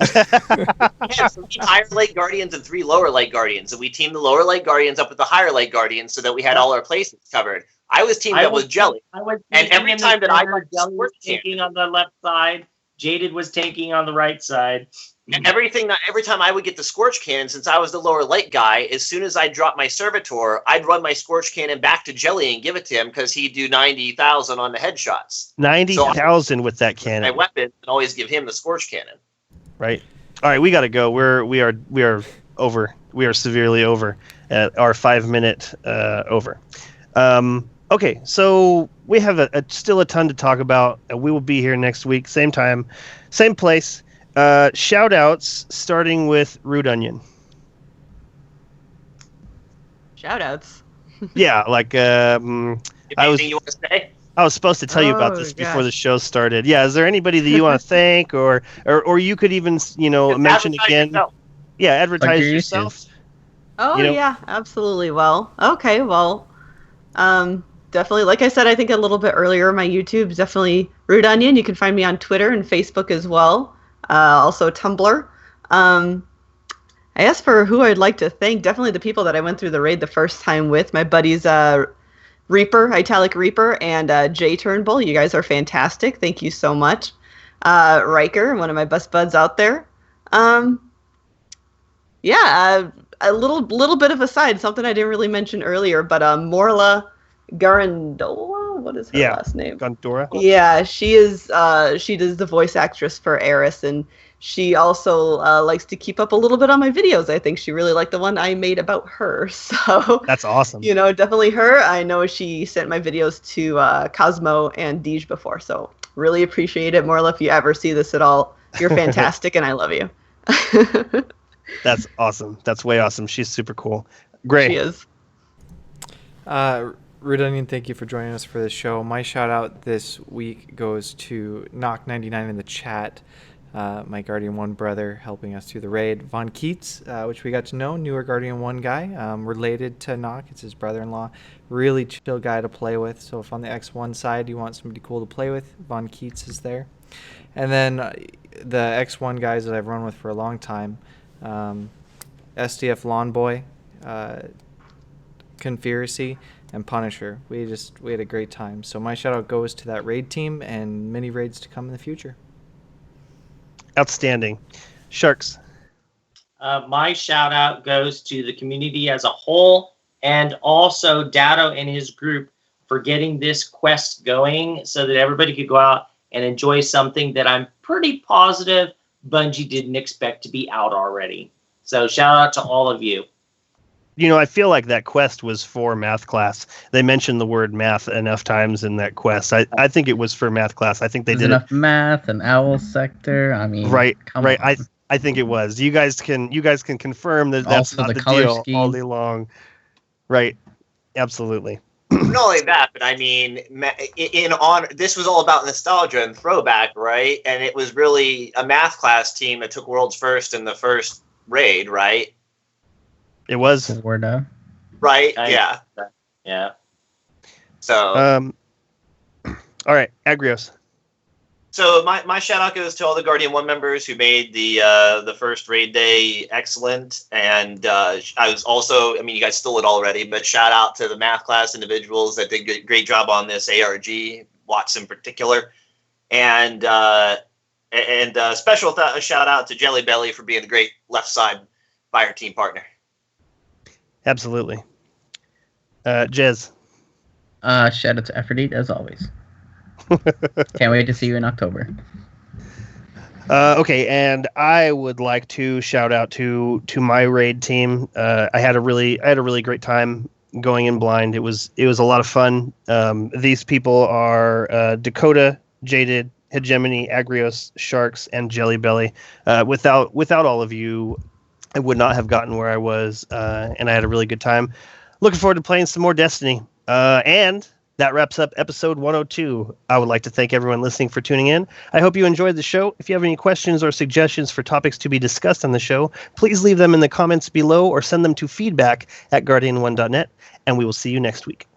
Yeah, so 3 higher light guardians and 3 lower light guardians, and we teamed the lower light guardians up with the higher light guardians so that we had all our places covered. I was teamed up with Jelly. I was And every tanking in the time that I corner, got Jelly was squirt cannon. tanking on the left side. Jaded was tanking on the right side. Every time I would get the Scorch Cannon, since I was the lower light guy, as soon as I dropped my Servitor, I'd run my Scorch Cannon back to Jelly and give it to him because he'd do 90,000 on the headshots. 90,000 with that My cannon, weapon, and always give him the Scorch Cannon. right? All right, we got to go. We are over. We are severely over at our 5-minute over. Okay, so we have still a ton to talk about. We will be here next week, same time, same place. Shout outs, starting with RudeOnion. Shoutouts. Yeah, like Anything you want to say? I was supposed to tell you about this before gosh. the show started. Yeah, is there anybody that you want to thank, or you could even mention Advertise again? yourself. Yeah, advertise your yourself. Oh You know- yeah, absolutely. Well, okay, well, definitely. Like I said, I think a little bit earlier, my YouTube's definitely RudeOnion. You can find me on Twitter and Facebook as well. Also Tumblr. I asked for who I'd like to thank. Definitely the people that I went through the raid the first time with. My buddies Reaper, Italic Reaper, and Jay Turnbull. You guys are fantastic. Thank you so much. Riker, one of my best buds out there. Yeah, a little bit of a side, something I didn't really mention earlier, but Morla Garandola, what is her last name? Gondora. Yeah, she is. She does the voice actress for Eris, and she also likes to keep up a little bit on my videos. I think she really liked the one I made about her. So That's awesome. definitely her. I know she sent my videos to Cosmo and Deej before, so really appreciate it, Morla. If you ever see this at all, you're fantastic, and I love you. That's awesome. That's way awesome. She's super cool. Great. She is. RudeOnion, thank you for joining us for this show. My shout out this week goes to Knock99 in the chat, my Guardian 1 brother helping us through the raid. Von Keats, which we got to know, newer Guardian 1 guy, related to Knock. It's his brother-in-law. Really chill guy to play with. So if on the X1 side you want somebody cool to play with, Von Keats is there. And then the X1 guys that I've run with for a long time, SDF Lawn Boy, Conspiracy, and Punisher. We had a great time. So my shout out goes to that raid team and many raids to come in the future. Outstanding. Sharks. My shout out goes to the community as a whole, and also Dado and his group for getting this quest going so that everybody could go out and enjoy something that I'm pretty positive Bungie didn't expect to be out already. So shout out to all of you. I feel like that quest was for math class. They mentioned the word math enough times in that quest. I think it was for math class. I think they did enough math and owl sector. I mean, right. Come on. I think it was. You guys can confirm that that's Also not the the color deal scheme. all day long. Right. Absolutely. Not only that, but I mean, this was all about nostalgia and throwback, right? And it was really a math class team that took world's first in the first raid, right? It was. Florida. Right? Yeah. So, all right, Agrios. So my shout out goes to all the Guardian 1 members who made the first raid day excellent. And I was also, you guys stole it already, but shout out to the math class individuals that did a great job on this ARG, Watts in particular. And special shout out to Jelly Belly for being a great left side fire team partner. Absolutely. Jez. Shout out to Aphrodite as always. Can't wait to see you in October. Okay, and I would like to shout out to my raid team. I had a really great time going in blind. It was a lot of fun. These people are Dakota, Jaded, Hegemony, Agrios, Sharks, and Jelly Belly. Without all of you, I would not have gotten where I was, and I had a really good time. Looking forward to playing some more Destiny. And that wraps up episode 102. I would like to thank everyone listening for tuning in. I hope you enjoyed the show. If you have any questions or suggestions for topics to be discussed on the show, please leave them in the comments below or send them to feedback@guardian1.net, and we will see you next week.